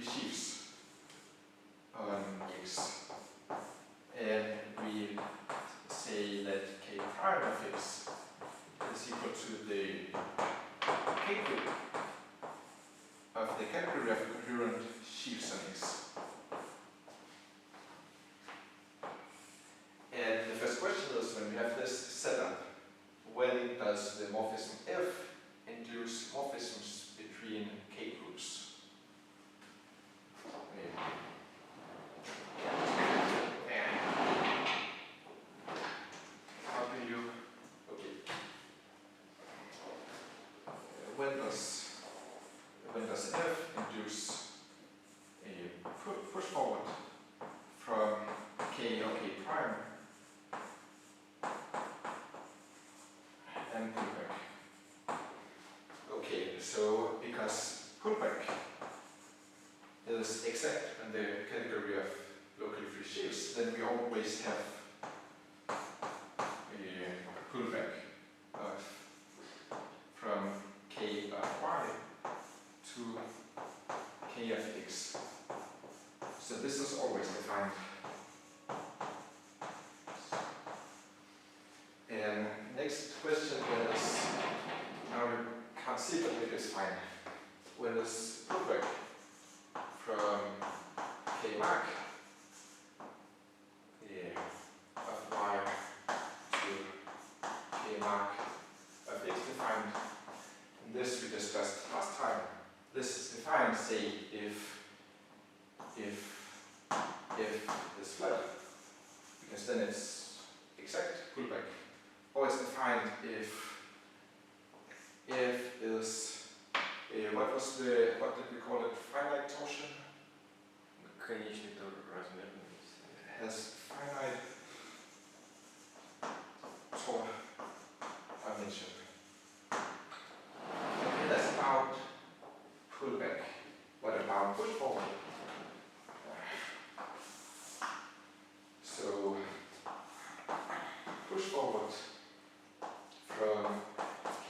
free sheaves on X. And we say that K prime of X is equal to the K-group of the category of coherent sheaves on X. And the first question is, when we have this set up, when does the morphism F induce morphisms between K-groups? How do you, okay. When does F induce a push forward from K or K prime and pullback? Okay, so because pullback is exact in the category of locally free sheaves, then we always have a pullback from K of Y to K of X. So this is always defined. And next question is, now we can't see, but it is fine. When is pullback from K mark of Y to K mark of X defined? And this we discussed last time. This is defined, say, if is flat, because then it's exact pullback. Or it's defined if is what did we call it? Finite torsion? Конечный тоже размерный. Has finite torsion dimension. Okay, that's about pullback. What about push forward? So push forward from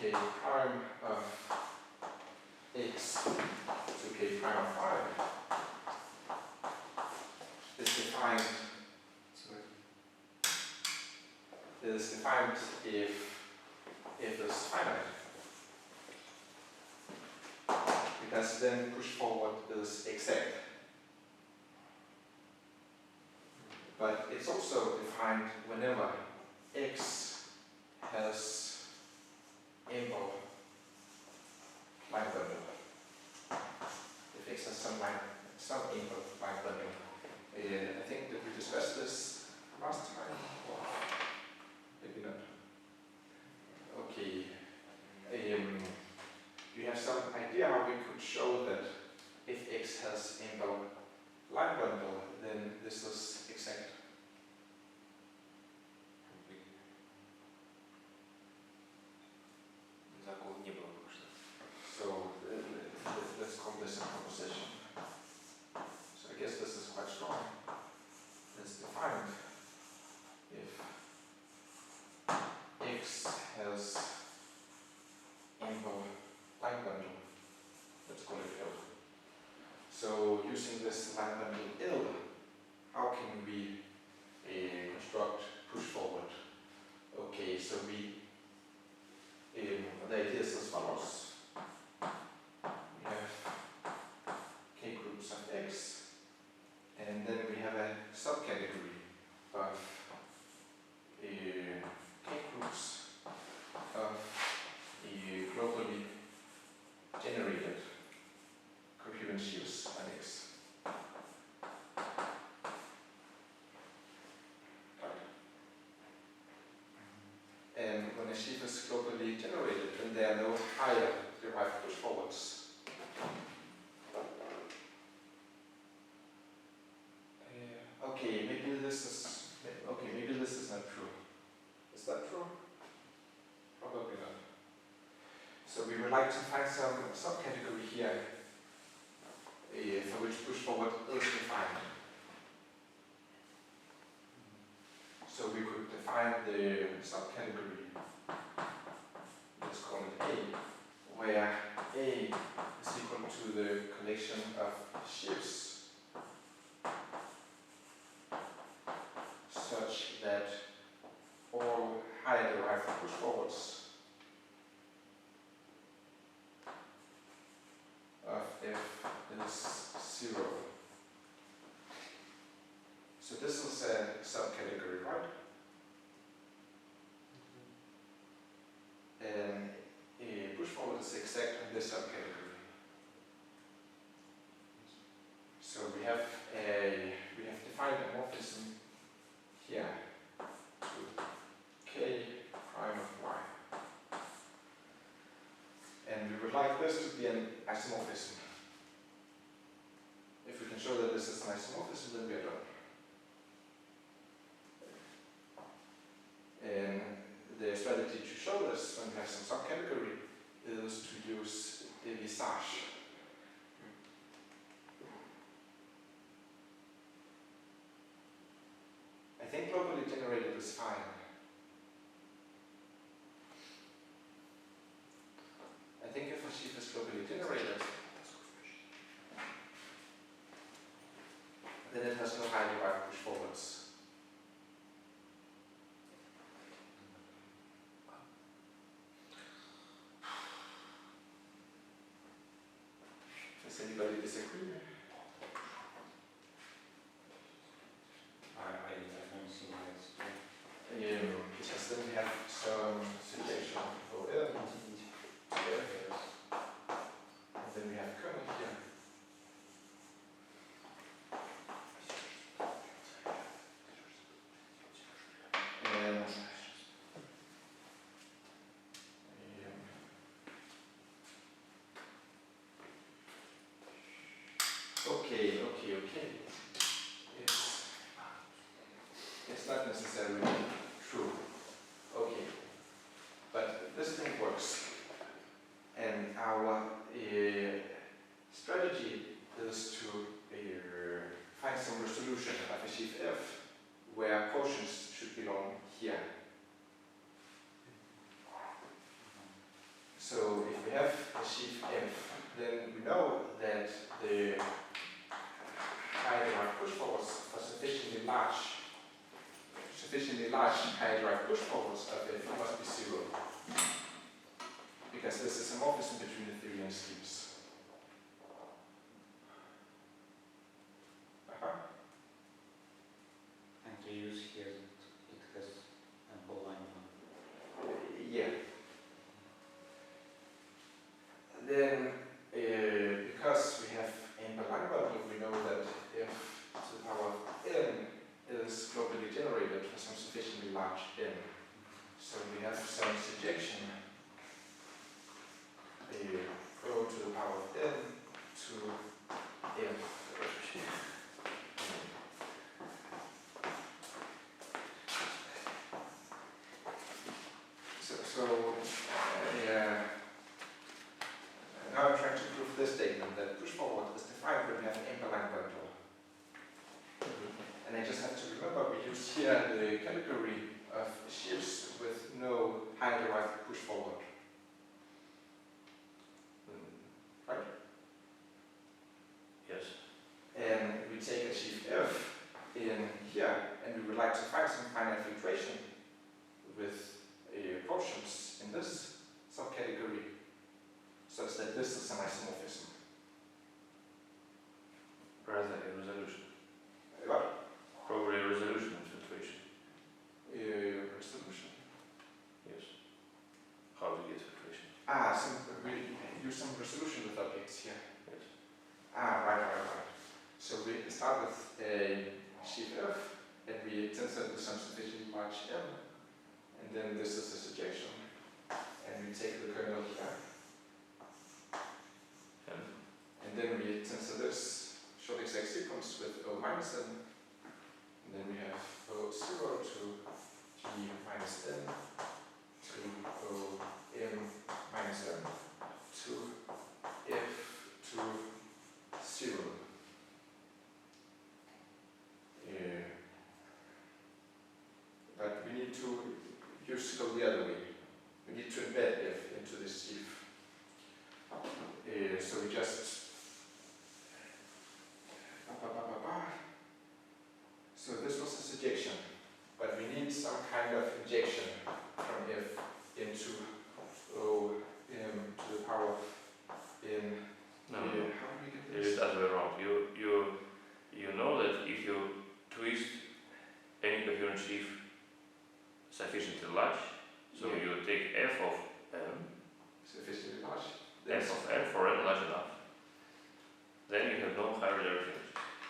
K prime of X to K prime of Y is defined if it's finite. Because then push forward is exact. But it's also defined whenever X has ample line bundle. If X has some ample line bundle. I think that we discussed this last time, or maybe not. Okay. Do you have some idea how we could show that if X has ample line bundle, then this is exact? So let's call this a proposition. So I guess this is quite strong. It's defined if X has ample line bundle. Let's call it L. So using this line bundle L, how can we construct push forward? Okay, so the idea is as follows. We have K groups of X, and then we have a subcategory of K groups of globally generated coherent sheaves on X. And when a sheaf is globally generated, then there are no higher derived push forwards. Okay, maybe this is not true. Is that true? Probably not. So we would like to find some subcategory here for which push forward is defined. So we could define the subcategory, let's call it A, where A is equal to the collection of sheaves such that all higher derived push forwards of F is 0. So this is a subcategory, right? And a push forward is exactly this subcategory. So we have defined a morphism here to K prime of y. And we would like this to be an isomorphism. If we can show that this is an isomorphism, then we are done. And the strategy to show this when we have some subcategory is to use the visage. I think globally generated is fine. I think if a sheaf is globally generated, then it has no high derived push forwards. Does anybody disagree? I don't see why it's true. Because then we have some situation for L together, and then we have kernel here. And okay. It's not necessarily true. Okay. But this thing works. And our strategy is to find some resolution of a sheaf F where quotients should belong here. So if we have a sheaf F, then we know that the high derived push forwards for sufficiently large high derived push forwards of F must be 0. Because this is a morphism between the theory and schemes. And to use here it has ample line. Yeah. Then, because we have ample line bundle, we know that if to the power of n is globally generated for some sufficiently large n. So we have some surjection rho to the power of n to n. Now I'm trying to prove this statement that push forward is defined when we have an ample line bundle. And I just have to remember we use here the category of sheaves with no high derived push forward. Right? Yes. And we take a sheaf F in here, and we would like to find some finite filtration with quotients in this subcategory, such that this is an isomorphism. Rather a resolution. What? Probably a resolution of filtration. Resolution. Yes. How to get filtration. We use some resolution with objects here. Yes. Right. So we start with a sheaf F, and we tensor with some sufficiently large M, and then this is a surjection, and we take the kernel here. And then we tensor this short exact sequence with O minus n, and then we have O0 to G minus n to O m minus n to F to 0. But we need to go the other way. We need to embed F into this sheaf. So we just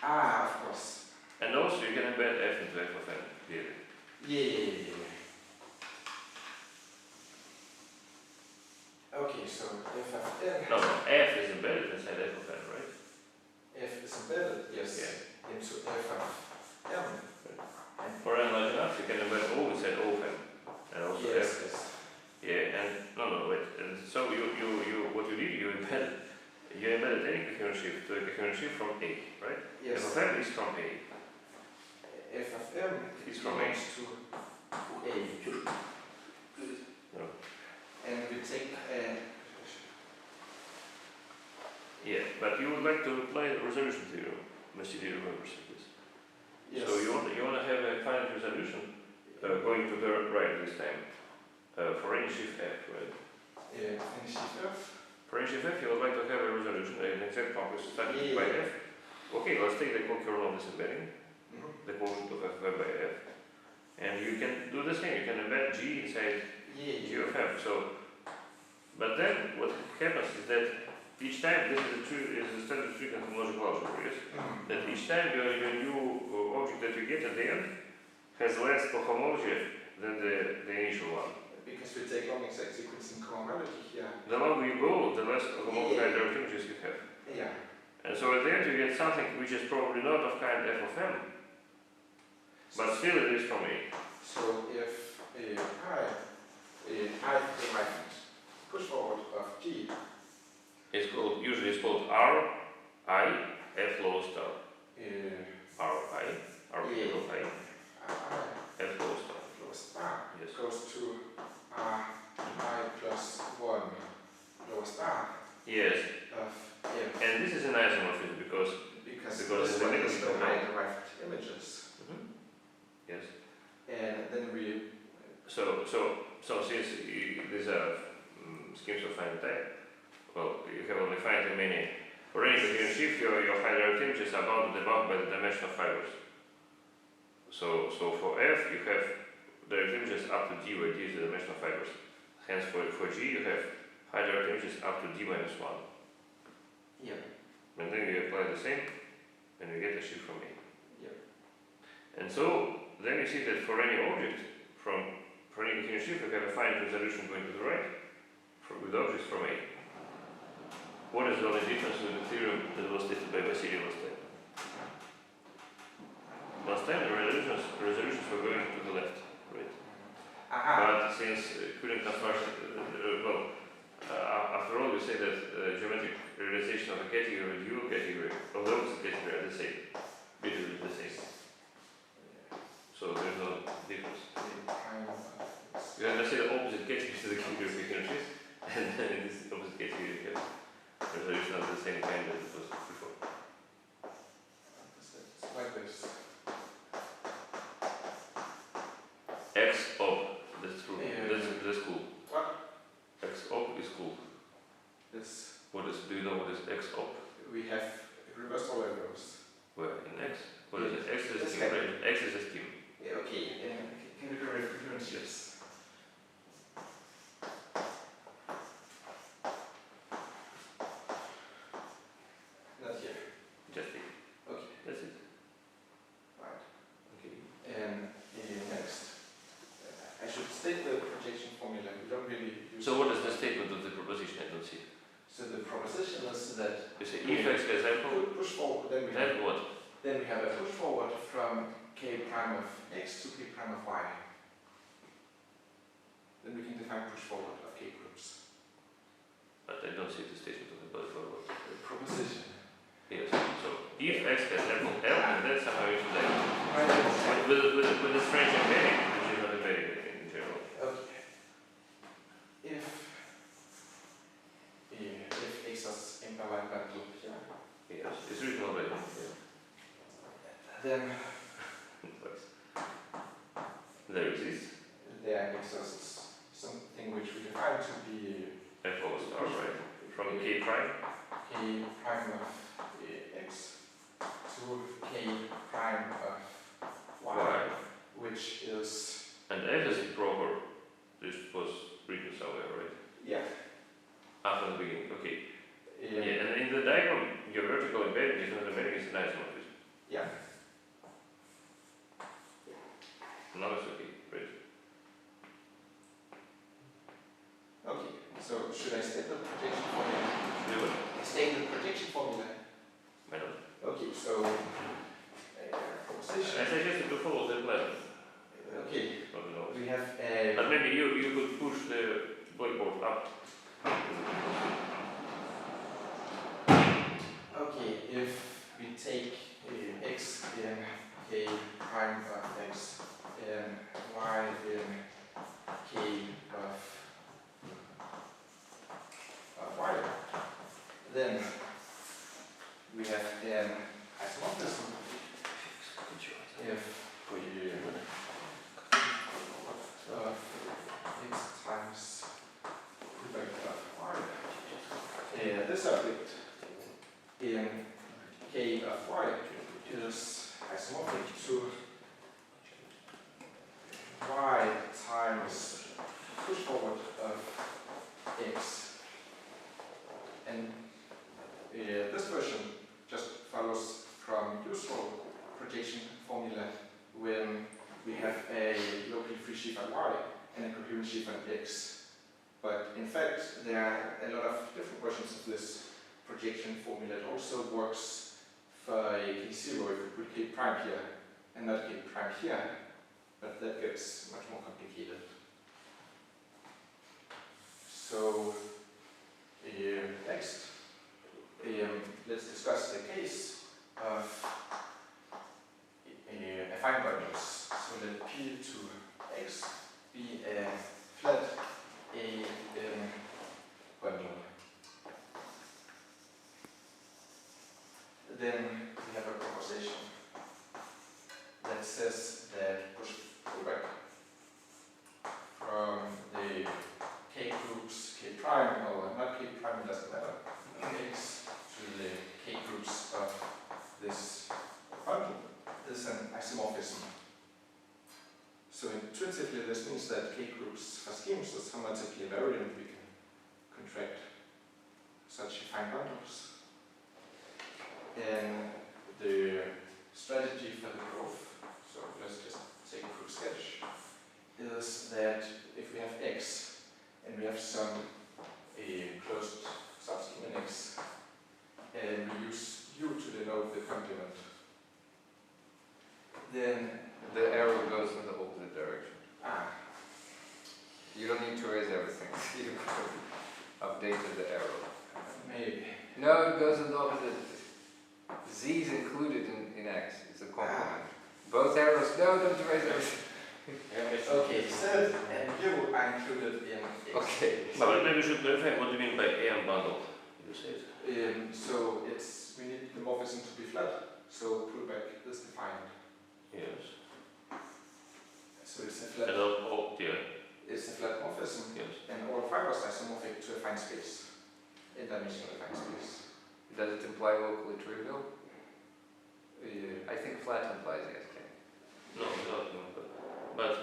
Ah, of course. And also you can embed f into f of n, clearly. Yeah. Okay, so f of n. No, f is embedded inside f of n, right? F is embedded, yes, into f of m. And for n large enough, you can embed O inside O of n. And also Yes, f. yes. Yeah, and no, wait. And so what you did, you embedded any coherent shift to a coherent shift from A, right? Yes. F of m is from A. F of m Is from A. belongs to A. No. And we take Yeah, but you would like to apply the resolution theorem, Mr. D remembers this. yes. So you want to have a finite resolution going to the right this time for any shift f, right? Yeah, and shift f. For any shift f, you would like to have a resolution, an exact complex static by f. Okay, let's take the co-kernel of this embedding, the quotient of f by f, and you can do the same. You can embed g inside g of f. So, but then what happens is that each time, this is a standard treatment in logical algebra, yes? That each time your new object that you get at the end has less cohomology than the initial one. Because we take long exact sequence in cohomology here. The longer you go, the less cohomology direct images you have. Yeah. And so at the end you get something which is probably not of kind f of m, but still it is from A. So if I derived push forward of G. Usually it's called R, I, F low star. R, I, R, capital I, F low star. Low star. Yes. Goes to R, I plus 1 low star. Yes. Of F. And this is an isomorphism because Because this one is is the high derived images. Yes. And then we. So since these are schemes of finite type, well, you have only finite many. For any coherent shift, your high derived images are bounded above by the dimension of fibers. So for f, you have direct images up to d, where d is the dimension of fibers. Hence, for g, you have high direct images up to d minus 1. Yeah. And then you apply the same, and you get a shift from A. Yeah. And so then you see that for any object, for any coherent shift, you have a finite resolution going to the right with objects from A. What is the only difference with the theorem that was stated by Vasily last time? Last time the resolutions were going to the left, right? But since Curie transformation, after all, we say that geometric realization of a category and dual category of the opposite category are the same, literally the same. So there is no difference. You have to say the opposite category to the category of coherent shifts, and then in this opposite category you have resolution of the same kind as it was before. It's like this. X op, that's true. That's cool. What? X op is cool. This. Do you know what is X op? We have reversed all of those. Where? In X? What is it? X is a This scheme, guy. right? X is a scheme. Yeah, okay. Can we do reference shifts? Not here. Just it. Okay. That's it. Right. Okay. And next, I should state the projection formula. We don't really use. So what is the statement of the proposition? I don't see. So the proposition is that You say if X has ample, push forward, then we then have, what? then we have a push forward from k prime of x to k prime of y. Then we can define push forward of k groups. But I don't see the statement of the body forward. The proposition. Yes. So if X has ample L, and then somehow you should like Right. with a strange embedding, which is not embedding in general. Okay. If x is implied by loop here, Yes. It's written already. then There exists there exists something which we define to be F over star, right? From K prime. k prime of x to k prime of y, which is And F is improper. This was written somewhere, right? yeah. After the beginning. Okay. Yeah. And in the diagram, your vertical embedding is not embedding, it's an isomorphism. Yeah. Now it's okay, great. Okay, so should I state the projection formula? Do what? State the projection formula. I don't. Okay, so I suggest you to follow the plan. Okay, we have But maybe you could push the blackboard up. okay, if we take x in k prime of x and y in k of y, then we have an isomorphism if we x times product of y. This object in k of y is isomorphic to y times push forward of x. And this version just follows from usual projection formula when we have a locally free sheaf on y and a coherent sheaf on x. But in fact, there are a lot of different versions of this projection formula. It also works for a k0 if we put k prime here and not k prime here, but that gets much more complicated. So next, let's discuss the case of affine bundles. So let P to x be a flat bundle. Then we have a proposition that says that pullback from the k groups k prime, or not k prime, it doesn't matter, x to the k groups of this bundle is an isomorphism. So intuitively this means that k groups for schemes is homogeneously invariant. We can contract such affine bundles. And the strategy for the growth, so let's just take a quick sketch, is that if we have x and we have some closed subscheme in x, and we use u to denote the complement, then the arrow goes in the opposite direction. You don't need to erase everything. You could have updated the arrow. Maybe. No, it goes in the opposite. Z is included in x. It's a complement. Both arrows. No, don't erase everything. Okay, Z and u are included in x. Okay. But maybe we should clarify what do you mean by AM bundle. You say it. So we need the morphism to be flat. So pullback is defined. Yes. So it's a flat. It's a flat morphism. Yes. And all fibers are isomorphic to affine space, n-dimensional affine space. Does it imply locally trivial? I think flat implies yes. No. But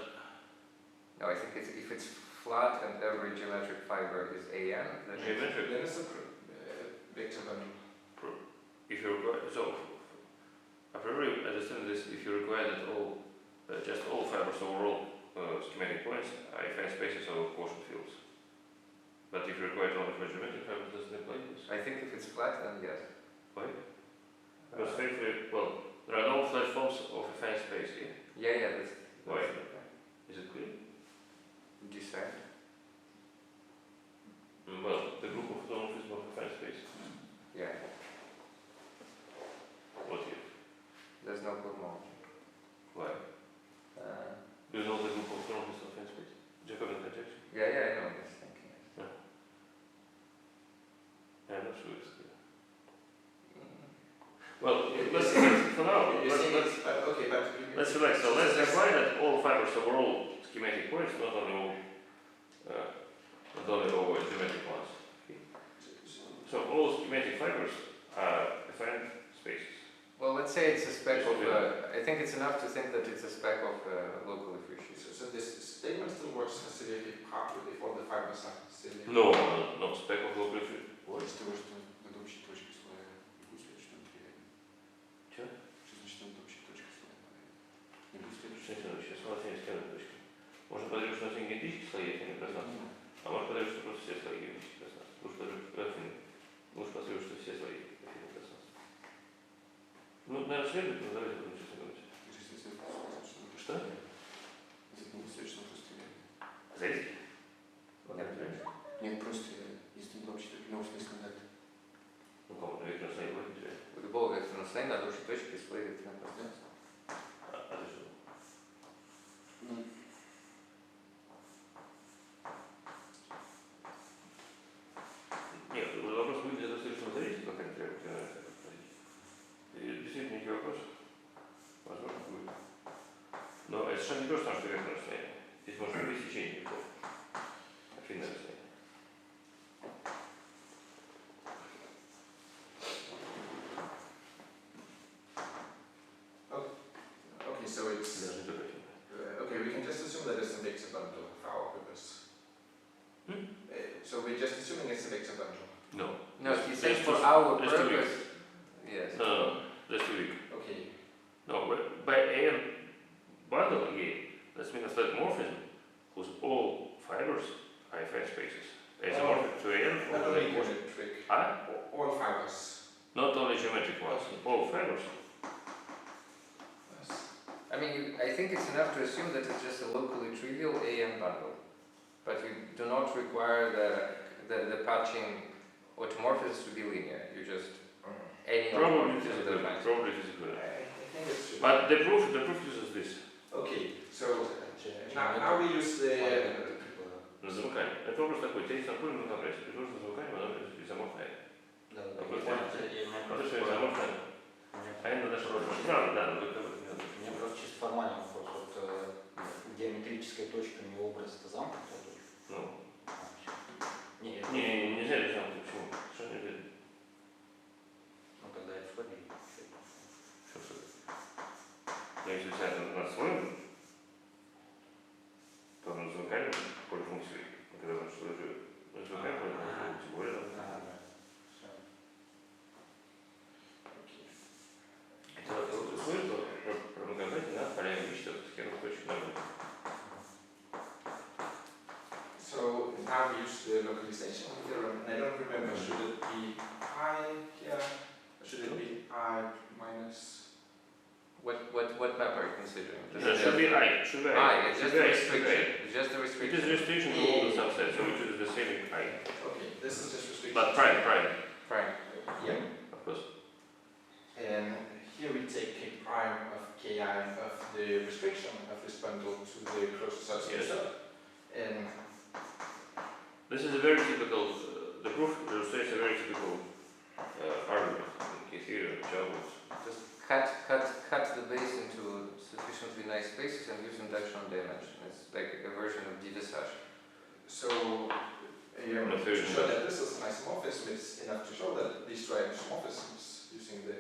No, I think if it's flat and every geometric fiber is AN, then geometric. Then it's a vector bundle. If you require, so I probably understand this if you require that just all fibers over all schematic points are affine spaces over quotient fields. But if you require it only for geometric fibers, doesn't apply this? I think if it's flat, then yes. Why? Because there are no flat forms of affine space here. Yeah, that's Why? okay. Is it clear? Descent. Well, the group of homomorphism of affine space. Yeah. What here? There's no cohomology. Why? Do you know the group of homomorphism of affine space? Jacobian conjecture? Yeah, I know this thinking. I'm not sure it's clear. Well, let's for now. Let's relax. So let's imply that all fibers over all schematic points, not only over geometric ones. Okay. So all schematic fibers are affine spaces. Well, let's say it's a spec of. I think it's enough to think that it's a spec of locally free sheaves. So this statement still works for ciliary partly if all the fibers are ciliary. No, spec of locally free. What? Из того, что над общей точкой слоя какую следующую там теряем? Чё? Что значит у нас есть скинуть точки. Можно подумать, что у нас есть геометрические слои, а не пространство. А можно подумать, что просто все слои геометрические пространства. Лучше подумать, что все слои афинные пространства. Ну, наверное, следует, но давайте будем честно говорить. Что? Зависит? Нет, просто если не учить, то в смысле нет. Ну, кому-то векторные слои будет терять. В любого векторного слоя надо учить точки и слои векторного пространства. А ты что? Нет, вопрос будет для достаточно зависит, как они требуют, я наверное, так спросить. И действительно, некий вопрос. Возможно, будет. Но это совершенно не то же самое, что векторное расстояние. Здесь может быть сечение векторов. Афинное расстояние. Okay, so it's Даже не только афинное. okay. We can just assume that it's a vector bundle for our purpose. So we're just assuming it's a vector bundle. No. No, he says That's for too- our that's too purpose. Yes. No, that's too weak. Okay. No, by an bundle again, that means that morphism whose all fibers are affine spaces. It's a morphism to n Not or only the geometric, all fibers. not only geometric ones, all fibers. Yes. I mean, I think it's enough to assume that it's just a locally trivial AM bundle, but you do not require the patching automorphisms to be linear. You just any Probably automorphism physical. that matches. Probably physical. I think it's true. But the proof uses this. Okay, so now we use the На замыкание. Это вопрос такой, тебе есть такой многообразие. Ты должен на замыкание, оно изоморфное. Да, Вопрос я такой. меня Потому что просто изоморфное. А это даже странно, да, но только об этом не надо. у меня просто чисто формальный вопрос. Вот геометрическая точка, у него образ это замкнутая точка. Ну. Нет, Не, нельзя это замкнуть. Почему? Что не нельзя? ну тогда это слабее. Что? Но если взять на свой, то на замыкание поле функции, когда мы что-то живет. На замыкание поле функции, тем более там. Это условие, про многообразие надо поля вычитать, схему точек на выбор. so now we use the localization theorem. And I don't remember, should it be I here? Or should it be I minus? What map are you considering? It should be I. Should be I. It's Should just be a I. restriction. It's just a It restriction. is restriction to all the subsets, so we choose the same I. Okay, this is just restriction. But prime. Prime. Yeah. Of course. And here we take K prime of Ki of the restriction of this bundle to the closest subset. Yes. And This is a very typical, the proof illustrates a very typical argument in K-theory, which always. Just cut the base into sufficiently nice spaces and use induction on dimension. It's like a version of Divisage. so to show that this is an isomorphism, it's enough to show that these two are isomorphisms using the.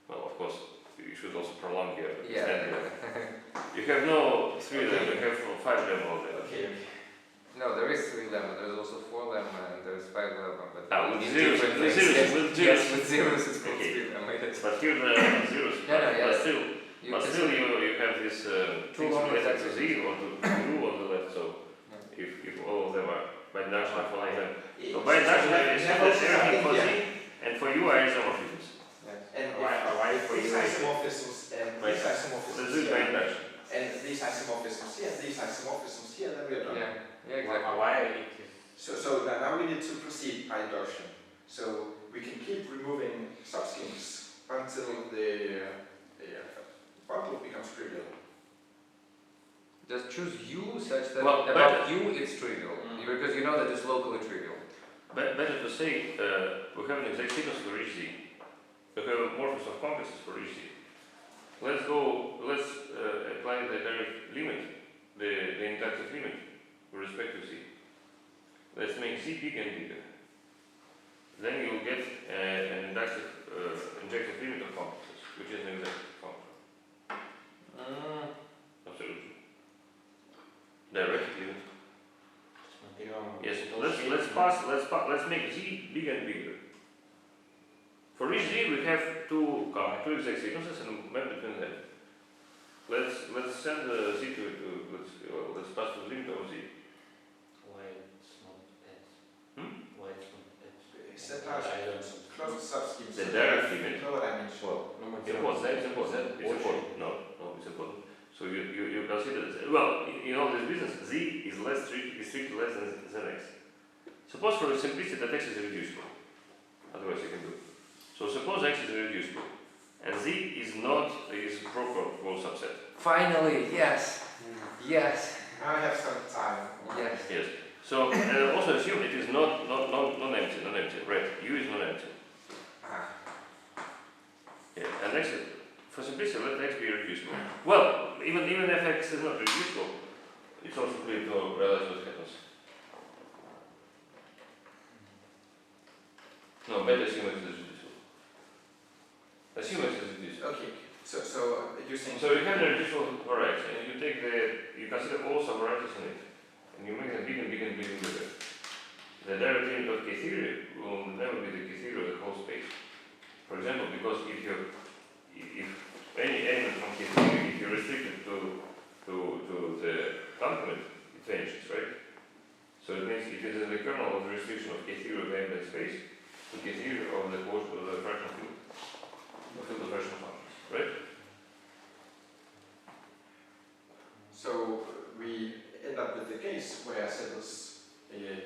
Well, of course, you should also prolong your Yeah. understanding. You have no 3 lemma, you have 5 lemma already. Okay. No, there is 3 lemma. There's also 4 lemma and there's 5 lemma. But With in zeros, different with things. zeros, Yes, with zeros it's called Okay. 3 lemma. Yes. But here the zeros, No, no, yeah. but still, You but can still see- you have this things long related to vectors. z or to u on the left, so if all of them are by induction I follow them. So by induction I assume that everything for z and for u are isomorphisms. And Why for these you? isomorphisms and Right. these Let's isomorphisms do it by here, induction. and these isomorphisms here, these isomorphisms here, then we are done. Yeah, exactly. Why it is So now we need to proceed by induction. So we can keep removing subschemes until the bundle becomes trivial. Just choose u such that Well, about u it's trivial. Mm. Because you know that it's locally trivial. Better to say we have an exact sequence for each z. We have a morphism of complexes for each z. Let's apply the direct limit, the inductive limit with respect to z. Let's make z bigger and bigger. Then you'll get an inductive injective limit of complexes, which is an exact function. Absolutely. Direct limit. Yes. Let's make z bigger and bigger. For each z we have two exact sequences and map between them. let's send Z to let's pass the limit of Z. Why it's not X? Why it's not X? Set out closed subschemes. The direct limit. Lower dimension. Well, Important. It's important. It's important. No, it's important. So you consider in all this business, Z is strictly less than X. Suppose for simplicity that X is irreducible. Otherwise you can do. So suppose X is irreducible, and Z is proper for subset. Finally, yes. Yes. Now I have some time. Yes. Yes. So also assume it is non-empty, right? U is non-empty. Yeah. And X, for simplicity, let X be irreducible. Well, even if X is not reducible, it's also clear to realize what happens. No, better assume X is reducible. Assume X is reducible. Okay. So you're saying. So you have the reducible variety, and you consider all subvarieties in it, and you make them bigger. The direct limit of K-theory will never be the K-theory of the whole space. For example, because if any element from K-theory, if you restrict it to the complement, it vanishes, right? So it means it is in the kernel of the restriction of K-theory of the embedded space to K-theory of the closure of the fraction field, of field of fraction functions, right? So we end up with the case where Z is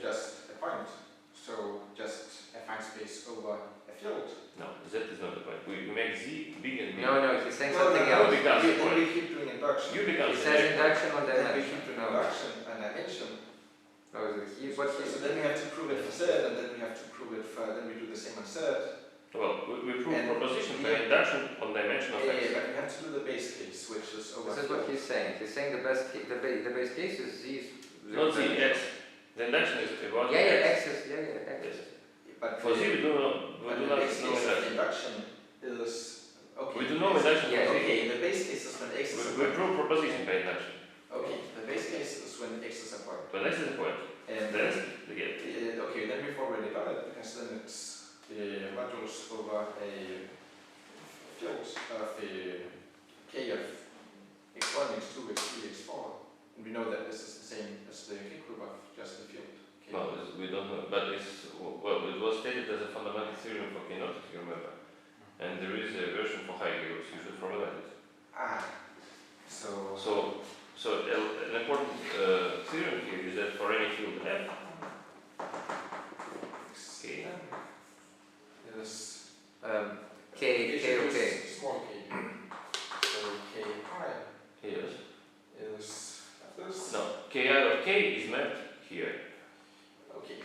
just a point. So just a fine space over a field. No, Z is not the point. We make Z big and big. No, he's saying something else. Then we keep doing induction. He says induction on Then we dimension. keep doing induction and dimension. No, So then we have to prove it for Z, and then we have to prove it for, then we do the same on Z. Well, we prove And proposition by yeah. induction on dimension of Yeah, X. but we have to do the base case, which is over. This is what he's saying. He's saying the base case is Z. Not Z, X. The induction is about X is, X. Yes. But For Z we do not but know the base case of induction. induction is okay. We do know induction Yeah, for Z. Okay, the base case is when X is a We point. prove proposition by induction. Okay, the base case is when X is a point. But X is the point. And Then again. okay, then we've already done it because then it's the modules over a field of a K of x1, x2, x3, x4. And we know that this is the same as the K-group of just the field. K. Well, we don't know, but it was stated as a fundamental theorem for K-naught, if you remember. And there is a version for high K-groups, you should formulate it. So an important theorem here is that for any field F, K is K. Small k. So K prime yes. is this. No, Ki of K is mapped here, Okay.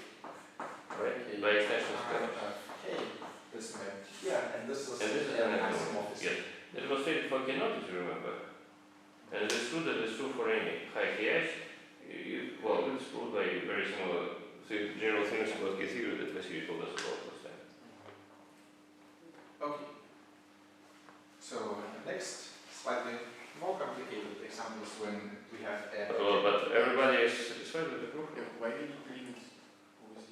right? K By extension prime square. of K is mapped here, and this is And this is an an isomorphism. Yes. It was stated for K-naught, if you remember. And it is true that it's true for any high Kh. Well, it's proved by very similar general things about K-theory that Vasily told us about last time. Okay. So next, slightly more complicated examples when we have a. But everybody is satisfied with the proof? Why did you limit OZ?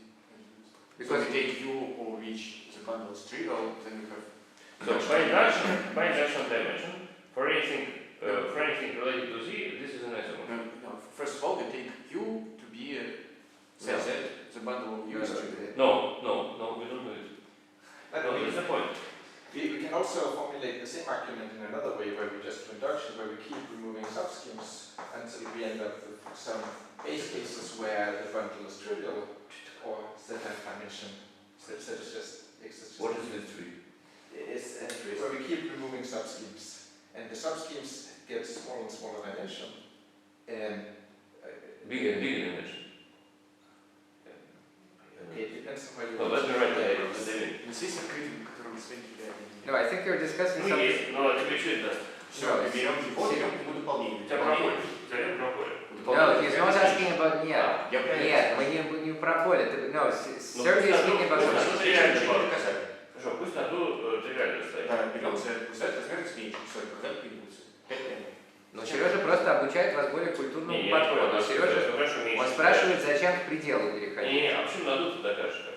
Because we take U over which the bundle is trivial, then we have. So by induction dimension, for anything related to Z, this is an isomorphism. No, first of all, we take U to be Z, the bundle of U is trivial. No, we don't do it. But No, that's the point. we can also formulate the same argument in another way, where we just do induction, where we keep removing subschemes until we end up with some base cases where the bundle is trivial, or Z have dimension. Z is just X is just. What is this tree? It's where we keep removing subschemes, and the subschemes get smaller and smaller dimension, and Bigger dimension. it depends on where you. No, let me write the limit. Здесь открытый, который мы сегодня no, I think you're discussing something. No, это ключи даст. Все, мы берем его, берем ему дополнение. У тебя проходит. Зовем проходит. No, he's not asking about нет. Я правильно. Нет, мы не проходит. No, Sergey is speaking about Ну, something. реально доказать. Хорошо, пусть одну тривиально ставим. Да, берем Z, размер меньше, все, как появился. 5 м. Но Сережа просто обучает вас более культурному Не, подходу. Сережа, хорошо, меньше. он спрашивает, зачем к пределу переходить. Не, а почему надо тут докажешь?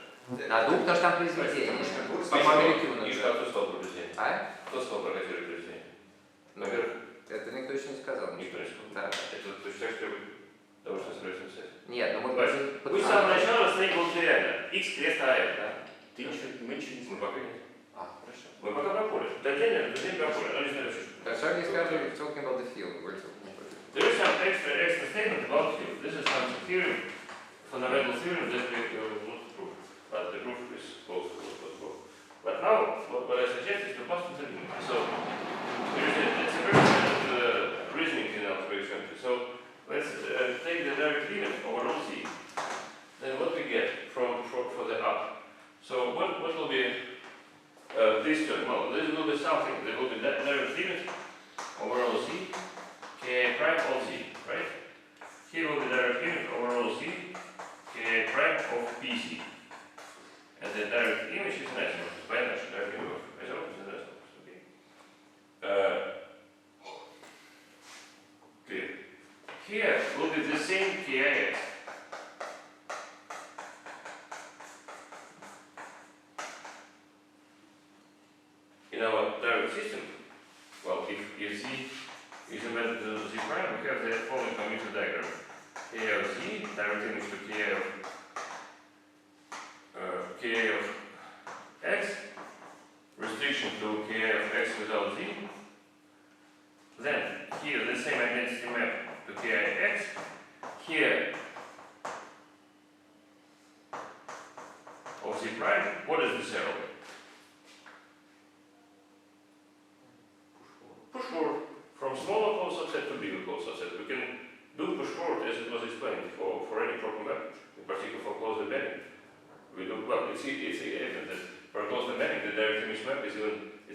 Надул, потому что там произведение. Потому что По Мамелькину. И что, кто стал произведение? А? Кто стал прокатировать произведение? Ну, Наверх. Это никто еще не сказал. Никто не сказал. Да. Это точно так, что того, что собираешься написать. Нет, но мы Вы с самого начала расценили реально. X крест АФ, да? Мы ничего не Мы пока нет. хорошо. Мы пока пропали. Отдельно пропали, но не знаю, что. So you started talking about the field. We're talking about it. There is some extra statement about field. This is some theorem, fundamental theorem that we will not prove. But the proof is close to what was proof. But now, what I suggest is to pass to the limit. So, it's a very standard reasoning in algebra. So, let's take the direct limit over rho z. Then what we get for the up. So, what will be this term? Well, this will be something. There will be direct limit over rho z, k prime of z, right? Here will be direct limit over rho z, k prime of pc. And the direct image is an isomorphism. By that, direct image of isomorphism is an isomorphism. Okay. Clear. Here will be the same kix. In our direct system, well, if z is embedded to z prime, we have the following commutative diagram. K of z, direct image to k of x, restriction to k of x without z. Then here the same identity map to kix. Here of z prime. What is this arrow? Push forward from smaller closed subset to bigger closed subset. We can do push forward as it was explained for any proper map, in particular for closed embedding. We do well. It's evident that for a closed embedding, the direct image map is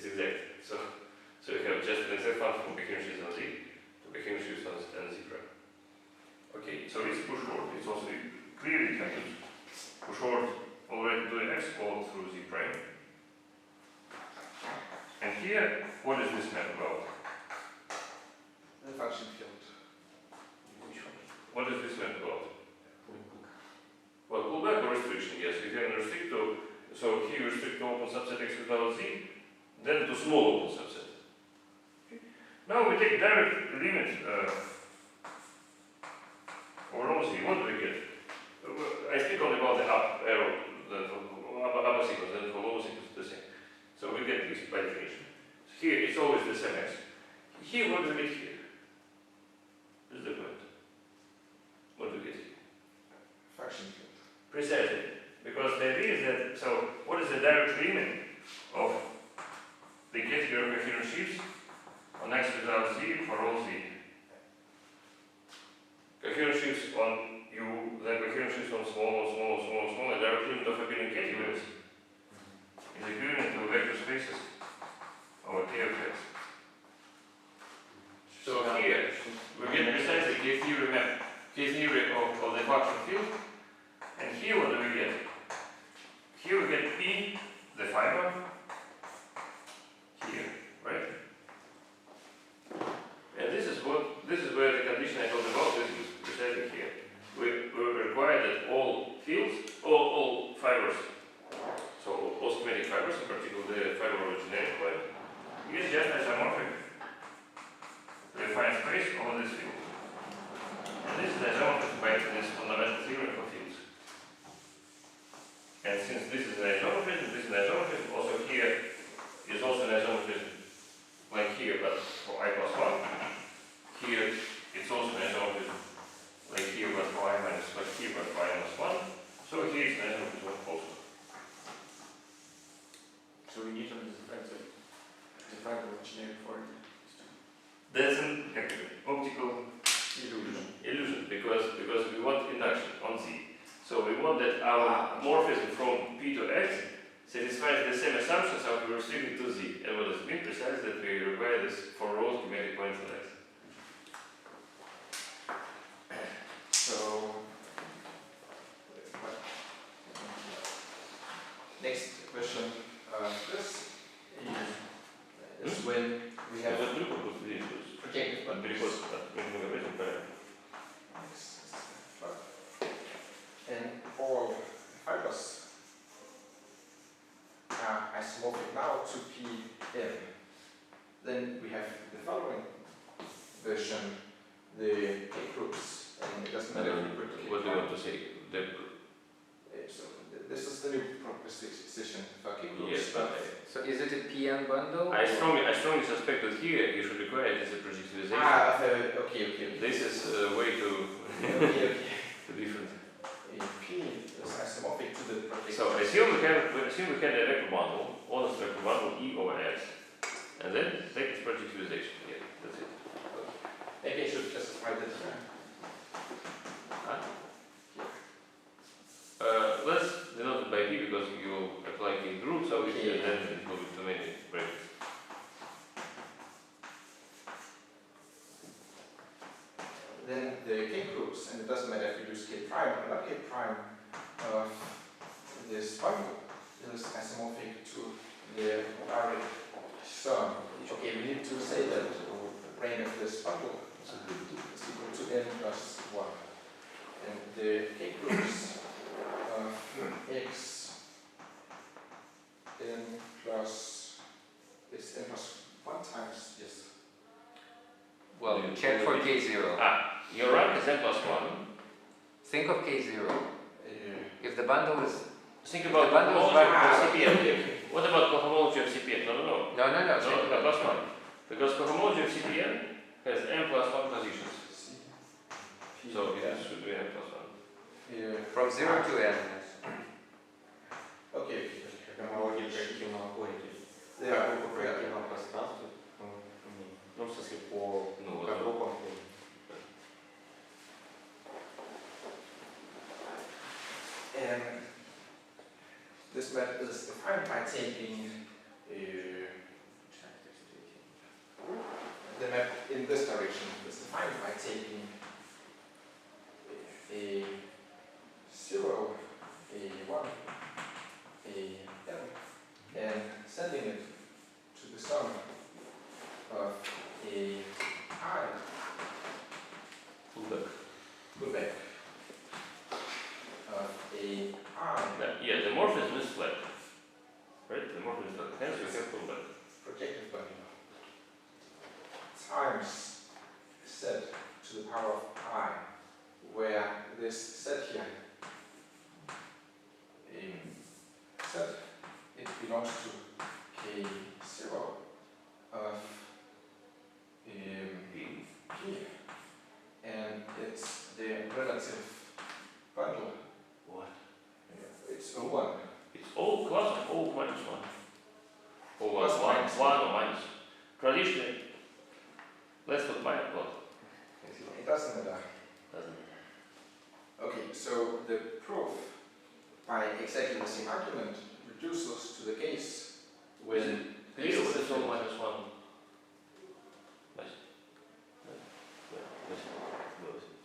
exact. So we have just an exact function from Gubkina on z to Gubkina on z prime. Okay, so it's push forward. It's also clearly can use push forward already to the x all through z prime. And here, what is this map about? The function field. Which one? What is this map about? Well, pullback or restriction, yes. We can restrict to, so here restrict to open subset x without z, then to small open subset. Okay. Now we take direct limit over rho z. What do we get? I speak only about the up arrow, then for upper sequence, then for lower sequence the same. So we get this by definition. So here it's always the same x. Here, what do we get here? This is the point. What do we get here? Function field. Precisely. Because the idea is that, so what is the direct limit of the category of coherent shifts on x without z for all z? Coherent shifts on u, then coherent shifts on small, the direct limit of appearing categories is equivalent to vector spaces over k of x. So here we get precisely K-theory map, K-theory of the function field, and here what do we get? Here we get P, the fiber, here, right? And this is where the condition I told about is used, precisely here. We require that all fields, all fibers, so all schematic fibers, in particular the fiber of a generic point, is just isomorphic to a fine space over this field. And this is isomorphic by this fundamental theorem for fields. And since this is an isomorphism, also here is also an isomorphism, like here, but for I plus 1. Here it's also an isomorphism, like here, but for I minus, like here, but for I minus 1. So here it's an isomorphism also. So we need to define the fiber of generic form. That's an optical illusion because we want induction on Z. So we want that our morphism from P to X satisfies the same assumptions as we restrict it to Z. And what does it mean? Precisely that we require this for rows schematic points on X. So next question. This is when we have projective boundaries. And all fibers are isomorphic now to Pm. Then we have the following version the K-groups, and it doesn't matter if you put the What do you want to say? So this is the new proposition for K-groups. Yes, but So is it a PN bundle? I strongly suspect that here you should require it as a projectivization. Okay. This is a way to Okay. to different. P is isomorphic to the projective. So assume we can a vector bundle, honest vector bundle E over S, and then take its projectivization. Yeah, that's it. Maybe I should just write it here. Huh? Let's denote it by P because you will apply K group, so Okay. then it will be too many brackets. Then the K-groups, and it doesn't matter if you use K prime or not K prime, of this bundle is isomorphic to the direct sum. Okay, we need to say that the range of this bundle is equal to n plus 1. And the K-groups of x n plus, it's n plus 1 times, yes. Well, check for K0. Your rank is n plus 1. Think of K0. If the bundle is... Think about The bundle is cohomology of okay, CPN. okay. What about cohomology of CPN? No. No. No, plus 1. Because cohomology of CPN has n plus 1 positions. So it should be n plus 1. From 0 to n. Okay. Гомология проективного поля. Yeah. По проективному пространству. Ну, в смысле, по группам. This map is defined by taking the map in this direction is defined by taking a 0, a 1, a n, and sending it to the sum of a I. Pullback of a I. Yeah, the morphism is flat. Right? The morphism is flat. Hence we have pullback. Projective bundle times set to the power of I, where this set here set, it belongs to K0 of P, and it's the relative bundle. What? It's O1. It's O plus of O minus 1. O Plus plus 1, minus 1 or minus. Traditionally, let's put minus plot. It doesn't matter. Doesn't Okay, so the proof by exactly the same argument reduces to the case when clear what is O minus 1?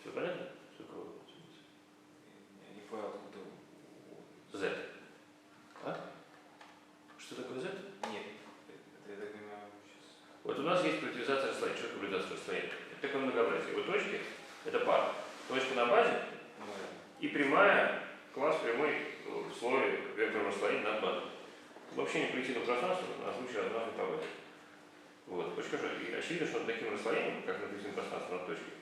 Все понятно? Я не понял, откуда. Z. А? Что такое Z? Нет, это я так понимаю сейчас. Вот у нас есть проективизация расстояния. Что такое проективизация расстояния? Это такое многообразие. Вот точки – это пара. Точка на базе и прямая, класс прямой в слое векторного расстояния над базой. Вообще не прийти на пространство на случай однажды по базе. Вот, почему же? И очевидно, что над таким расстоянием, как над этим пространством над точкой,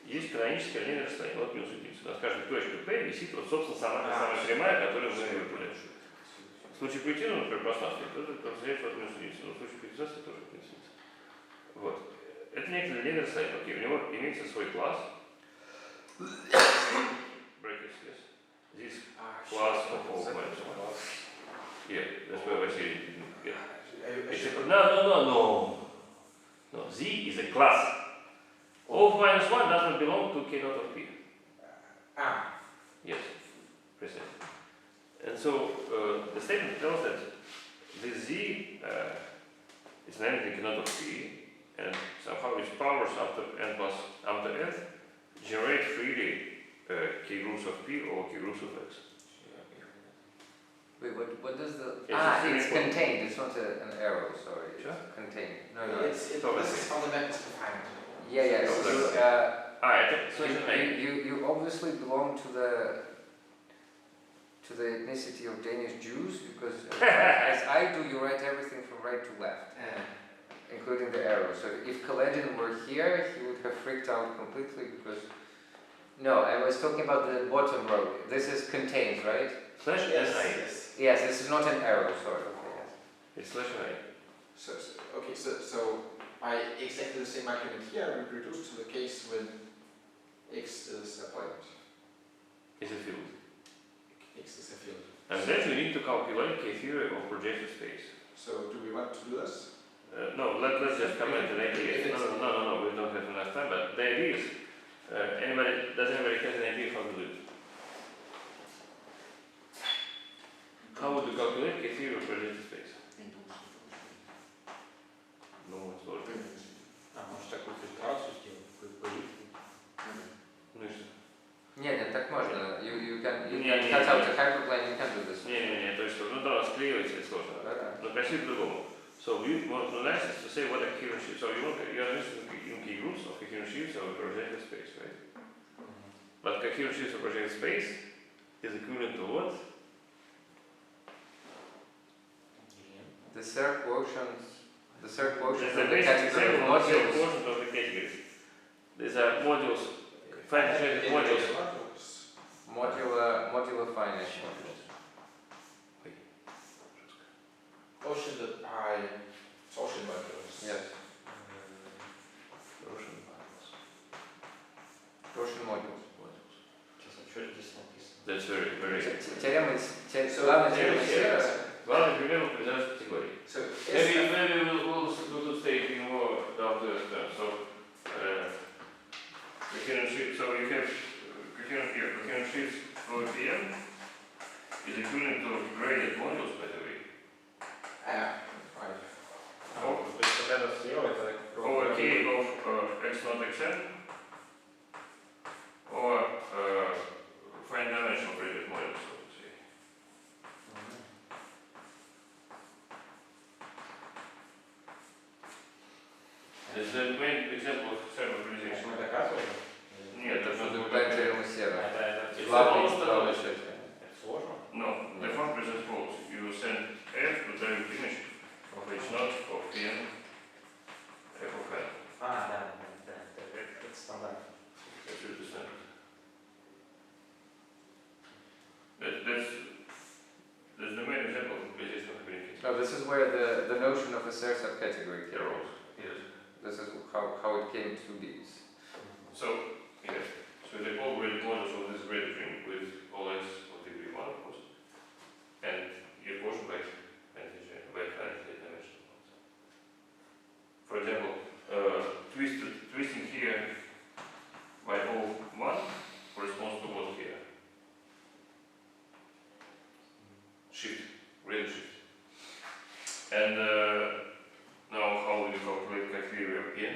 есть каноническое линейное расстояние. Вот минус единица. У нас каждая точка P висит, вот, собственно, самая прямая, которую мы выбрали. В случае проективного, например, пространства, то это разделяется от минус единицы, но в случае проективизации тоже от минус единицы. Вот. Это некое линейное расстояние. Окей, у него имеется свой класс. Brackets, yes. This class of all minus 1. Yeah, that's why I say No. Z is a class. O of minus 1 does not belong to K naught of P. Yes, precisely. And so the statement tells that this Z is named K naught of P, and somehow its powers after n plus after n generate freely K groups of P or K groups of X. Wait, what does the... It's it's contained, it's not an arrow, sorry. Sure. It's contained. This is how the map is defined. Yeah, so Это you obviously belong to the ethnicity of Danish Jews, because as I do, you write everything from right to left. including the arrow. So if Kaledin were here, he would have freaked out completely because... No, I was talking about the bottom row. This is contains, right? Slash Yes, SI. yes. Yes, this is not an arrow, sorry. Okay, yes. It's slash I. So by exactly the same argument here, we reduce to the case when x is a point. Is a field. X is a field. And then we need to calculate K-theory of projective space. So do we want to do this? No, let's just comment an idea. No, we don't have enough time, but the idea is, does anybody have an idea how to do it? How would you calculate K-theory of projective space? Ну, сложно. Может такую фильтрацию сделать, Ну и что? Нет, так можно. You can Не, cut out the hyperplane, you can do this. Не, то есть, ну да, склеивается и сложно. Да. Но красиво по-другому. So you want nice is to say what a coherent sheet. So you are interested in K-groups of coherent sheets of a projective space, right? But coherent sheets of projective space is equivalent to what? The third quotient That's of the the basic category example of of the modules. quotient of the categories. These are modules, finite modules. Modular finite modules. Quotient by torsion modules. Yes. Torsion modules. Сейчас, а что здесь написано? That's very Теорема So, главная there теорема is Сера. Главный пример определяется категорией. So Maybe we'll stay in more down to earth terms. So, coherent sheet. So you have coherent sheets for PM is equivalent to graded modules, by the way. right. То есть когда слева это Over K of x not xn or find dimensional graded modules, so to say. This is the main example of thermalization. Мы доказываем? Нет, это Что надо добавляет теорему Сера. Это Главный счет. это сложно? No, the form presents follows. You send f to direct image of h naught of n f of n. Да, это стандарт. That's really the standard. That's the main example of computation of communication. No, this is where the notion of a third subcategory came. Arrows. Yes. This is how it came to be. So, yes. So the whole graded models of this graded ring with all x of degree 1, of course, and your portion by finitely dimensional ones. For example, twisting here by O 1 corresponds to what here? Shift, graded shift. And now how will you calculate K-theory of n?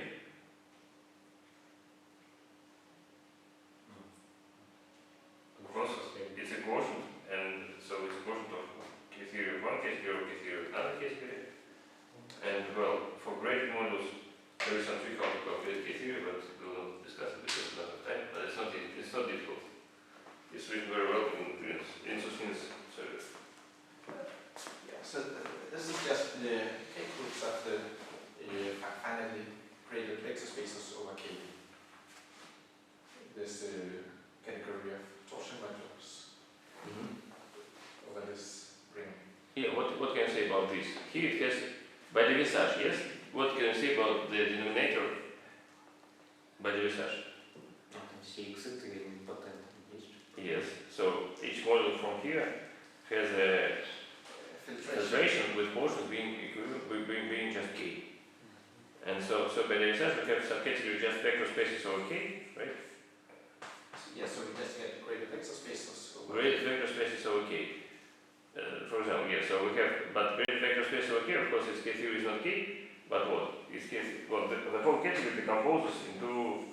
Because it's a quotient, and so it's a quotient of K-theory of one category, K-theory of another category. And well, for graded models, there is some trick how to calculate K-theory, but we will not discuss it because we don't have time. But it's not difficult. It's written very well in Suskin's service. Yeah, so this is just the K-groups of the finally graded vector spaces over K. This category of torsion modules over this ring. Yeah, what can I say about this? Here it has, by the visage, yes? What can I say about the denominator by the visage? Там все иксы ты патент есть. Yes, so each model from here has a filtration with portions being equivalent, being just K. And so by the visage we have subcategory just vector spaces over K, right? Yeah, so we just get graded vector spaces over Graded vector spaces over K. For example, yes, so we have, but graded vector space over K, of course, its K-theory is not K, but what? Its K, well, the whole category decomposes into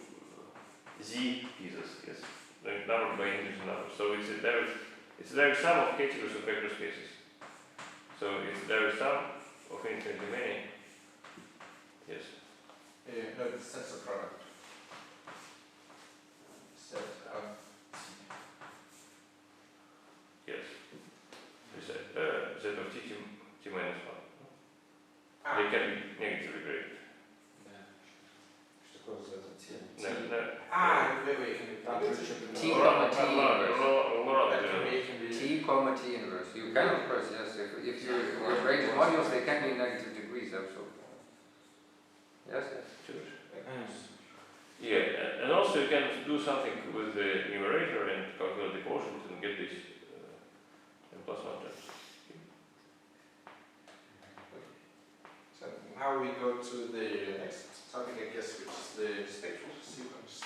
Z pieces, yes, numbered by integer numbers. So it's a direct sum of categories of vector spaces. So it's a direct sum of infinite many. Yes. no, it's tensor product. Set of Yes. Z of t minus 1. Ah. They can be negatively graded. Wait, can you T comma T inverse. can be T comma T inverse. You can, of course, yes. If you arrange modules, they can be negative degrees, absolutely. Yes, yes. Yeah, and also you can do something with the numerator and calculate the quotient and get this in plus 1 terms. So now we go to the next topic, I guess, which is the spectral sequence.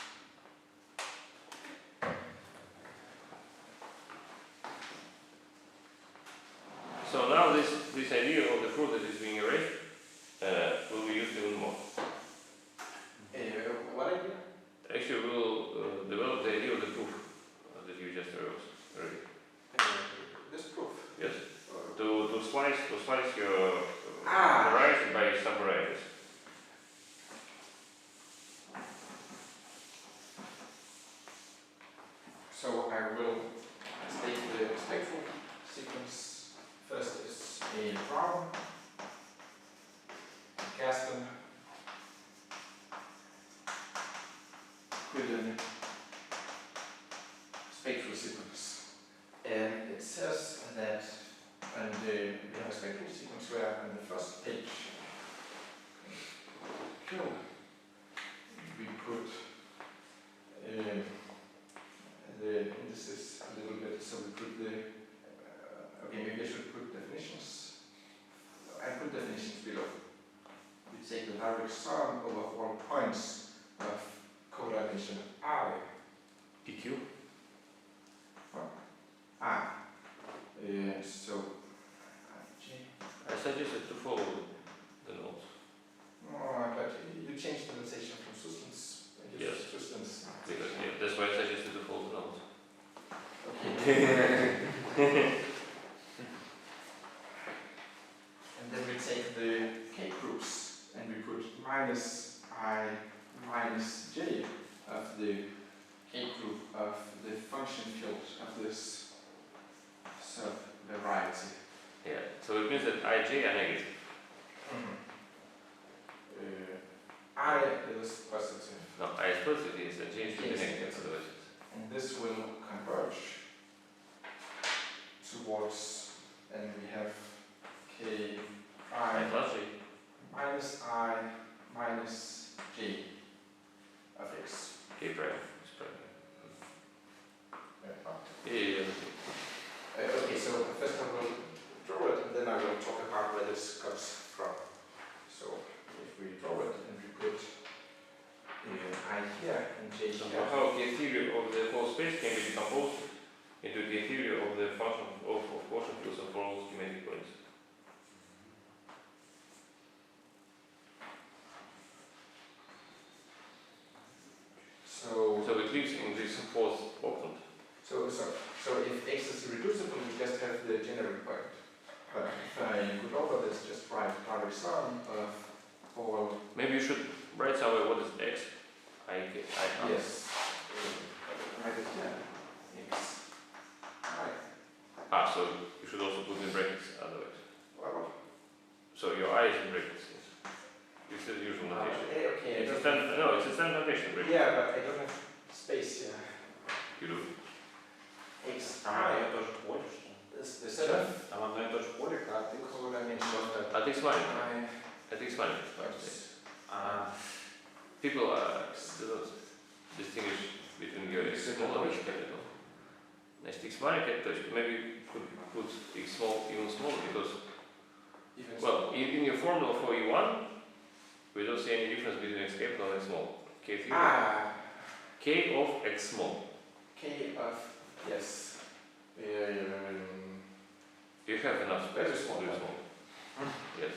So now this idea of the fruit that is being erased will be used even more. What idea? Actually, we'll develop the idea of the proof that you just already. This proof. Yes. To slice your Ah. varieties by subvarieties. So I will state the spectral sequence. First is a Brown, Gaston, Quillen spectral sequence. And it says that and we have a spectral sequence where on the first page we put the indices a little bit, so we put the okay, maybe I should put definitions. I put definitions below. We take the direct sum over all points of codimension I. PQ. So I suggested to follow the notes. but you changed the notation from Suslin's. Yes. Suslin's. Because, yeah, that's why I suggested to follow the notes. Okay. And then we take the K-groups and we put minus I minus J of the K-group of the function field of this sub-variety. Yeah, so it means that ij are negative. I is positive. No, I is positive, yes, and j should be Yes, negative, yes. otherwise And this will converge towards, and we have K it's I prime plus j. minus I minus J of X. K prime is prime. Yeah. Yeah. Okay, so first I will draw it and then I will talk about where this comes from. So if we draw it and we put I here and J So here. how K-theory of the whole space can be decomposed into K-theory of the function of quotient fields of all schematic points. So So it lives in this fourth octant. So if X is irreducible, we just have the generic point. But if I put over this, just write direct sum of all. Maybe you should write somewhere what is x. Yes. Write it here. X. So you should also put in brackets otherwise. Well, So your I is in brackets. Yes. It's the usual notation. okay. It's a standard. No, it's a standard notation. Brackets. Yeah, but I don't have space here. You do. X. А я тоже поле, что ли? This the seven. Там одно и то же поле, а ты Codimension. At x minus. I. At x minus. А, People do not distinguish between your x small and x capital. Next x minus maybe could put x small even smaller because well in your formula for E1 we don't see any difference between x capital and x small. K theory. K of x small. K of yes. You have enough space Very to small. do small. Yes.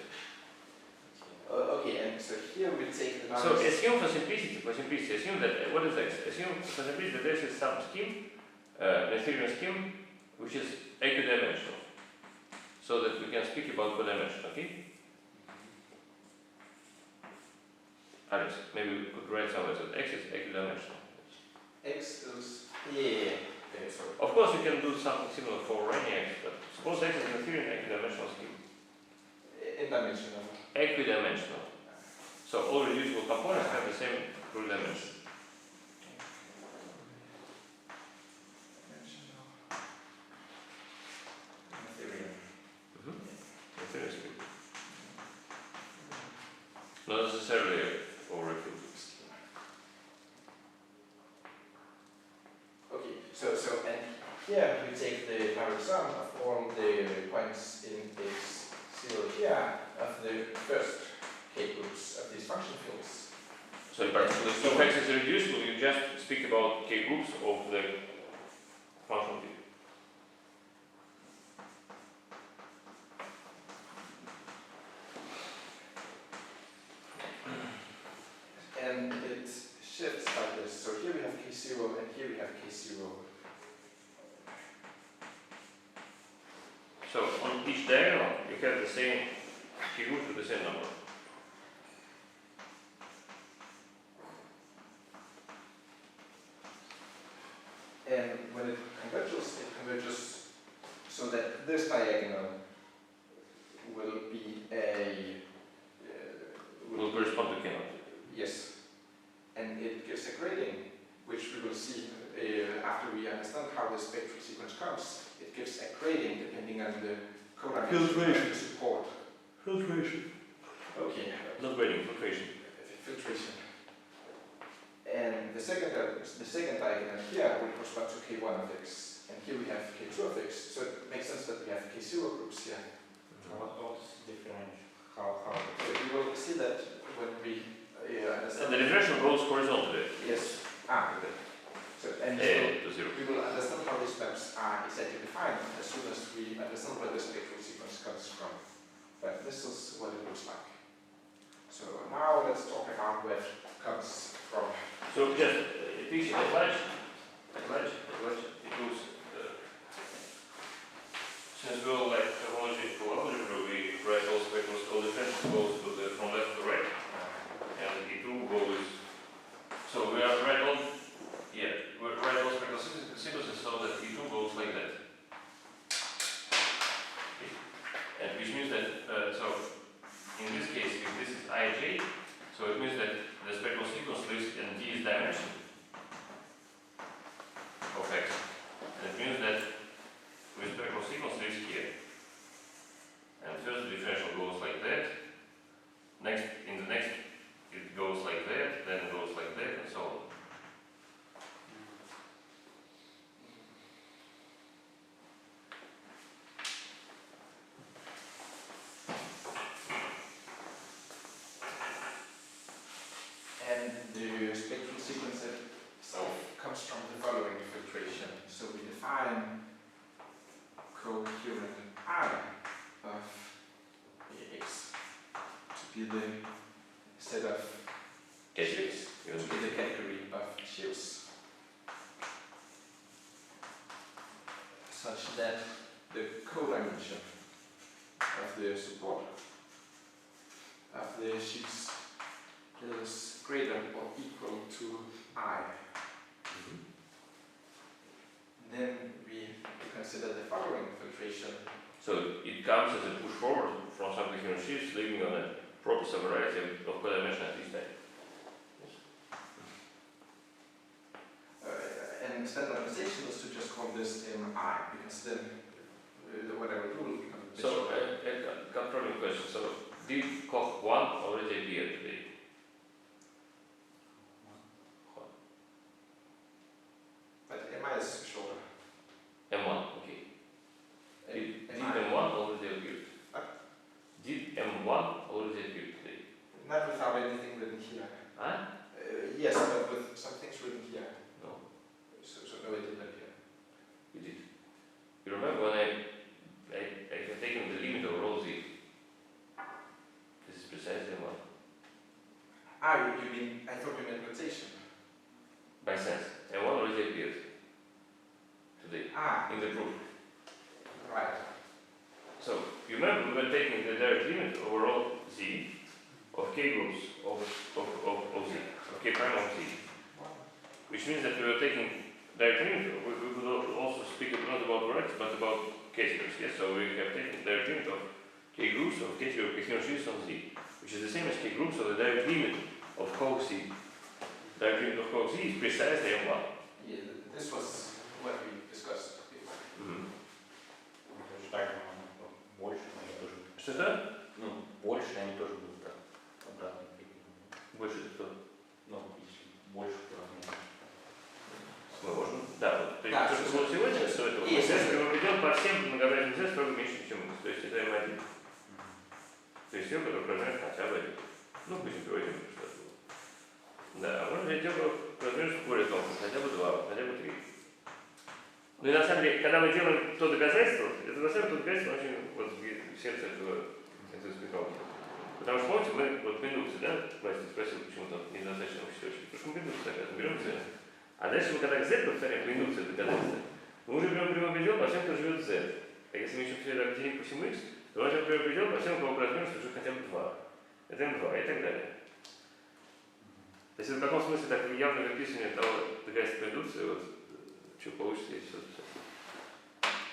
Okay, and so here we take the So assume for simplicity, assume that what is x? Assume for simplicity that this is some scheme, Euclidean scheme, which is equidimensional, so that we can speak about codimension. Okay. Alex, maybe we could write somewhere that x is equidimensional. X is yeah. Okay, so Of course, you can do something similar for any x, but suppose x is an Euclidean equidimensional scheme. n-dimensional. Equidimensional. So all reducible components have the same true dimension. Not necessarily over a field. Okay, so and here we take the direct sum of all the points in x0 here of the first K-groups of these function fields. So in particular, if x is irreducible, you just speak about K-groups of the function field. And it shifts like this. So here we have K0 and here we have K0. So on each diagonal, you have the same K-group with the same number. And when it converges so that this diagonal will be a Will correspond to K0. yes, and it gives a grading, which we will see after we understand how the spectral sequence comes. It gives a grading depending on the co-dimension of the support. Filtration. Okay. Not grading, filtration. Filtration. And the second diagonal here will correspond to K1 of x, and here we have K2 of x. So it makes sense that we have K0 groups here. What's the difference? How? So we will see that when we And understand. the differential goes horizontally. Yes. Okay. So and To 0. we will understand how these maps are exactly defined as soon as we understand where the spectral sequence comes from. But this is what it looks like. So now let's talk about where it comes from. So just picture a ledge. It goes. Since we all like topological algebra, we write all spectrals, all differential goes from left to right, and E2 goes. So we are write all spectral sequences so that E2 goes like that. Okay. And which means that so in this case, if this is Ij, so it means that the spectral sequence lives in D's dimension of x. And it means that the spectral sequence lives here. And first the differential goes like that. In the next it goes like that, then it goes like that, and so on. And the spectral sequence itself comes from the following filtration. So we define coherent I of x to be the set of Categories. to be the category of sheaves, such that the co-dimension of the support of the sheaves is greater or equal to I. Then we consider the following filtration. So it comes as a push forward from some coherent sheaves, living on a proper subvariety of codimension at this time. And standardization is to just call this I, because then whatever rule will become a bit So shorter. a controlling question. So did Koch 1 already appear today? But MI is shorter. M1, okay. Did M1 already appear? Did M1 already appear today? Not without anything written here. Huh? Yes, but with some things written here. No, So no, it didn't appear. you did. You remember when I have taken the limit of rho z? This is precisely M1. You mean, I thought you meant notation. By sense. M1 already appeared today in the proof. Right. So you remember we were taking the direct limit over all z of k groups of z, of k prime of z. Which means that we were taking direct limit, we could also speak not about varieties but about k-squares. Yes, so we have taken direct limit of k groups of k-square coherent sheaves on z, which is the same as k groups of the direct limit of Koch z. Direct limit of Koch z is precisely M1. Yeah, this was what we discussed before. Это же так, больше, они тоже. Что это? Ну, больше они тоже будут так обратно. все, которые размер хотя бы 1. Ну, пусть не приводим, что это было. Да, можно взять те, размер более тонкий, хотя бы 2, хотя бы 3. Ну и на самом деле, когда мы делаем то доказательство, это на самом деле то доказательство очень вот в сердце этого спектралки. Потому что, помните, мы вот по индукции, да, Настя спросил, почему там недостаточно общей точки. Потому что мы по индукции доказываем, берем Z. А дальше мы когда Z повторяем, по индукции доказательства, мы уже берем прямой предел по всем, кто живет Z. А если мы еще определим по всему X, то мы возьмем прямой предел по всем, у кого размерность уже хотя бы 2. Это M2 и так далее. То есть это в каком смысле так явное выписывание того доказательства индукции, вот, что получится, если все.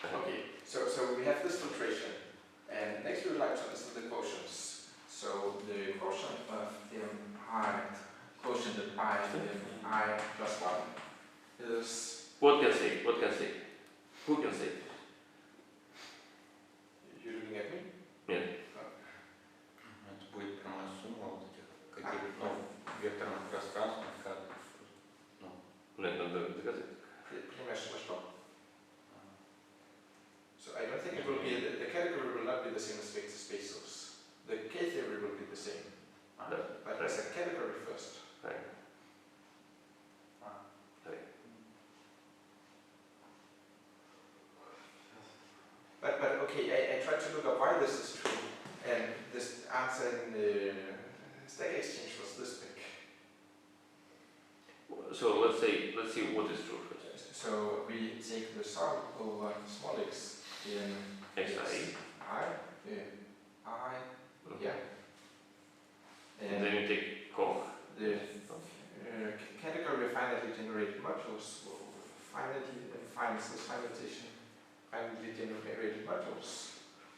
Okay, so we have this filtration, and next we would like to understand the quotients. So the quotient of I, quotient of I plus 1 is... What can say? What can say? Who can say? You're looking at me? Нет. Это будет прямая сумма вот этих каких-то, ну, векторных пространственных как, ну. Нет, надо доказать. Прямая сумма что? So I don't think it will be, the category will not be the same as vector spaces. The K-theory will be the same. But as a category first. Right. But okay, I tried to look up why this is true, and this answer in the stack exchange was this big. So let's see what is true first. So we take the sum over small x in xi. Yeah. And then you take conc. The category of finitely generated modules, finitely generated modules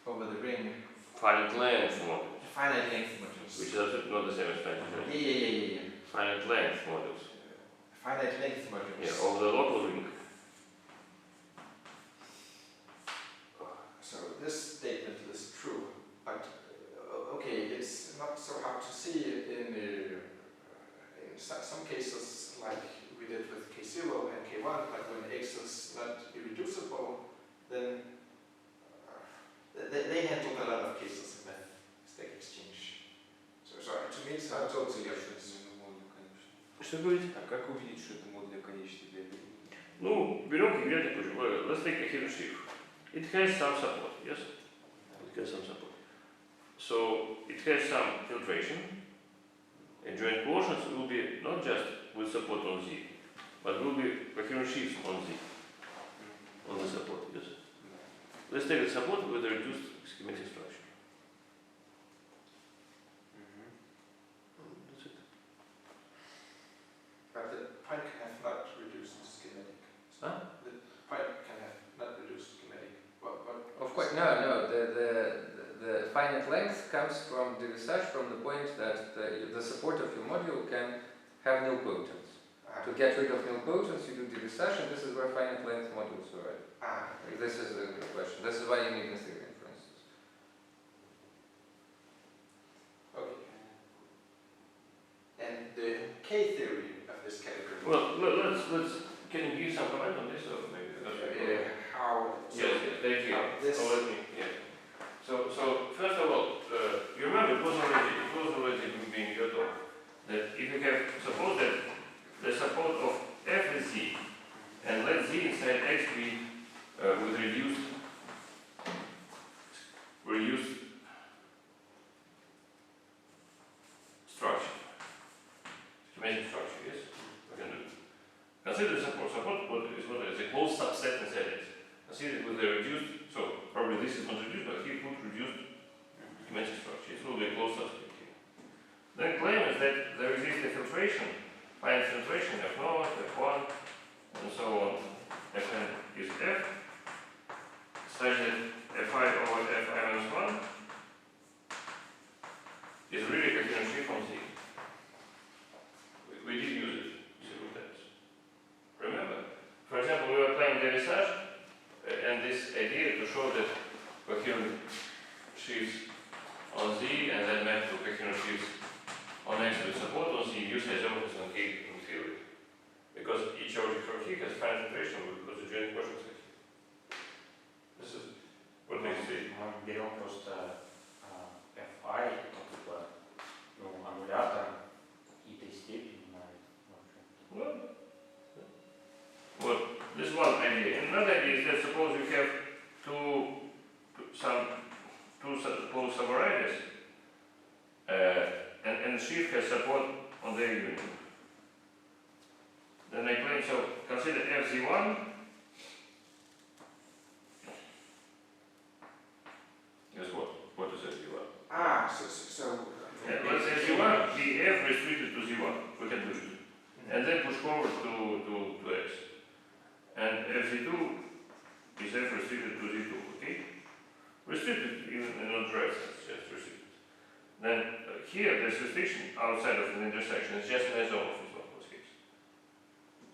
over the ring. Finite length modules. Finite length modules. Which is absolutely not the same as finite length. Yeah. Finite length modules. Finite length modules. Yeah, of the local ring. So this statement is true, but okay, it's not so hard to see in some cases, like we did with K0 and K1, like when X is not irreducible, then they handle a lot of cases in that stack exchange. So to me, it's not totally different. Что говорите? А как увидеть, что это модуль конечный для этого? Ну, берем конкретный ключ. Let's take a hidden shift. It has some support, yes? It has some support. So it has some filtration. And joint quotients will be not just with support on Z, but will be coherent shifts on Z, on the support, yes? Let's take the support with a reduced schematic structure. That's it. But the point can have not reduced schematic. Huh? The point can have not reduced schematic. Of course, no. The finite length comes from the research from the point that the support of your module can have nilpotents. To get rid of nilpotents, you do the research, and this is where finite length modules are. This is the question. This is why you need this theory, for instance. Okay. And the K-theory of this category. Well, let's. Can you give some comment on this, or maybe? How? Yes, thank you. This. So let me. Yeah. So first of all, you remember it was already being your talk that if you have, suppose that the support of f is z, and let z inside x be with reduced structure, schematic structure, yes? We can do it. Consider support what is a closed subset inside x. Consider it with a reduced, so probably this is not reduced, but here put reduced schematic structure. It will be a closed subset here. Then claim is that there exists a filtration, finite filtration f0, f1, and so on. Fn is f, such that fi over fi minus 1 is really a coherent shift from Z. We did use it several times. Remember? For example, we were playing the research and this idea to show that coherent shifts on Z and then map to coherent shifts on X with support on Z use isomorphism on K in theory. Because each object from here has finite filtration because the joint quotients are here. This is what makes it. Мы берем просто fi, sheaf has support on their union. Then I claim, so consider FZ1. Guess what? What is FZ1? Ah, so Let's say Z1 be F restricted to Z1. We can do it. And then push forward to X. And FZ2 is F restricted to Z2, okay? Restricted even in a direct sense, just restricted. Then here, this restriction outside of an intersection is just an isomorphism of this case.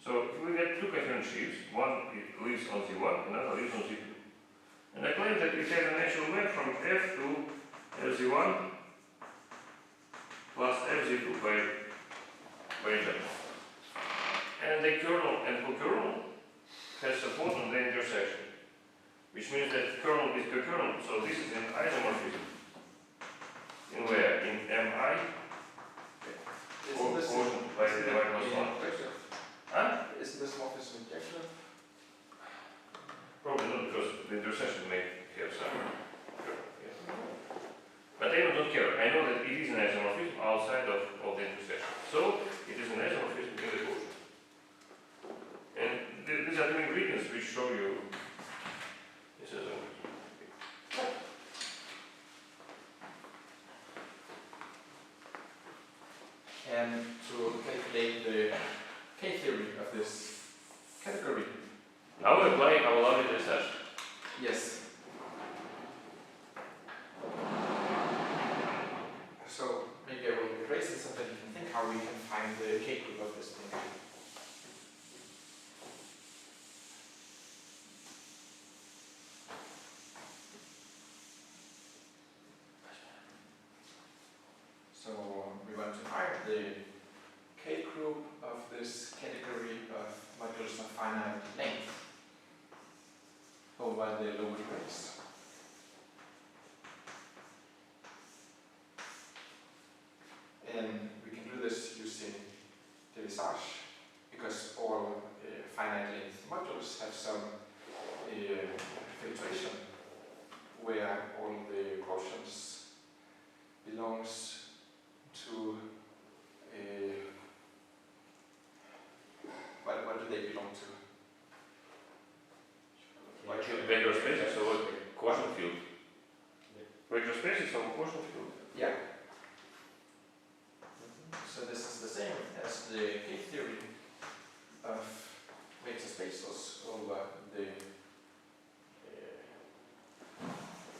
So we get two coherent sheaves, one it lives on Z1, another lives on Z2. And I claim that we have a natural map from F to FZ1 plus FZ2 by example. And the kernel and co-kernel has support on the intersection, which means that kernel is co-kernel, so this is an isomorphism. In where? In MI? Quotient by the minus 1. Huh? Isn't this morphism injective? Probably not, because the intersection may have some kernel. Yeah. But I don't care. I know that it is an isomorphism outside of the intersection. So it is an isomorphism in the quotient. And these are the ingredients which show you this isomorphism. And to calculate the K-theory of this category. Now we apply our lovely research. Yes. So maybe I will erase it so that you can think how we can find the K-group of this thing. So we want to find the K-group of this category of modules of finite length over the lower race. And we can do this using devisage, because all finite length modules have some filtration where all the quotients belongs to what do they belong to? Vector spaces over quotient field. Vector spaces over quotient field. Yeah. So this is the same as the K-theory of vector spaces over the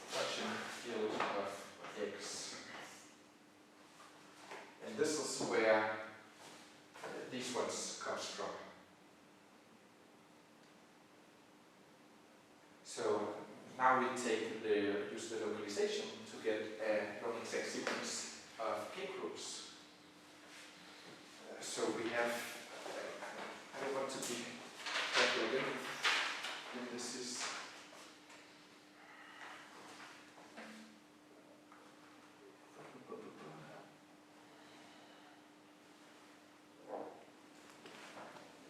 function field of X. And this is where these ones comes from. So now we use the localization to get a long-exact sequence of K-groups. So we have, I don't want to be careful again, and this is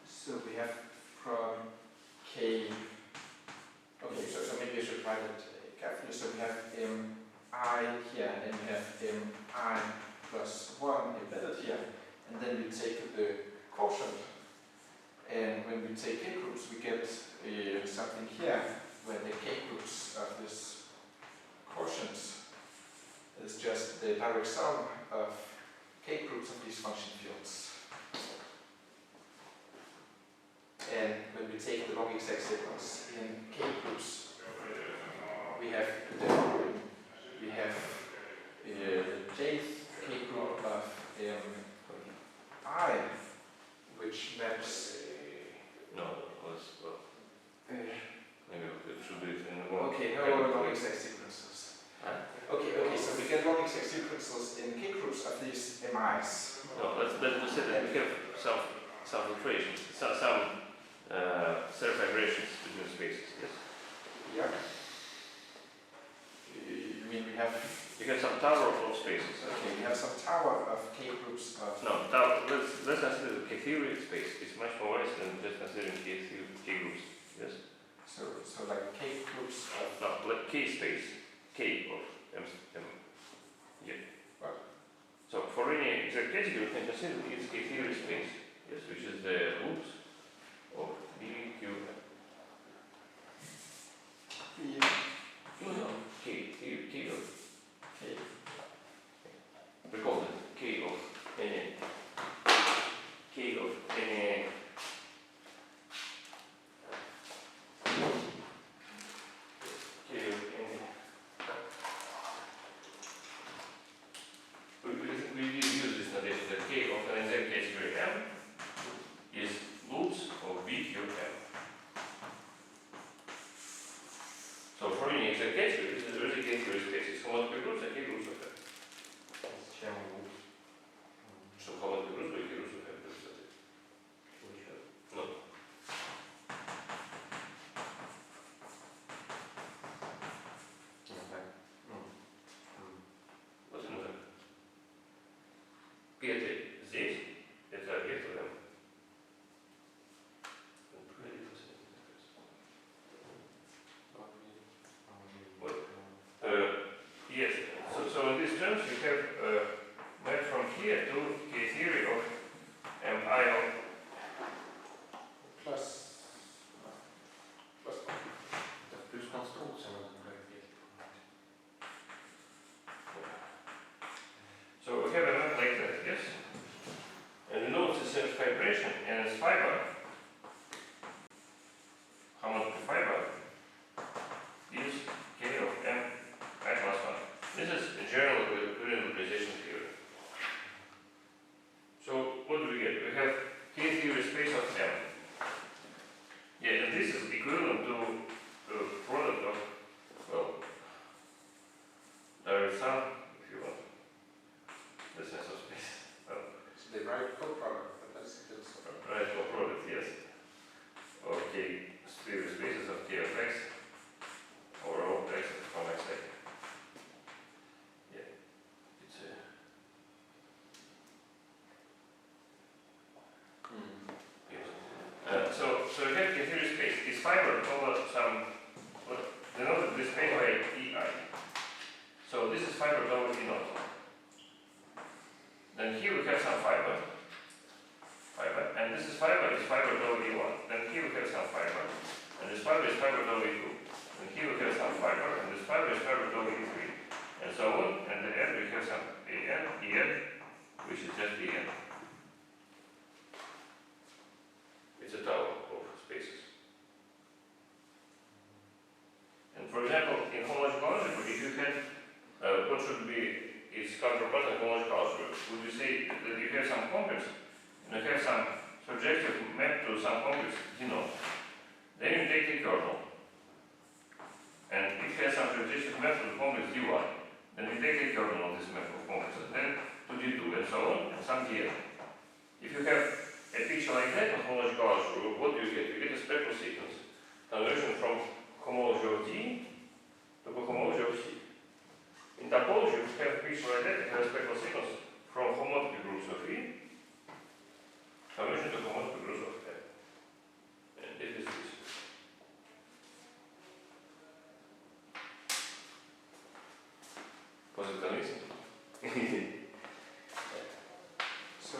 so we have from K, okay, so maybe I should write it carefully. So we have I here, and we have I plus 1 embedded here. And then we take the quotient, and when we take K-groups, we get something here, where the K-groups of this quotient is just the direct sum of K-groups of these function fields. And when we take the long exact sequence in K-groups, we have the jth K-group of I, which maps. No, maybe it should be in the one. Okay, no long exact sequences. Okay, so we get long exact sequences in K-groups of these MIs. No, let's say that we have some filtration, some self-migrations between spaces. Yes. Yeah. You mean we have? You have some tower of spaces. Okay, we have some tower of K-groups of. No, tower. Let's consider the K-theory space. It's much more wise than just considering K-groups. Yes. So like K-groups of. No, like K-space. K of M. Yeah. What? So for any third category, we can consider its K-theory space, yes, which is the loops of B, Q, no, K of we call it K of any K of any we use this notation that K of an exact category M is loops of B, Q, M. So for any exact category, this is already K-theory space. It's homotopy groups and K-groups of M. Чем лучше? Что homotopy groups и K-groups of M. Ну. Вот именно так. P здесь, это вектор M. Yes, so in these terms you have map from here to K-theory of MI Plus. Так плюс конструкция надо брать. So we have a map like that, yes? And we know it's a set of vibration and its fiber, homotopy fiber, is K of M I plus 1. This is a general localization theory. So what do we get? We have K-theory space of M. Yeah, and this is equivalent to the product of, well, there is some, if you want, the sense of space. Well, So they write co-product, but that's still so. right, for product, yes. Or K-theory spaces of K of X, or O of X from X. Yeah, it's a. So we have K-theory space. It's fiber over some, denoted this space by EI. So this is fiber over E naught. Then here we have some fiber, and this is fiber over E1. Then here we have some fiber, and this fiber is fiber over E2. And here we have some fiber, and this fiber is fiber over E3. And so on, and at the end we have some EN, which is just EN. It's a tower of spaces. And for example, in homological algebra, if you had what should be its counterpart in homological algebra, would you say that you have some complex and you have some surjective map to some complex D naught? Then you take the kernel. And if you have some surjective map to the complex D1, then you take the kernel of this map of complexes, then to D2 and so on, and some Dn. If you have a picture like that of homological algebra, what do you get? You get a spectral sequence, conversion from homology of D to cohomology of C. In topology, we have a picture like that, it has a spectral sequence from homotopy groups of E, conversion to homotopy groups of M. And it is this. Was it convincing? So,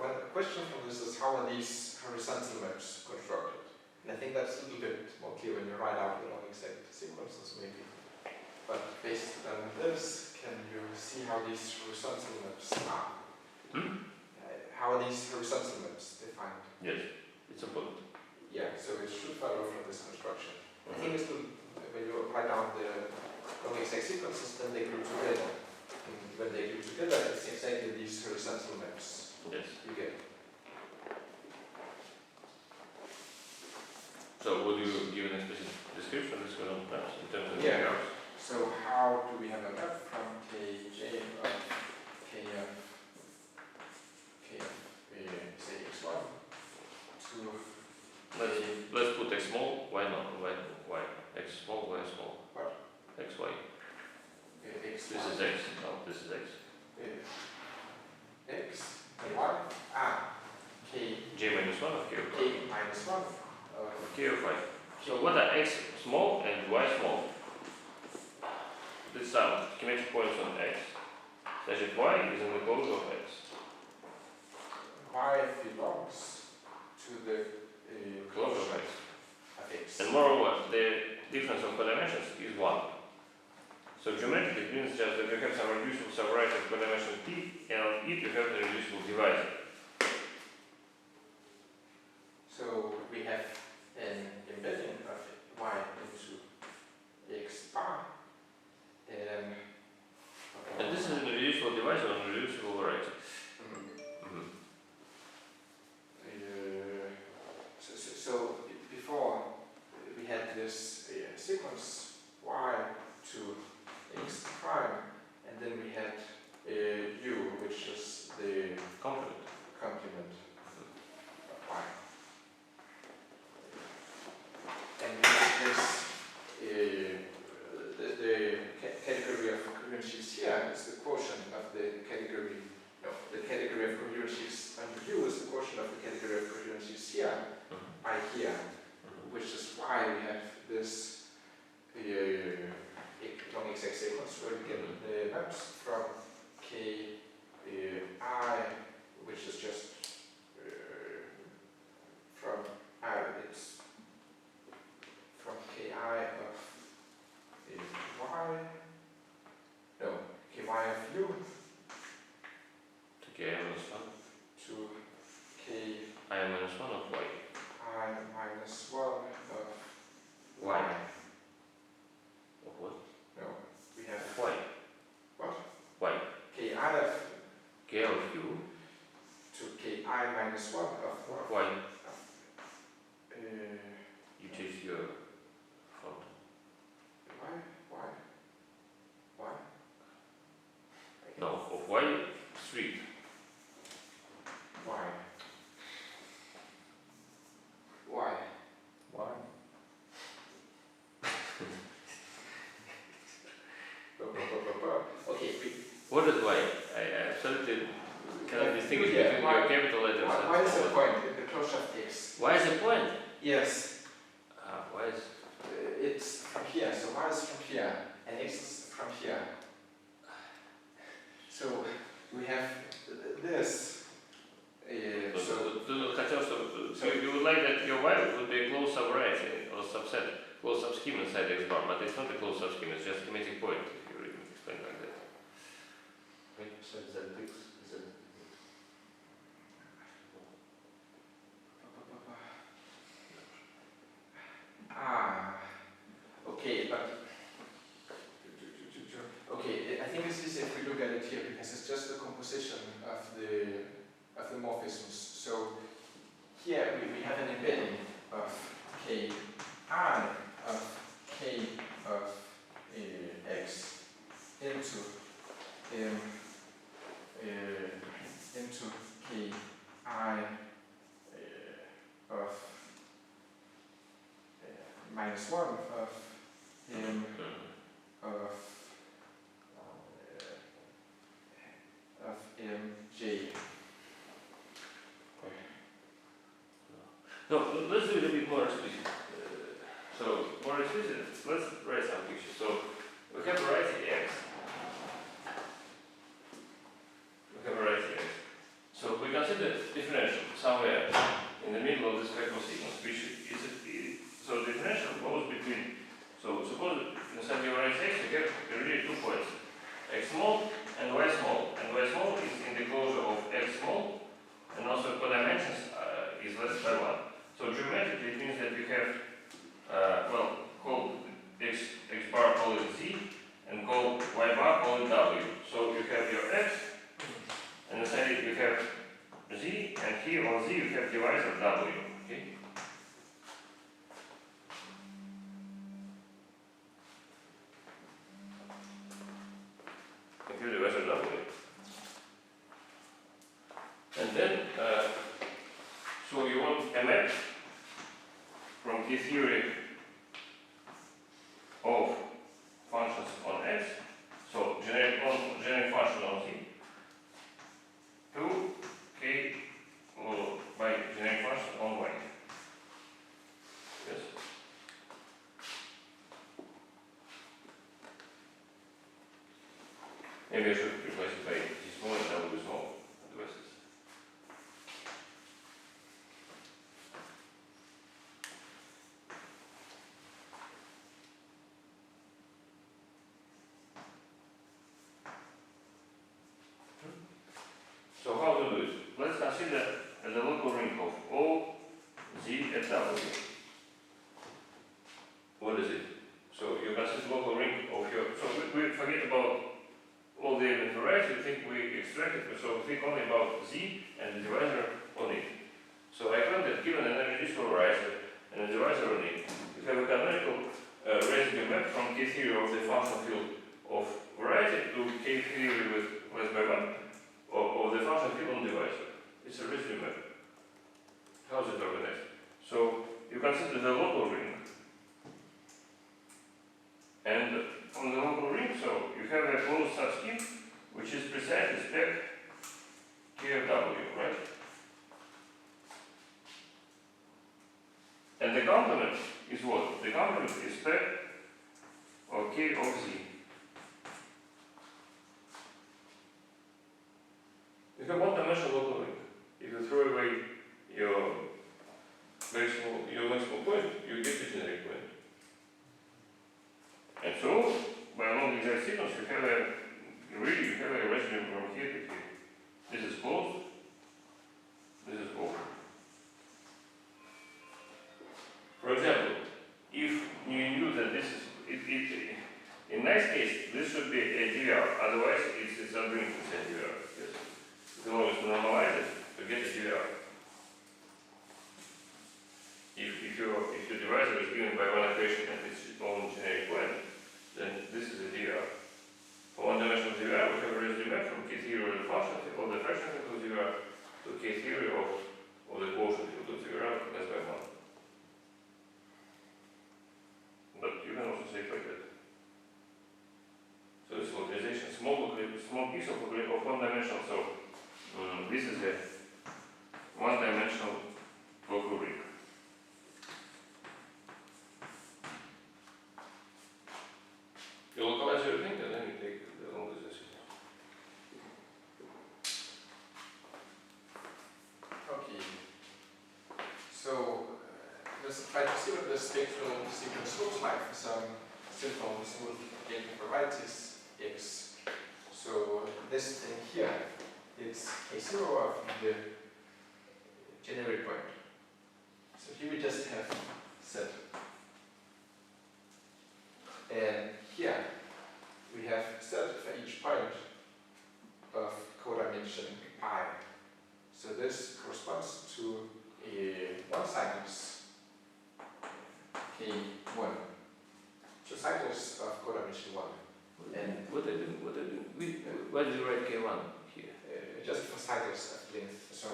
one question from this is how are these horizontal maps constructed? And I think that's a little bit more clear when you write out the non-exact sequences maybe. But based on this, can you see how these horizontal maps are? How are these horizontal maps defined? Yes, it's important. Yeah, so it should follow from this construction. The thing is to, when you write down the non-exact sequences, then they group together. And when they group together, it's exactly these horizontal maps Yes. you get. So would you give an explicit description of this horizontal maps in terms of Yeah. graphs? So how do we have a map from Kj of Kf, say x1 to Let's put x small, y not, y, x small, y small. What? X, y. x1, This is x, no, this is x. x and y, k, J minus 1 of k of y. k minus 1 K of y. So what are x small and y small? These are schematic points on x. So such that y is in the closure of x. Y belongs to the Closure of x. of x. And moreover, the difference of codimensions is 1. So geometrically it means just that you have some reducible subvariety of codimension t, and on it you have the reducible divisor. So we have an embedding of y into x bar. And this is a reducible divisor on a reducible variety. So before we had this sequence y to x prime, and then we had u, which is the Complement. complement of y. And we have this, the category of coherencies here is the quotient of the category, no, the category of coherencies under u is the quotient of the category of coherencies here by here, which is why we have this non-exact sequence where we get the maps from k I, which is just from it's from ki of y, no, ky of u To k I minus 1. to k I minus 1 of y. I minus 1 of Y. Of what? No, we have Y. what? Y. Ki of K of u to ki minus 1 of y. uh, You choose your font. why? No, of y 3. Why? Okay, What is y? I absolutely cannot distinguish Yeah, between why- your capital letters why and is small the letters. point in the closure of x? Why is the point? Yes, Why is it's from here, so y is from here, and x is from here. So we have this. So you would like that your y would be a closed subvariety or subset, closed subscheme inside x bar, but it's not a closed subscheme, it's just a schematic point if you really explain like that. Right, so zx, z. Okay, but okay, I think this is if we look at it here because it's just the composition of the morphisms. So here we have an embedding of k I of k of x into k I of minus 1 of j. No, let's do it a bit more explicit. So, more explicit, let's write some pictures. So, we have variety x. So, we consider differential somewhere in the middle of the spectral sequence, which is so differential goes between. So, suppose inside your variety x, you have really 2 points, x small and y small. And y small is in the closure of x small, and also codimensions is less than 1. So geometrically it means that you have, call x bar, call it z, and call y bar, call it w. So you have your x, and inside it you have z, and here on z you have divisor w. Okay? And here divisor w. And then, so you want a map from K-theory of functions on x, so generic function on z, to k by generic function on y. Yes? Maybe I should replace it by abstracted, so think only about Z and the divisor on it. So I found that given an irreducible riser and a divisor on it, you have a canonical residue map from K-theory of the functional field of variety to K-theory with less by 1 of the functional field on divisor. It's a residue map. How is it organized? So you consider the local ring, and on the local ring, so you have a closed subscheme which is precisely spec K of W, right? And the complement is what? The complement is spec of K of Z. You have one-dimensional local ring. If you throw away your maximal point, you get a generic point. And so, by along the exact sequence, you have a residue from here to here. This is closed, this is open. For example, if you knew that this is, in nice case, this should be a DVR, otherwise it's unbringing to say DVR. Yes. You always normalize it to get a DVR. If your divisor is given by one equation and its own generic point, then this is a DVR. For one-dimensional DVR, we have a residue map from K-theory of the function of the fraction field of DVR to K-theory of the quotient field of DVR less by 1. But you can also say it like that. So this localization, small piece of one-dimensional. So this is a one-dimensional local ring. You localize everything and then you take the localization. Okay. So let's try to see what the spectral sequence looks like for some simple smooth gating varieties X. So this thing here, it's K0 of the generic point. So here we just have set. And here we have set for each point of codimension pi. So this corresponds to a one cycles K1. Two cycles of codimension 1. And What I do? Why did you write K1 here? just for cycles of length. So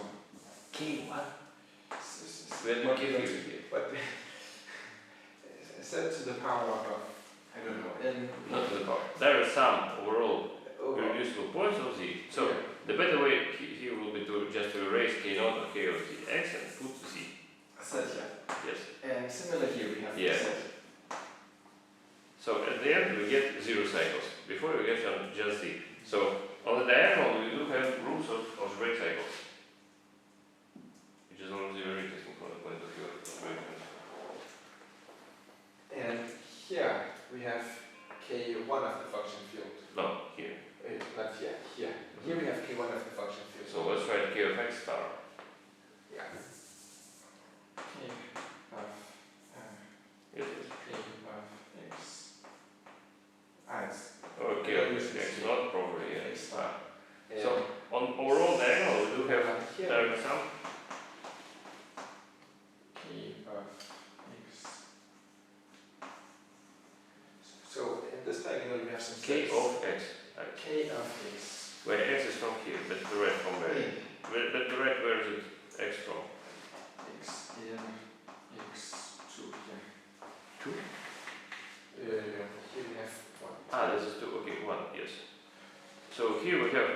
K1? Where do K here? But set to the power of, I don't know, n. Not to the power. There are some overall reducible points of Z. So the better way here will be to just erase K0 or K of Z X and put Z. Set here. Yes. And similar here we have set. So at the end we get 0 cycles. Before we get just Z. So on the diagonal we do have rules of algebraic cycles. Which is always very interesting from the point of view of algebraic. And here we have K1 of the function field. No, here. Not here, here. Here we have K1 of the function field. So let's write K of X star. Yeah. K of Yes, K of X. It's Oh, K of X not probably, yeah. X star. So on overall diagonal we do have here direct sum. K of X. So in this diagonal we have some K sets. of X. K of X. Where X is from here, but the right from where? But the right where is it X from? X in X2 here. 2? Here we have 1. Ah, this is 2, okay, 1, yes. So here we have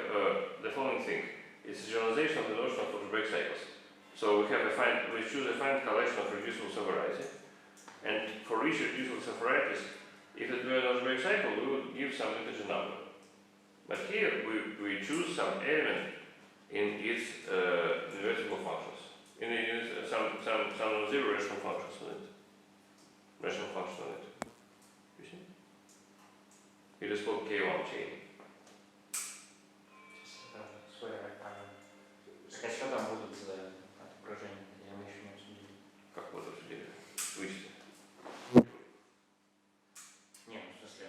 the following thing. It's a generalization of the notion of algebraic cycles. So we choose a finite collection of reducible subvariety. And for each reducible subvarieties, if it were an algebraic cycle, we would give some integer number. But here we choose some element in its invertible functions. In some non-zero rational functions on it. Rational function on it. You see? It is called K1 chain. Так а что там будут за отображения? Мы еще не обсудили. Как мы это обсудили? Вычислить. Не, ну в смысле,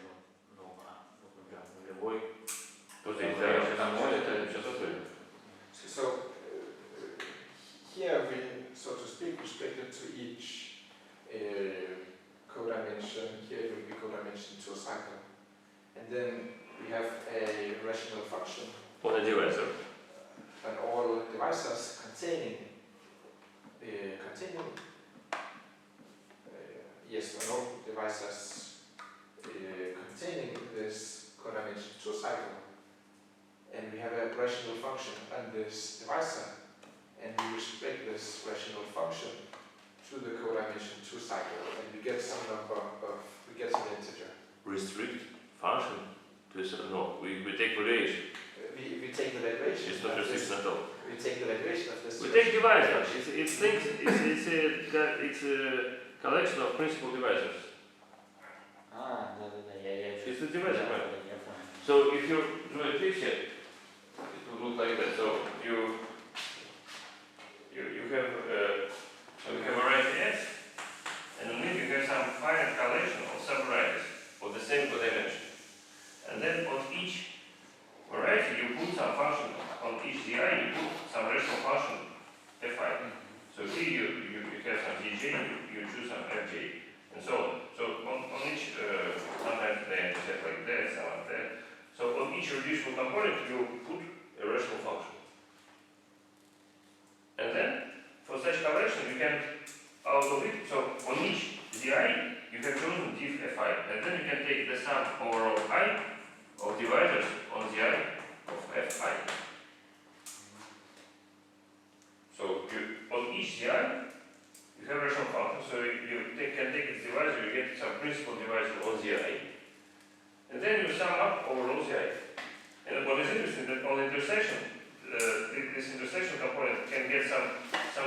например, нулевой. Тут здесь, да, сейчас dimension to a cycle. And then we have a rational function On a divisor. and all divisors containing yes, and all divisors containing this co-dimension to a cycle. And we have a rational function on this divisor, and we restrict this rational function to the co-dimension 2 cycle, and we get some number of, we get some integer. Restrict function to a certain, no, we take valuation. We take the valuation. It's not restriction at all. We take the valuation of this. We take divisor. It's a collection of principal divisors. Да-да-да, я It's a divisor, right? я понял. So if you do a picture, it will look like that. So you have a variety S, and then you have some finite collection of subvarieties of the same codimension. And then on each variety you put some function, on each di you put some rational function fi. So here you have some dj, you choose some fj, and so on. So on each, sometimes they set like that, some like that. So on each reducible component you put a rational function. And then for such collection you can, out of it, so on each di you have chosen div fi, and then you can take the sum over I of divisors on di of fi. So on each di you have rational function, so you can take its divisor, you get some principal divisor on di, and then you sum up over all di. And what is interesting that on the intersection, this intersection component can get some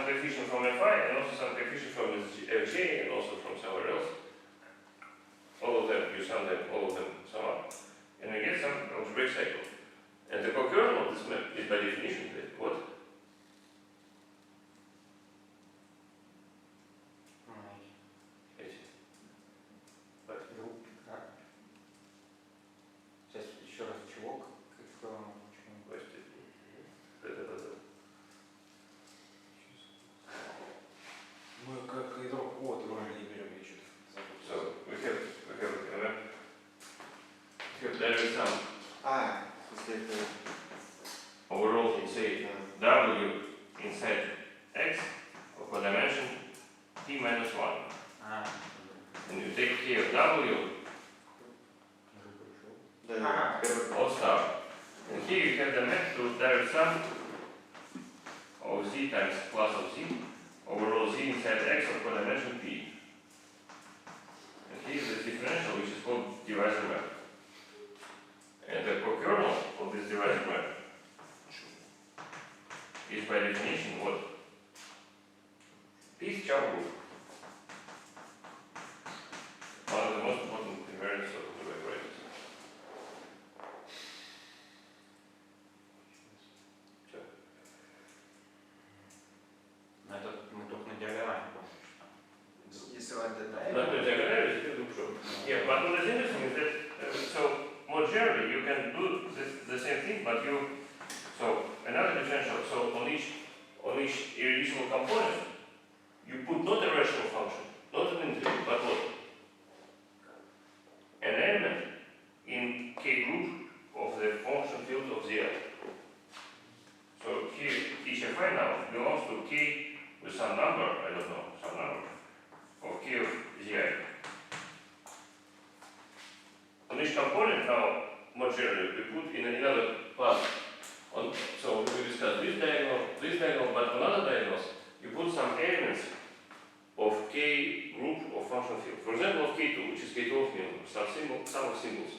coefficient from fi and also some coefficient from fj and also from somewhere else. All of them, you sum them, all of them sum up, and you get some algebraic cycle. And the co-kernel of this map is by definition what? Сейчас еще раз чего? Мы как игрок вот роль не берем, я что-то забыл. So we have there is some Если это... overall inside W inside X of a dimension P minus 1. And you take here W all star. And here you have the map to direct sum of Z times plus of Z over all Z inside X of a dimension P. And here is the differential which is called divisor map. And the co-kernel of this divisor map is by definition what? P is Chow group. One of the most important invariants of the operators. Это мы только на диаграмме помним. Если это Not the diagonal is a group. Yeah, but what is interesting is that so more generally you can do the same thing, but so another differential. So on each irreducible component, you put not a rational function, not an integer, but what? An element in K group of the function field of Z. So here each fi now belongs to K with some number, I don't know, some number of K of Zi. On each component now, more generally, we put in another path. So we discussed this diagonal, but on other diagonals, you put some elements of K group of function field. For example, of K2, which is K2 of mu, some of symbols.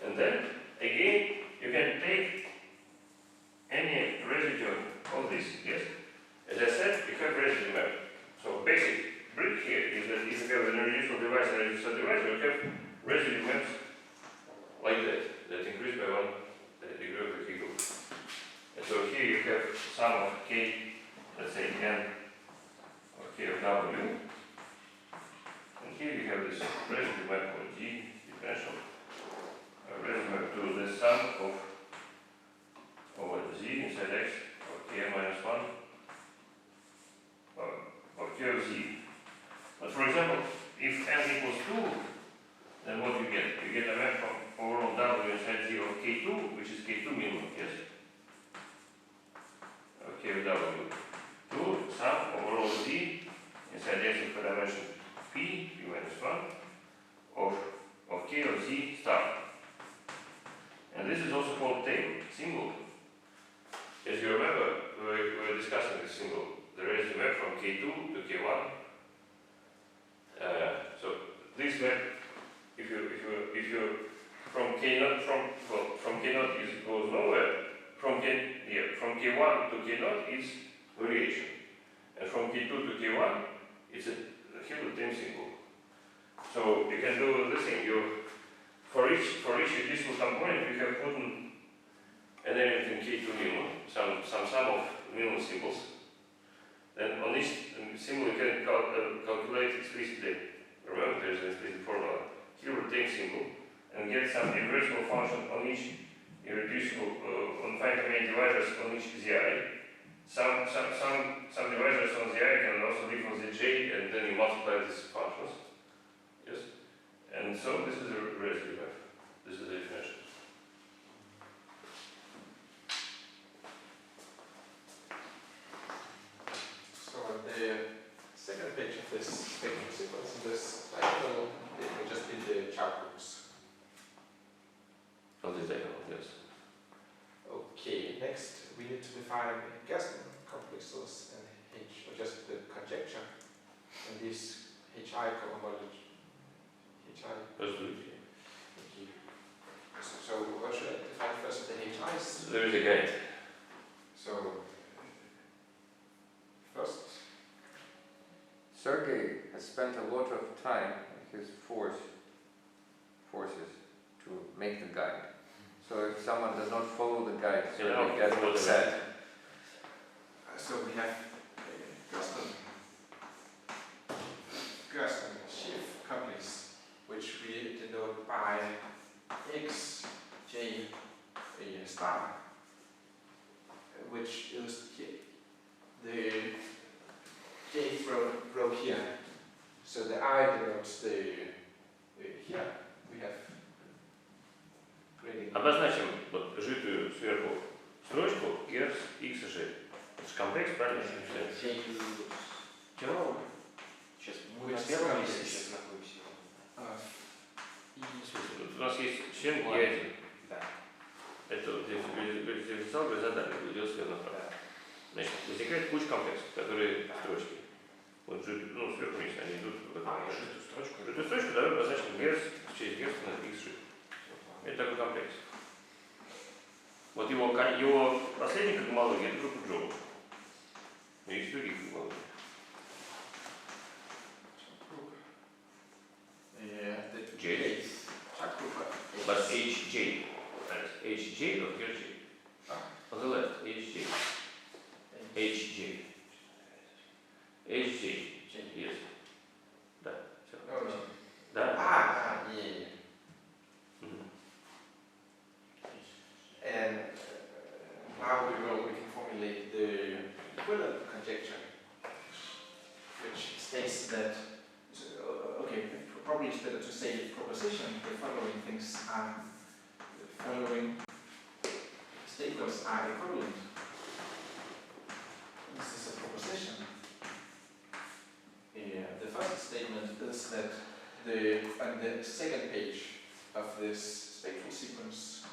And then, again, you can take any residue of this, yes? As I said, you have residue map. So basic brick here is that if you have an irreducible device and a reducible device, you have residue maps like that increase by 1 degree of the K group. And so here you have sum of K, let's say n of K of W. And here you have this residue map of G differential. Residue map to the sum of Z inside X of K minus 1 of K of Z. But for example, if n equals 2, then K2 to K1. So this map, if you from K0 from K0 is goes nowhere. From K1 to K0 is variation, and from K2 to K1 it's a Hilbert symbol. So you can do the same. For each useful component we have put an element in K2 minimum, some sum of minimum symbols. Then on each symbol you can calculate explicitly. Remember, there is an explicit formula. Hilbert symbol, and get some irreducible function on each irreducible on finite domain divisors on each ZI. Some divisors on ZI can also live on the J, and then you multiply these functions. Yes, and so this is a residual graph. This is the definition. So the second page of this spectrum sequence in this diagonal, we just did the K-groups. On this diagonal, yes. Okay, next we need to define gas complexes and H, or just the conjecture, and this HI cohomology. HI. Let's do it. Okay. So what should I define first? The HIs? There is a guide. So first, Sergey has spent a lot of time in his forces to make the guide. So if someone does not follow the guide, Sergey gets upset. so we have Gersten sheaf couplings, which we denote by X, J, A star, which is the Jth row here. So the I denotes the here we have grading. Обозначим вот житую сверху строчку Герц X и G. Это же комплекс, правильно? Чего? Сейчас мы на первом месте сейчас находимся. У нас есть член E1. Да. Это вот дифференциал при задании идет слева направо. Значит, возникает куча комплексов, которые строчки. Вот сверху вниз они идут в этом. Житую строчку. Житую строчку давай обозначим Герц через Герц на X. Это такой комплекс. Вот его последняя когмология это группа Джоу. Есть другие когмологии. J. But HJ. HJ or HJ? On the left, HJ. HJ. HJ. Yes. Да, все. Да. Yeah. And now we can formulate the equivalent conjecture, which states that, probably it's better to say proposition, the following things are, the following statements are equivalent. This is a proposition. The first statement is that on the second page of this spectral sequence,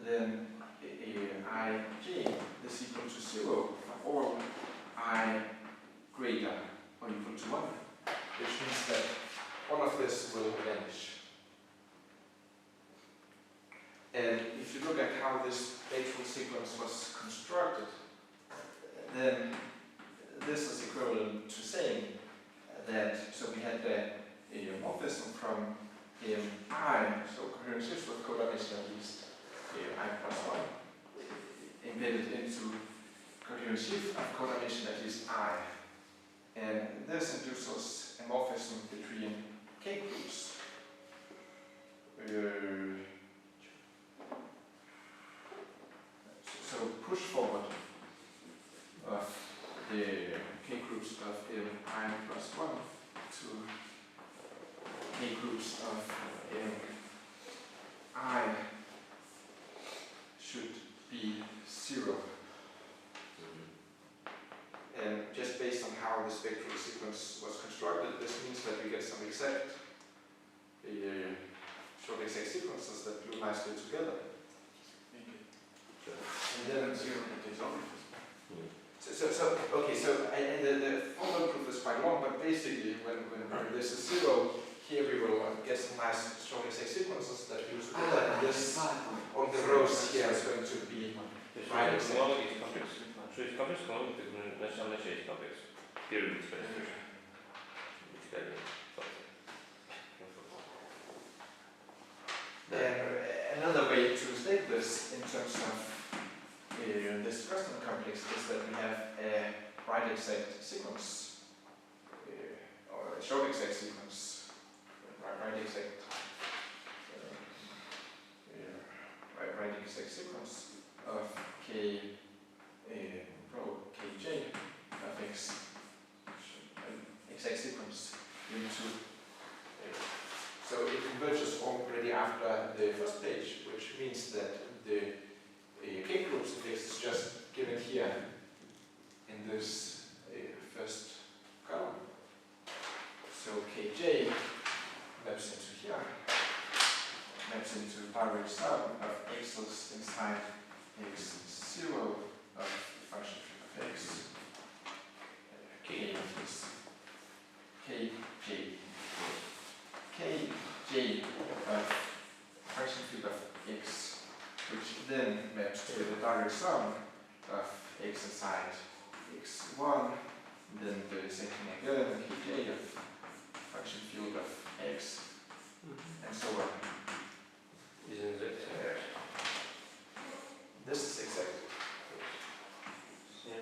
then Ij is equal to 0 for all I greater or equal to 1, which means that all of this will vanish. And if you look at how this spectral sequence was constructed, then this is equivalent to saying that, so we had the morphism from I, so coherent shifts with correlation at least I plus 1, embedded into coherent shift of correlation at least I. And this induces a morphism between K-groups. So push forward of the K-groups of I plus 1 to K-groups of I should be 0. And just based on how the spectral sequence was constructed, this means that we get some exact, short exact sequences that glue nicely together. And then Okay, so the formal proof is quite long, but basically when this is 0, here we will get some nice strong exact sequences that we use together, and this on the rows here is going to be right exact. Что есть комплекс, кому на самом начале есть комплекс. Первый экспрессия. Another way to state this in terms of this Preston complex is that we have a right exact sequence, or a short exact sequence, right exact sequence of k row kj of x, exact sequence into. So it converges already after the first page, which means that the K-groups of x is just given here in this first column. So kj maps into here, maps into direct sum of x's inside x0 of the function of x. K is kj. Kj of function field of x, which then maps to the direct sum of x inside x1, then the second again, kj of function field of x, and so on. Isn't that This is exact. Я не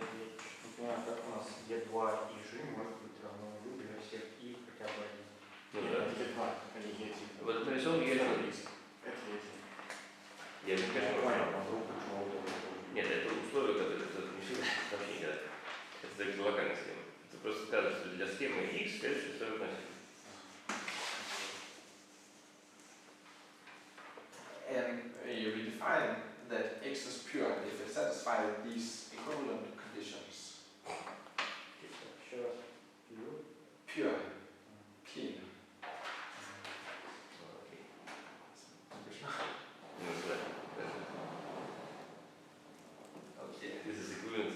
понимаю, как у нас Е2 и G может быть равно U для всех I хотя бы один. Ну да. Е2, или Е1. Вот это рисунок я Это не Е1. Я не Я понял. понял, вдруг почему-то. Нет, это условие, которое это не вообще не так. Это только локальная схема. Это просто скажет, что для схемы x следующее условие относительно. And we define that x is pure if it satisfies these equivalent conditions. Еще раз. Pure, clean. Okay. This is equivalent.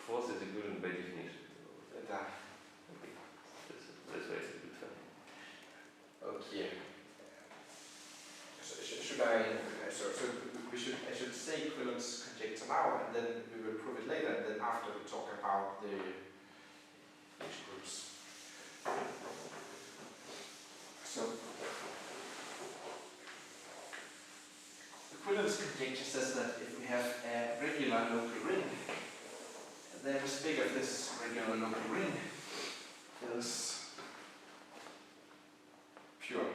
False is equivalent by definition. Да. Okay. That's why it's a good fun. Okay. Should I? I should say equivalence conjecture now, and then we will prove it later, and then after we talk about the H groups. So equivalence conjecture says that if we have a regular local ring, then the spec of this regular local ring is pure.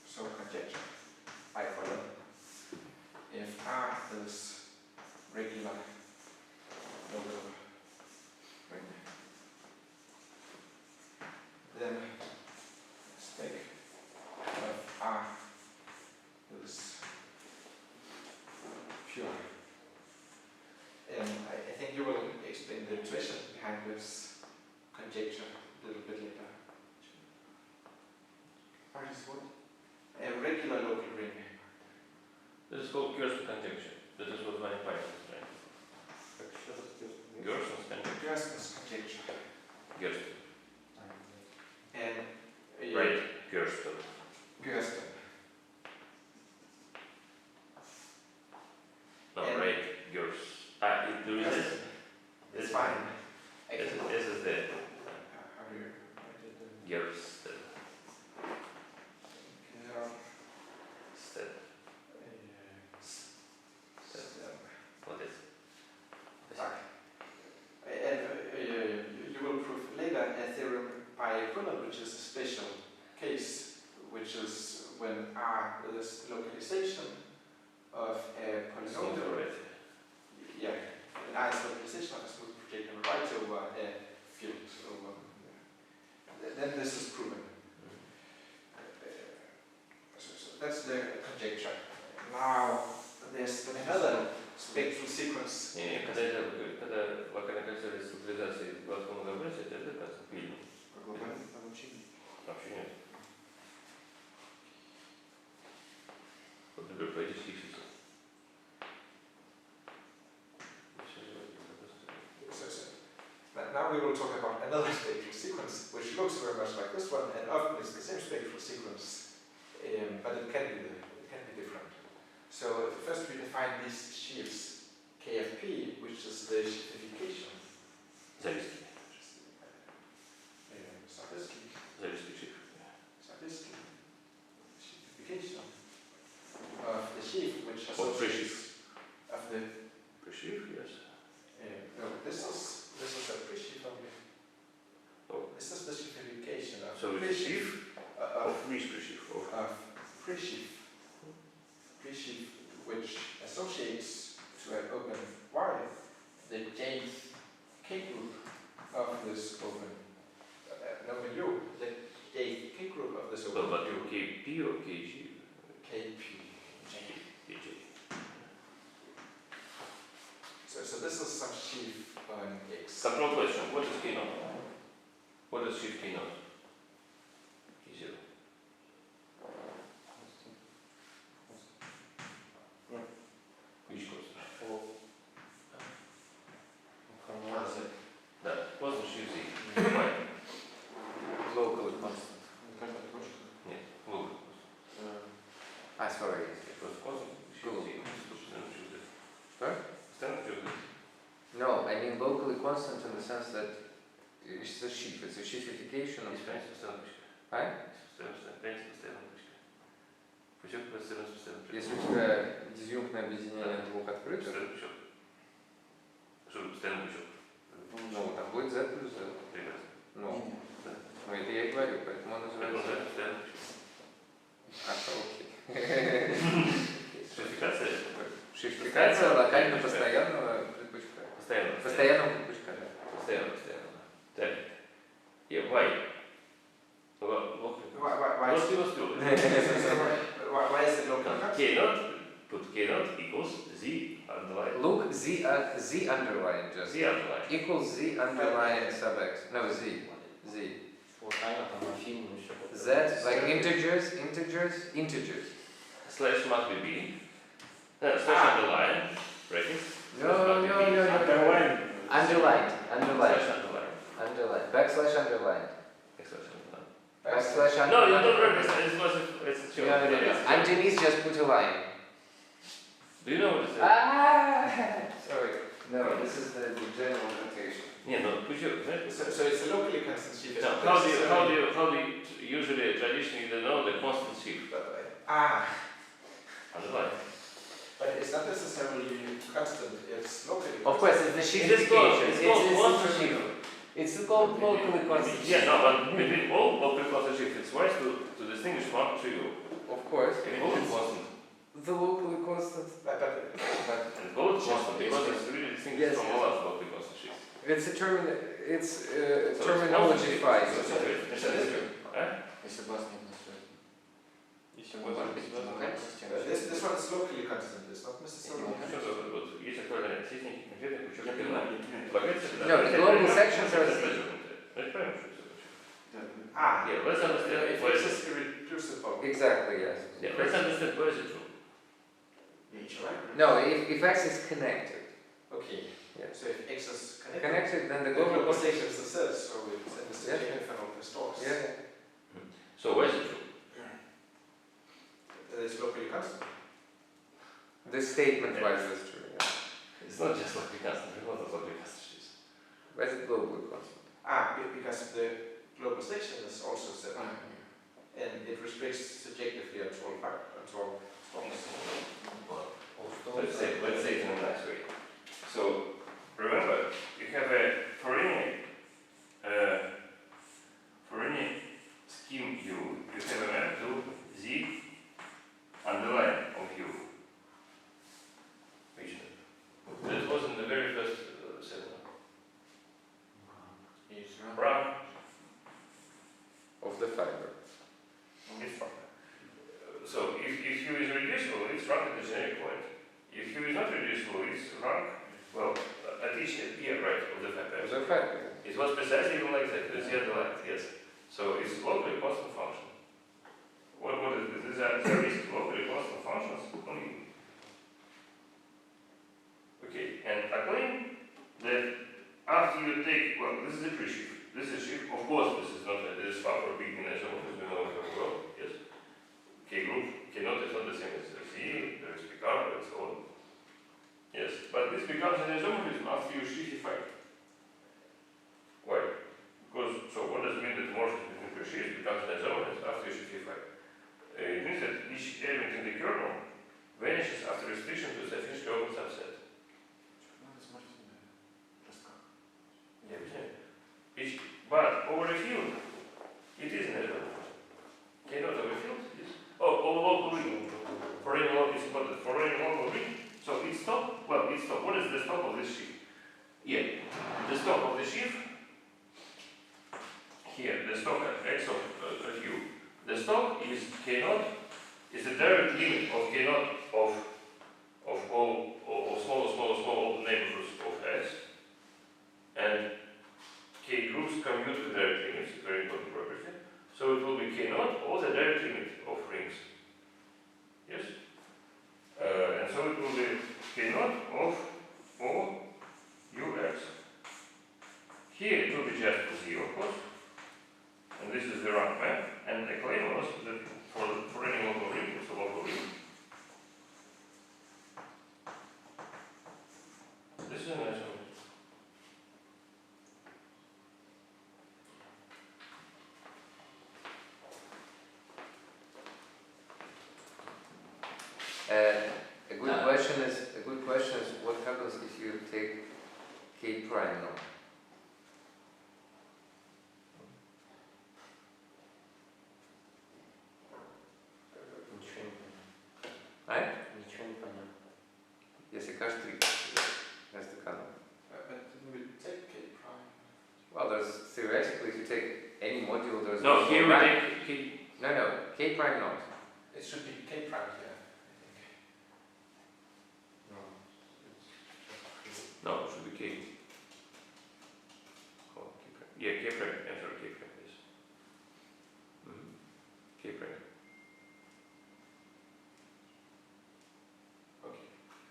So conjecture. I follow. If R is regular local ring, then spec of R is pure. And I think you will explain the intuition behind this conjecture a little bit later. R is what? A regular local ring. This is called Gerson conjecture. This is what my Python is trying. Gerson's conjecture. Gerson's conjecture. Gerson. And Right, Gerson. Gerson. No, And- right, Gers. Do is this? It's fine. I This can- is the How do you write it? Gerson. Step. What is? And you will prove later a theorem by equivalent, which is a special case, which is when R is localization of a polynomial. Right. Yeah, when R is localization of a smooth projective right over a field over. Then this is proven. So that's the conjecture. Now there's another spectral sequence. Не, когда локальная кольцевая стабилизация гладкого многообразия, это как раз видно. Глобальное получение. Вообще нет. Вот, например, поэтических чисел. we will talk about another spectral sequence, which looks very much like this one, and often it's the same spectral sequence, but it can be different. So first we define these sheaves KFP, which is the sheafification. Зависки. Sabisky. Зависки sheaf. Sabisky. Sheafification of the sheaf, which Or associates pre-sheaf. of the. Pre-sheaf, yes. No, this is a pre-sheaf only. Oh. This is the sheafification of So it's sheaf of of pre-sheaf. of pre-sheaf, which associates to an open Y the jth K-group of this open number U, the jth K-group of this open But U. KP or KG? KP. KG. So this is some sheaf on X. Control question. What is K0? What is sheaf K0? K0. Which goes? Да, constant sheaf Z. Why? Locally constant. Нет, look. Sorry. Просто constant sheaf Z. Sorry? Standard sheaf Z. No, I mean locally constant in the sense that it's a sheaf, it's a sheafification of... Если у тебя дизъюнктное объединение двух открытых, ну, там будет Z плюс Z. Ну, это я и говорю, поэтому он называется... Окей. Шифификация локально постоянного предпучка. Постоянного предпучка, да. Постоянно. Так. Why? Why is it local? K0, put K0 equals Z underline. Look, Z underline just. Z underline. Equals Z underline sub X. No, Z. Z, like integers. Slash must be B. Slash underline. Brackets. No. Underline. Underlined. Underline. Backslash underline. Backslash underline. No, you don't represent. It's a joke. No. Underneath just put a line. Do you know what it is? Sorry. No, this is the general notation. Yeah, no, put your. So it's a locally constant sheaf. No, how do you usually traditionally know the constant sheaf? Underline. But it's not necessarily constant, it's locally constant. Of course, it's the sheafification. It's called constant sheaf. It's called locally constant. Yeah, no, but between all locally constant sheaf, it's wise to distinguish one to you. Of course. And call it constant. The locally constant. And call it constant because it's really distinguished from all other locally constant sheaves. It's terminology fight. This one is locally constant, it's not necessarily Есть актуальные техники, конкретные ключи. No, the global sections are... Yeah, let's understand why is it irreducible. Exactly, yes. Yeah, let's understand why is it true. No, if X is connected. Okay. Yeah. So if X is Connected, then the the global global position. station is the set, so it's in the state of the stores. Yeah. So why is it true? It's locally constant. This statement wise is true. Yeah. It's not just locally constant, there are a lot of locally constant sheaves. But it's globally constant. Because the global station is also set. And it restricts subjectively at all stores. Let's say it in a nice way. So remember, you have a Fourier scheme U. You have a map to Z underline of U. That was in the very first seminar. Rank Of the fiber. is rank. So if U is reducible, it's rank at the generic point. If U is not reducible, it's rank, well, at each here, right, of the fiber. Of the fiber. It was precisely even like that, it's the underline, yes. So it's locally constant function. What is this? These are locally constant functions on U. Okay, and I claim that after after you take, well, this is a pre-sheaf. This is sheaf. Of course, this is not, this is far from being an isomorphism, we know very well, yes. K group, K0 is not the same as C, there is Picard, and so on. Yes, but this becomes an isomorphism after you sheafify it. Why? Because, so what does it mean that the morphism between pre-sheaves becomes an isomorphism after you sheafify it? It means that each element in the kernel vanishes after restriction to a sufficiently open subset. But over a field, it is an isomorphism. K0 over a field is over local ring. For any local is important. For any local ring, so its top. Well, its top. What is the top of this sheaf? Yeah, the top of the sheaf. Here, the stock at x of u. The stock is K0. Is the direct limit of K0 of all small neighborhoods of S, and K groups commute with direct limits, very important property. So it will be K0 or the direct limit of rings. Yes? And so it will be K0 of O Ux. Here it will be just Z, of course. And this is the rank map. And the claim was that for any local ring, it's a local ring. This is an isomorphism. A good question is what happens if you take K prime now? Ничего не понятно. Если каждый has the canon. But we take K prime. Well, there's theoretically, if you take any module, there's No, also here we rank. take K. No, K prime not. It should be K prime here, I think. No, it should be K. Oh, K prime. Yeah, K prime. I'm sorry, K prime is. K prime. Okay.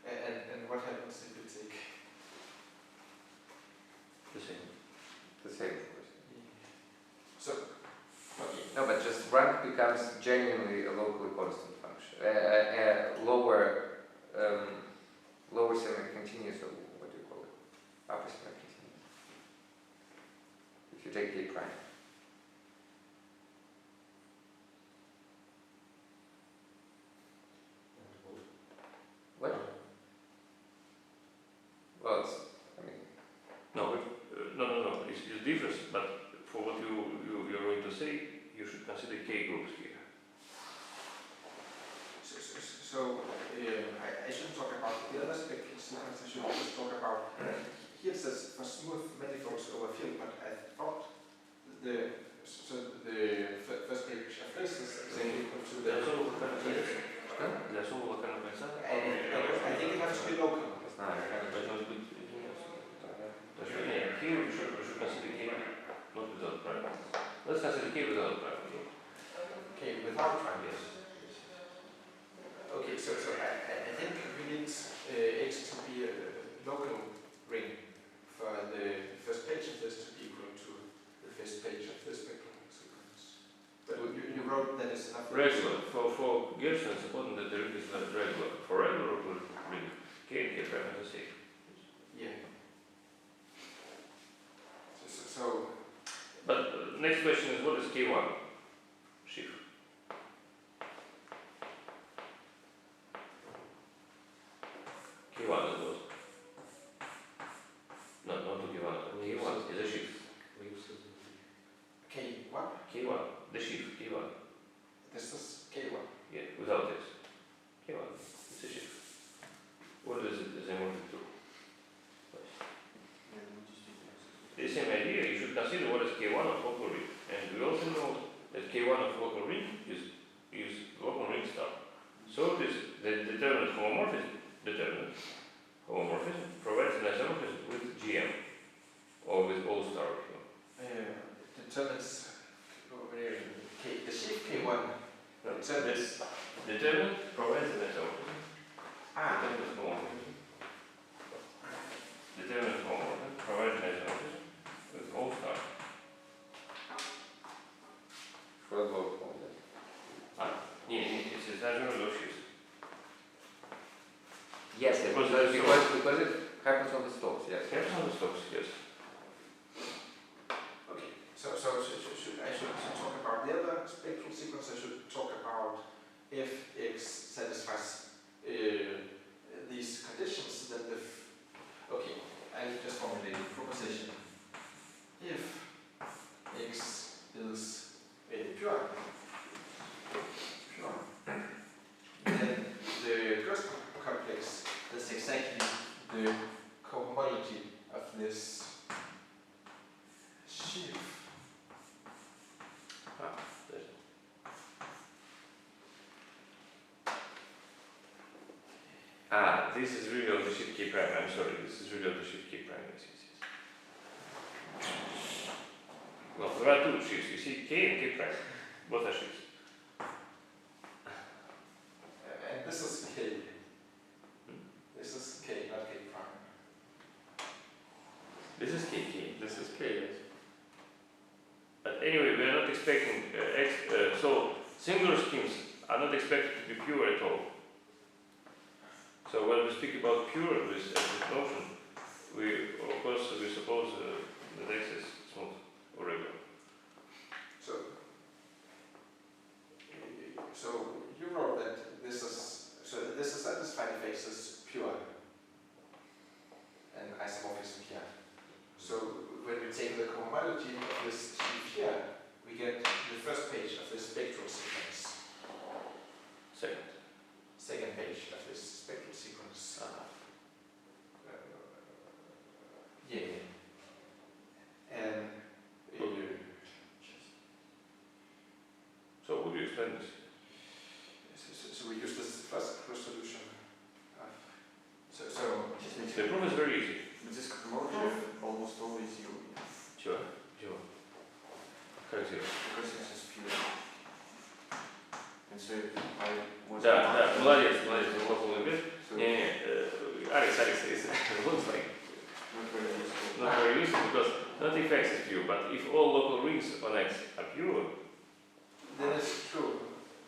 And what happens if you take? The same. The same, of course. So, okay. No, but just rank becomes genuinely a locally constant function. Lower semi-continuous, or what do you call it? Upper semi-continuous. If you take K prime. What? Well, it's, I mean, No, no. It's different, but for what you're going to say, you should consider K groups here. So I shouldn't talk about the other spectral sequence, I should just talk about, here it says for smooth manifolds over field, but I thought the first page of this is equal to the... Для особого локального кольца. I think it has to be local. Должно быть. Here we should consider K not without prime. Let's consider K without prime. Okay, without prime, yes. Okay, so I think we need X to be a local ring for the first page of this to be equal to the first page of this spectral sequence. But you wrote that it's enough. Regular. For Gerson, it's important that the ring is not regular. For regular ring, K and K prime are the same. Yeah. So but next question is, what is K1 sheaf? K1 is what? No, not K1. K1 is a sheaf. K1? K1, the sheaf, K1. This is K1. Yeah, without this. K1, it's a sheaf. What is it as I wanted to? The same idea, you should consider what is K1 of local ring. And we also know that K1 of local ring is local ring star. So it is the determinate homomorphism provides an isomorphism with GM or with all star. Yes, yes, Because because it happens on the stalks, yes. Happens on the stalks, yes. Okay, so I should talk about the other spectral sequence. I should talk about if X satisfies these conditions, then okay, I'll just formulate a proposition. If X is pure, then the first complex is exactly the cohomology of this sheaf. This is really of the sheaf K prime. I'm sorry, this is really of the sheaf K prime. Yes. Well, there are two sheaves. You see K and K prime. Both are sheaves. And this is K. This is K, not K prime. This is K. This is K, yes. But anyway, we are not expecting so singular schemes are not expected to be pure at all. So when we speak about pure with this notion, we of course we suppose that X is smooth or regular. So you know that this is satisfied if X is pure and isomorphism here. So when we take the cohomology of this sheaf here, we get the first page of this spectral sequence. Second page of this spectral sequence. And so would you explain this? so we use this first solution. The proof is very easy. But this cohomology almost always zero. Sure. Как zero? Because it's just pure. And so I was Да, молодец, вы лопнули без. so Alex, it looks like not very useful. not very useful because not if X is pure, but if all local rings on X are pure, then it's true.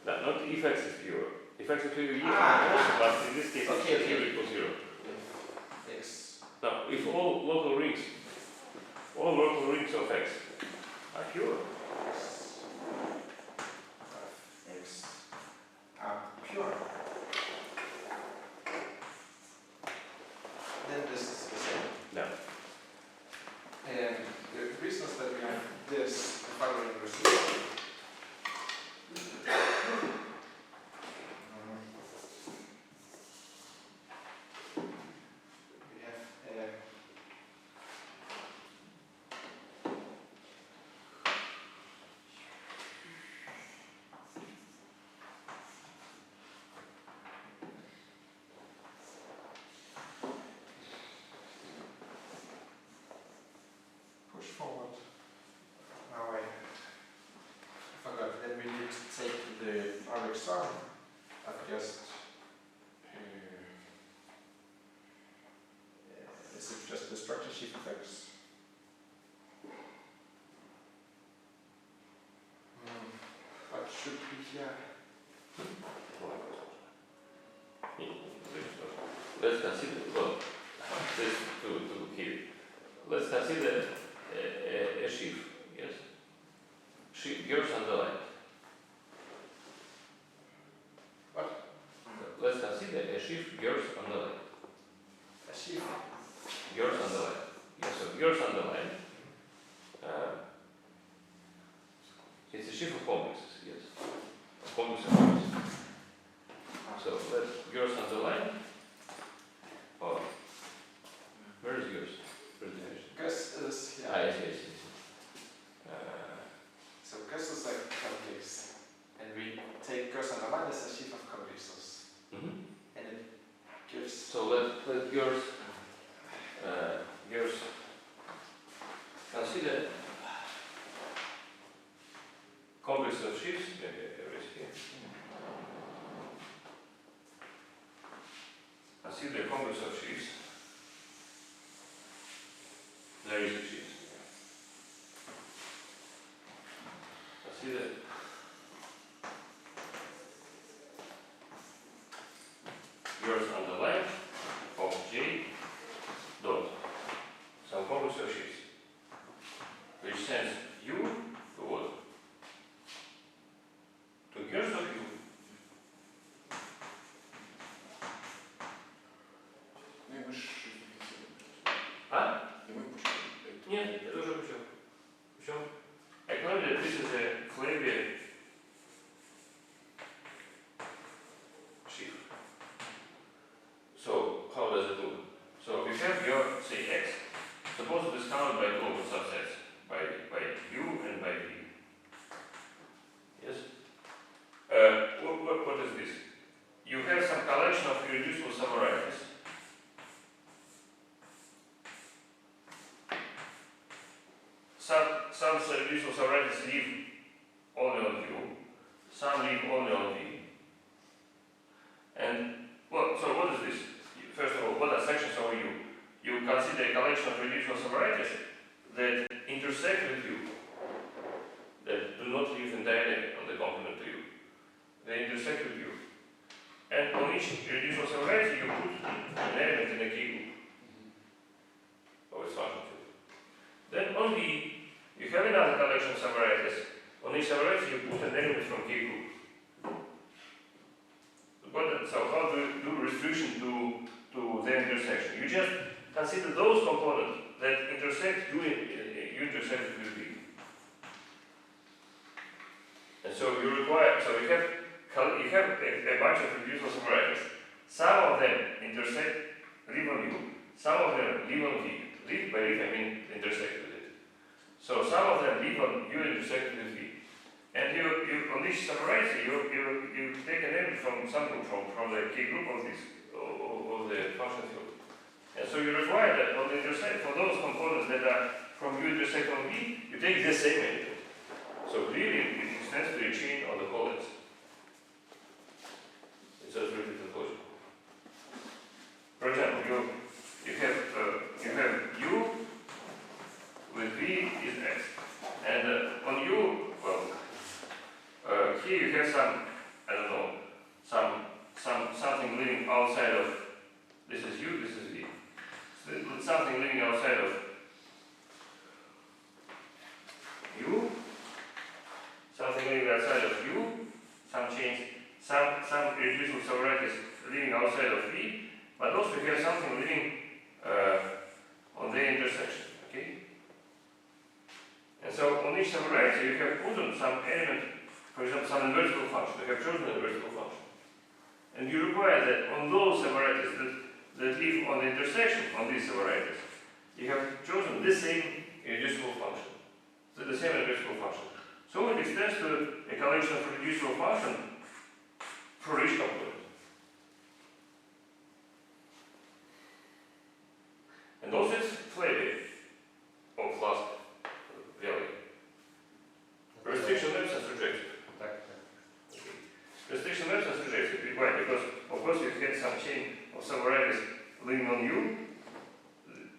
not if X is pure. If X is pure, also, but in this case, Okay. it's pure equals zero. If X. Now, if all local rings of X are pure, X are pure, then this is the same. no. And the reasons that we have this following result. We have push forward. Now I forgot. Then we need to take the RX on of just. Is it just the structure sheaf effects? What should be here? Let's consider, well, this to keep. Let's consider a sheaf, yes? Sheaf, yours underlined. What? Let's consider a sheaf, yours underlined. A sheaf. Yours underlined. Yes, so yours underlined. It's a sheaf of complexes, yes. Of complexes. So let's yours underlined. Or where is yours? Where's the division? Gus is here. Yes. So Gus is a complex. And we take Gus and Aman as a sheaf of complexes. And it gives. So let yours consider complex of sheaves. Maybe here. Consider complex of sheaves. There is a sheaf. Consider yours underlined. suppose it is counted by two open subsets, by U and by V. Yes? What is this? You have some collection of irreducible subvarieties. Some irreducible subvarieties live only on U, some live only on V. And so what is this? First of all, what are sections over U? You consider a collection of irreducible subvarieties that intersect with U, that do not live entirely on the complement to U. They intersect with U. And on each irreducible subvariety you put an element in a K-group of its function field. Then on V, you have another collection of subvarieties. On each subvariety you put an element from K-group. So how do you do restriction to the intersection? You just consider those components that intersect, you intersect with V. And so you require, so you have a bunch of irreducible subvarieties. Some of them intersect, live on U. Some of them live on V. Live by live, I mean intersect with it. So some of them live on U intersect with V. And you on each subvariety, you take an element from some group, from the K group of this, of the function field. And so you require that on the intersect, for those components that are from U intersect on V, you take the same element. So clearly it is necessary to chain on the whole X. It's just repeated logic. For example, you have U with V is X. And on U, well, here you have some, I don't know, something living outside of, this is U, this is V. So something living outside of U, something living outside of U, some chains, some irreducible subvarieties living outside of V, but also you have something living on the intersection, okay? And so on each subvariety you have put on some element, for example, some invertible function. You have chosen an invertible function. And you require that on those subvarieties that live on the intersection on these subvarieties, you have chosen the same irreducible function. So the same irreducible function. So it extends to a collection of irreducible function for each component. And also it's flavor of last value. Restriction absence rejected. Restriction absence rejected. Why? Because of course you had some chain of subvarieties living on U.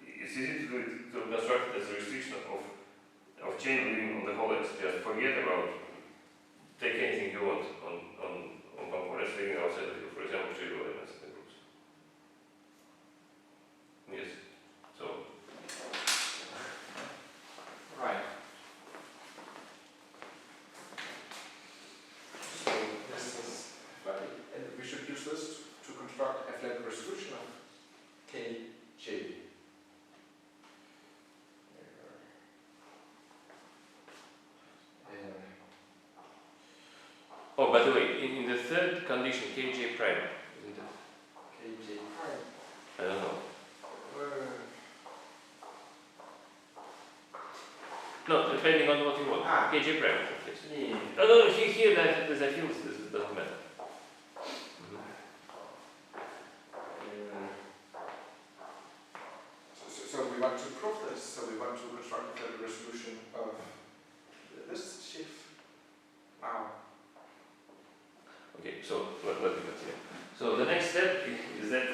It's easy to do it, to construct it as a restriction of chain living on the whole X. Just forget about, take anything you want on components living outside of U, for example, trivial elements in the groups. Yes. So right. So this is flat, and we should use this to construct a flat resolution of Kj. oh, by the way, in the third condition, Kj prime, isn't it? Kj prime. I don't know. No, depending on what you want. Kj prime, yes. Yeah. No, here there's a field, this doesn't matter. So we want to prove this. So we want to construct a resolution of this sheaf. Now. Okay, so let me continue. So the next step is that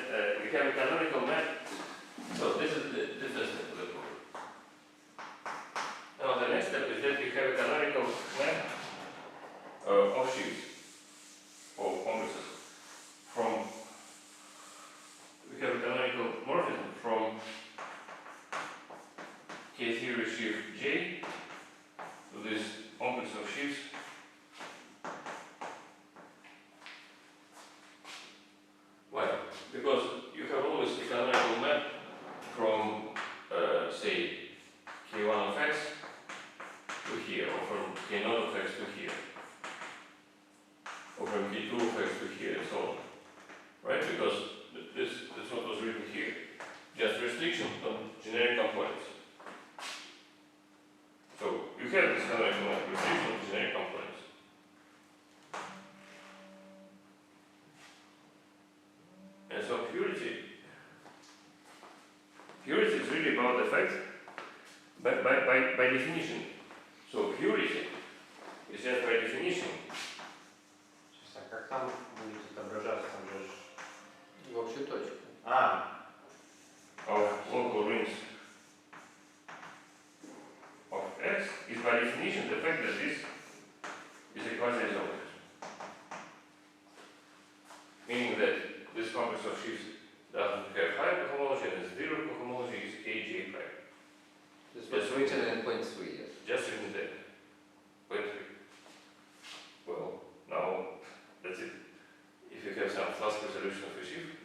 we have a canonical map. So this is the first step of the program. Now the next step is that we have a canonical map of sheaves, of complexes. We have a canonical morphism from K-theory sheaf J to this complex of sheaves. Why? Because you have always a canonical map from, say, K1 of X to here, or from K0 of X to here, or from K2 of X to here, and so on. Right? Because this is what was written here. Just restriction on generic components. Purity is really about the fact, by definition. So purity is just by definition. Сейчас, а как там будет отображаться? Там же В общую точку. Of local rings of X is by definition the fact that this is a quasi-isometric. Meaning that this complex of shifts doesn't have hyperhomology and its zero cohomology is KJ prime. This was written in point 3, yes. Just written there. Point 3. Well, now that's it. If you have some flask resolution of a shift,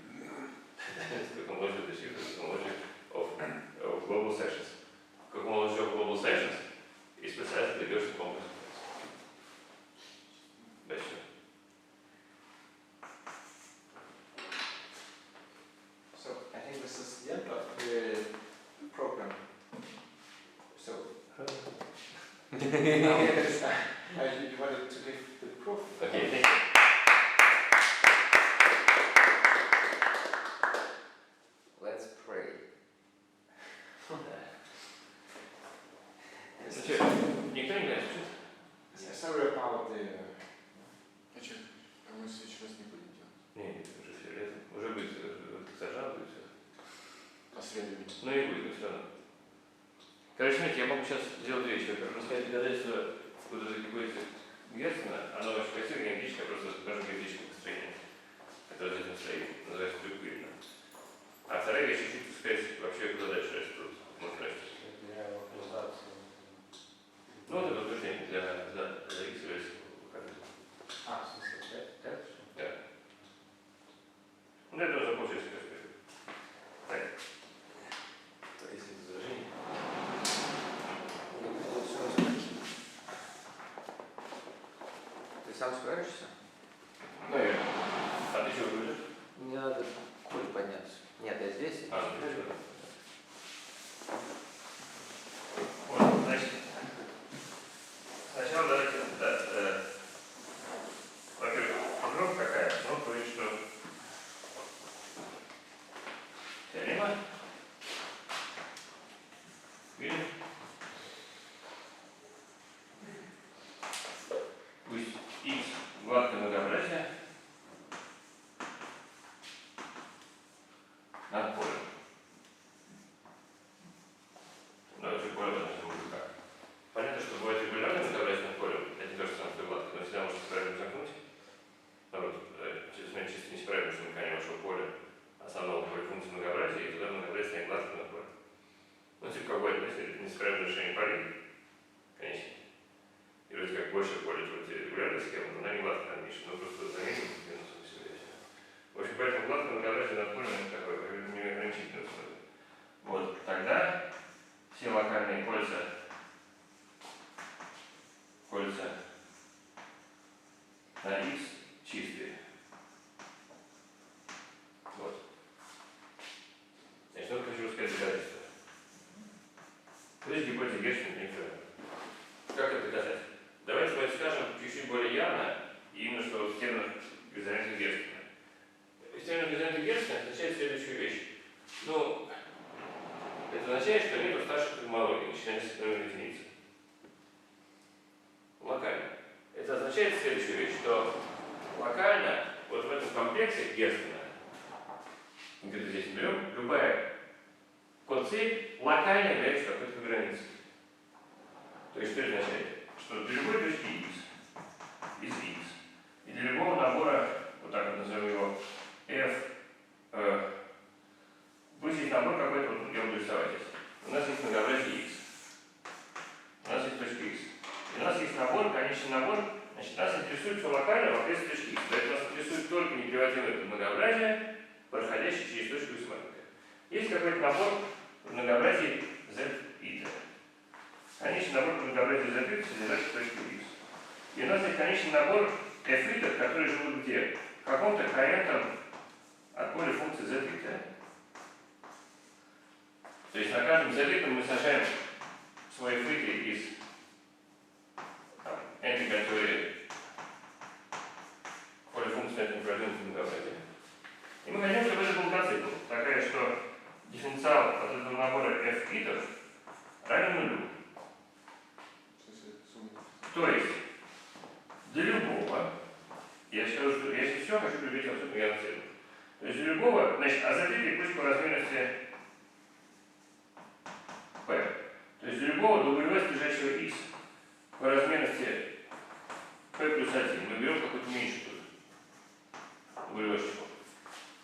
then it's the cohomology of the shift is the cohomology of global sections. Cohomology of global sections is precisely the Gaussian complex. That's it. So I think this is the end of the program. So now you wanted to give the proof. Okay, thank you. Let's pray. Значит, никто не знает, что Sorry about the. А что, а мы в следующий раз не будем делать? нет, уже все лето. Уже будет сажа, будет все. А следует. Ну и будет, но все равно. Короче, смотрите, я могу сейчас сделать вещи. Во-первых, рассказать доказательство вот этой гипотезы Герцена, оно очень красивое, геометрическое, просто даже геометрическое построение, которое за этим стоит, называется Губкина. А вторая вещь чуть-чуть, так сказать, вообще куда дальше растут. для локализации. Ну, вот это утверждение для X и S. В смысле, так? Да. Ну, это уже получится, как сказать. Так. Если это возражение. Ты сам справишься? Наверное. А ты чего будешь? Мне надо коль подняться. Нет, я здесь. Ну, вот, значит, сначала давайте, во-первых, формулировка какая? Ну, говорит, что теорема видим, пусть X гладкое многообразие над полем. Но это поле должно быть как. Понятно, что бывает регулярное многообразие над полем, это не то же самое, что гладкое, но всегда можно правильно замкнуть. Наоборот, чисто неправильно, что мы нашего поля, основного поля функции многообразия, и туда многообразие станет гладким над полем. Ну, типа как будет, если неправильное решение полей, конечно. И вроде как больше поле, вроде регулярной схемы, но она не гладкая, она меньше, но просто заметим минусом себя. В общем, поэтому гладкое многообразие над полем это такое неограничительное условие. Вот, тогда все локальные кольца на X чистые. Вот. Значит, вот хочу сказать доказательство. То есть гипотеза Герцена некоторая. Как это доказать? Давайте мы скажем чуть-чуть более явно, именно что в терминах горизонтальных Герцена. В терминах горизонтальных Герцена означает следующую вещь. Ну, это означает, что нет старших космологий, начиная с номера единицы. Локально. Это означает следующую вещь, что локально, вот в этом комплексе Герцена, где-то здесь берем, любая коцепь локально является какой-то границей. То есть что это означает? Что для любой точки X, из X, и для любого набора, вот так вот назовем его, F, пусть есть набор какой-то, вот я буду рисовать здесь. У нас есть многообразие X. У нас есть точка X. И у нас есть набор, конечный набор. Значит, нас интересует все локально в окрестности точки X. Поэтому нас интересует только неприводимое многообразие, проходящее через точку X маленькое. Есть какой-то набор многообразий Z и T. Конечный набор многообразия Z и T содержащий точку X. И у нас есть конечный набор F и T, которые живут где? В каком-то коэрентном от поля функции Z и T. То есть на каждом Z мы сажаем свой фыты из K-теории поля функции этого непродвинутого многообразия. И мы хотим, чтобы это был мотоцикл. Такая, что дифференциал от этого набора f итов равен нулю. То есть для любого, я сейчас все хочу привести абсолютно явно цифру. То есть для любого, значит, а закрытый пусть по размерности p. То есть для любого w лежащего x по размерности p плюс 1 мы берем какую-то меньшую w число.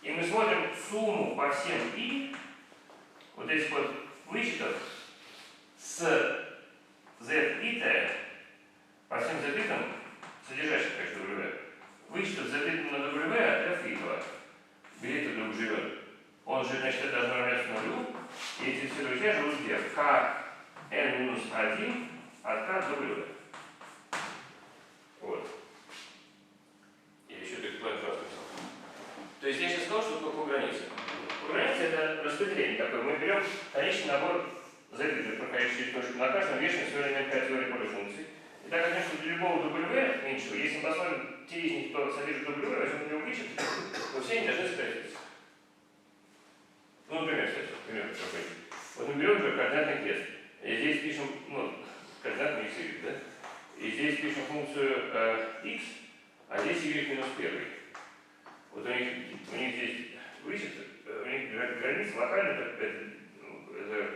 И мы смотрим сумму по всем и вот этих вот вычетов с z и по всем z содержащих, конечно, w. Вычетов z на w от f итого. Где это вдруг живет? Он же, значит, это должно равняться нулю. И эти все друзья живут где? kn-1 от k до w. Вот. Я еще так план раз написал. То есть я сейчас сказал, что такое по границе. По границе это распределение такое. Мы берем конечный набор z, проходящий через точку. На каждом вешаем свой элемент K-теории полифункций. И так, конечно, для любого w меньшего, если мы посмотрим те из них, кто содержит w, возьмем для него вычет, то все они должны сократиться. Ну, например, кстати, пример такой. Вот мы берем, например, координатный крест. И здесь пишем, ну, координатный x, y, да? И здесь пишем функцию x, а здесь y минус 1. Вот у них здесь вычет, у них граница локально, это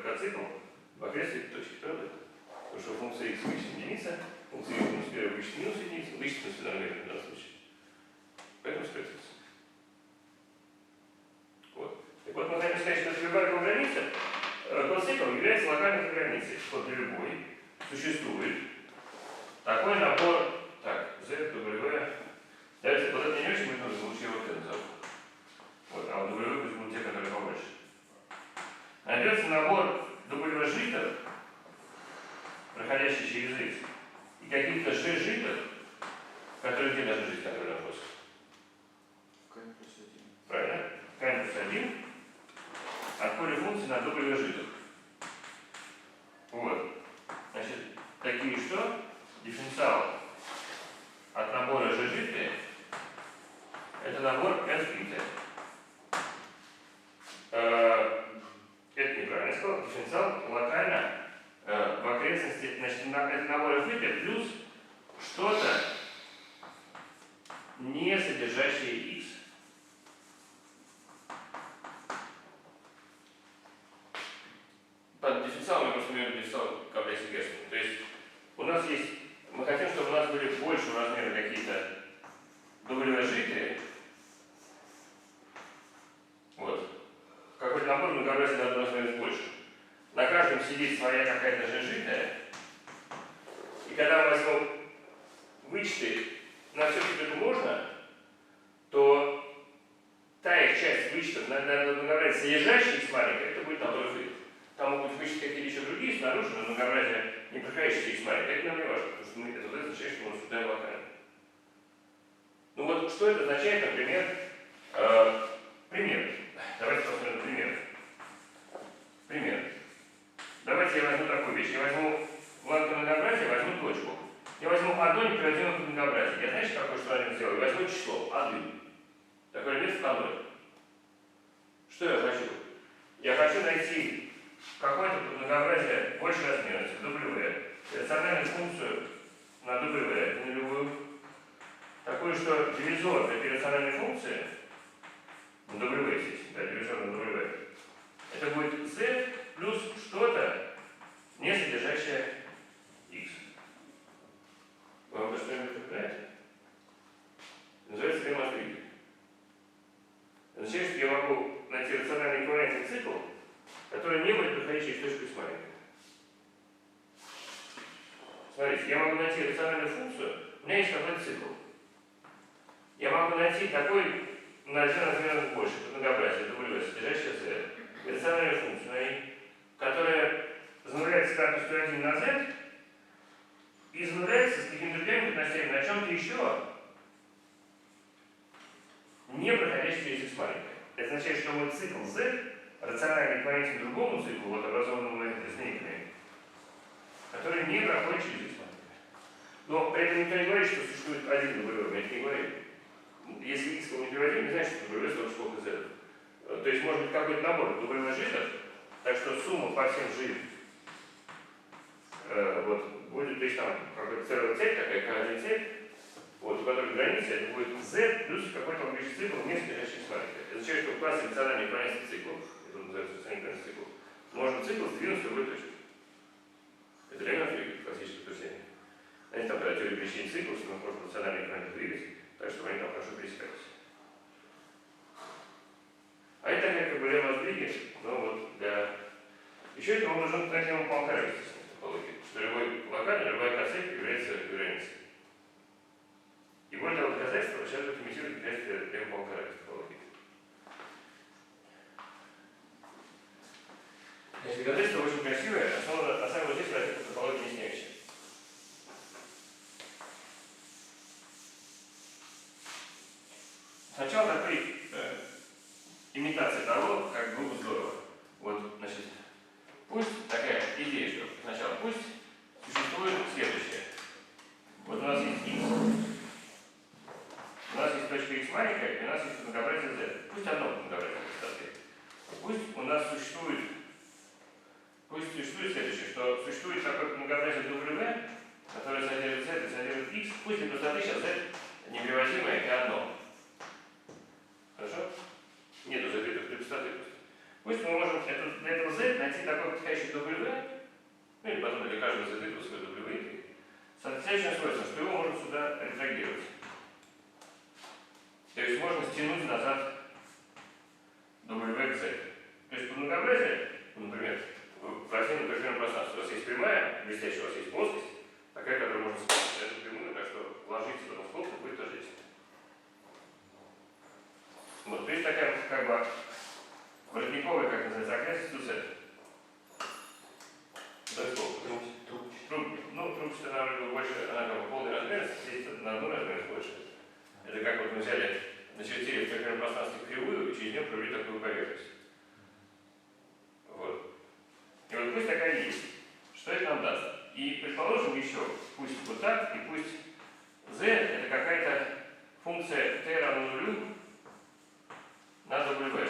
коцикл в окрестной точке, правда? Потому что функция x вычет единица, функция y минус 1 вычет минус единица, вычет минус 1 в данном случае. Поэтому скатится. Вот. Так вот, мы хотим сказать, что любая граница, коцикл является локальной границей. Вот для любой существует такой набор, так, z, w, давайте, вот это не очень будет нужно, лучше его t назову. Вот, а вот w пусть будут те, которые побольше. Найдется набор w житов, проходящий через x, и каких-то ж житов, которые где должны жить, которые вопрос? kn плюс 1. Правильно? kn плюс 1 от полифункции на w житов. Вот. Значит, такие что? Дифференциал от набора ж житые это набор f ит. Это неправильно я сказал. Дифференциал локально в окрестности, значит, это набор f ит плюс что-то не содержащее x. Под дифференциалом мы просто берем дифференциал комплекса Гершина. То есть у нас есть, мы хотим, чтобы у нас были большего размера какие-то w житые. Вот. Какой-то набор многообразия надо размерить больше. На каждом сидит своя какая-то же житая. И когда мы возьмем вычеты на все, что это можно, то та их часть вычетов на многообразие содержащие x маленькое, это будет набор f. Там могут быть вычеты какие-то еще другие снаружи, но многообразие не проходящие x маленькое. Это нам не важно, потому что это вот означает, что мы рассуждаем локально. Ну вот что это означает, например, пример. Давайте посмотрим пример. Пример. Давайте я возьму такую вещь. Я возьму бланку многообразия, возьму точку. Я возьму одно неприводимое многообразие. Я знаете, какое что я сделаю? Я возьму число 1. Такой элемент второй. Что я хочу? Я хочу найти какое-то многообразие большей размерности, w, рациональную функцию на w, нулевую. Такое, что дивизор этой рациональной функции, w, естественно, да, дивизор на w, это будет z плюс что-то, не содержащее x. Вам это что-нибудь напоминает? Называется демонстрирование. Это означает, что я могу найти рациональный эквивалентный цикл, который не будет проходить через точку с маленькой. Смотрите, я могу найти рациональную функцию, у меня есть какой-то цикл. Я могу найти такой на один размер больше, многообразие, w, содержащее z, рациональную функцию на i, которая зануляется кратностью 1 на z и зануляется с какими-то другими отношениями на чем-то еще, не проходящий через x маленькое. Это означает, что мой цикл z рационально эквивалентен другому циклу, вот образованному змейками, который не проходит через x маленькое. Но при этом никто не говорит, что существует один w, я не говорю. Если x не приводим, не значит, что w сколько z. То есть может быть какой-то набор W-жидов, так что сумма по всем G вот, будет, то есть там какая-то целая цепь, такая K1 цепь, вот, у которой граница это будет Z плюс какой-то алгебраический цикл вместо лежащей смарки. Это означает, что в классе рациональных эквивалентных циклов, это называется рациональный эквивалентный цикл, можно цикл сдвинуть в любой точке. Это реально классическое утверждение. Они там, когда теория причин циклов, мы можем рациональные эквиваленты двигать, так что они там хорошо пересекаются. А это как бы левые сдвиги, но вот для... Еще это мы можем дать ему полторы топологии, что любой локальный, любая концепт является границей. И более того, доказательство сейчас будет имитировать для левого полторы топологии. Значит, доказательство очень красивое, основано на самом деле на топологии неснявшей. Сначала такой имитация того, как было бы здорово. Вот, значит, пусть такая идея, что сначала пусть существует следующее. Вот у нас есть x. У нас есть точка x маленькая, и у нас есть многообразие z. Пусть одно многообразие высоты. Пусть у нас существует следующее, что существует такое многообразие W, которое содержит z и содержит x. Пусть для простоты сейчас z неприводимое и одно. Хорошо? Нету закрытых для простоты просто. Пусть мы можем для этого z найти такой подходящий W, ну или потом для каждого закрытого свой W, с следующим свойством, что его можно сюда ретрогировать. То есть можно стянуть назад W к z. То есть по многообразию, например, в раздельном периферийном пространстве у вас есть прямая, блестящая у вас есть плоскость, такая, которую можно скопить эту прямую, так что вложиться в эту скобку будет тоже есть. Вот, то есть такая, как бы, воротниковая, как называется, окрестность у z. Трубчатая она больше, она как бы полный размер, здесь на одну размерность больше. Это как вот мы взяли, начертили в периферийном пространстве кривую, и через нее провели такую поверхность. Вот. И вот пусть такая есть. Что это нам даст? И предположим еще, пусть вот так, и пусть z это какая-то функция t равно нулю на w,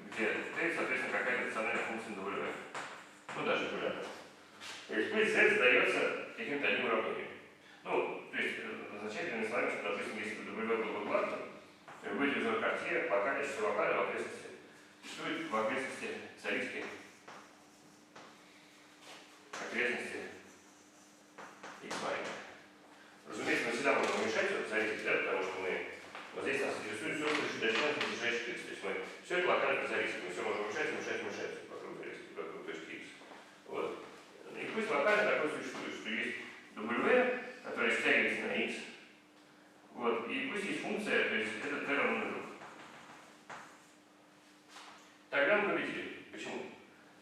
где t, соответственно, какая-то рациональная функция на w. Ну, даже гуляка. То есть пусть z задается каким-то одним уравнением. Ну, то есть это означает, иными словами, что, допустим, если бы w был бы гладким, то любой дивизор Картье пока число локально в окрестности существует в окрестности царицкой окрестности x маленькая. Разумеется, мы всегда можем уменьшать эту царицкий, да, потому что мы вот здесь нас интересует все, что дочерняет ближайший x. То есть мы все это локально царицкий, мы все можем уменьшать вокруг царицкой, вокруг точки x. Вот. И пусть локально такое существует, что есть w, которая стягивается на x. Вот. И пусть есть функция, то есть это t равно нулю. Тогда мы победили. Почему?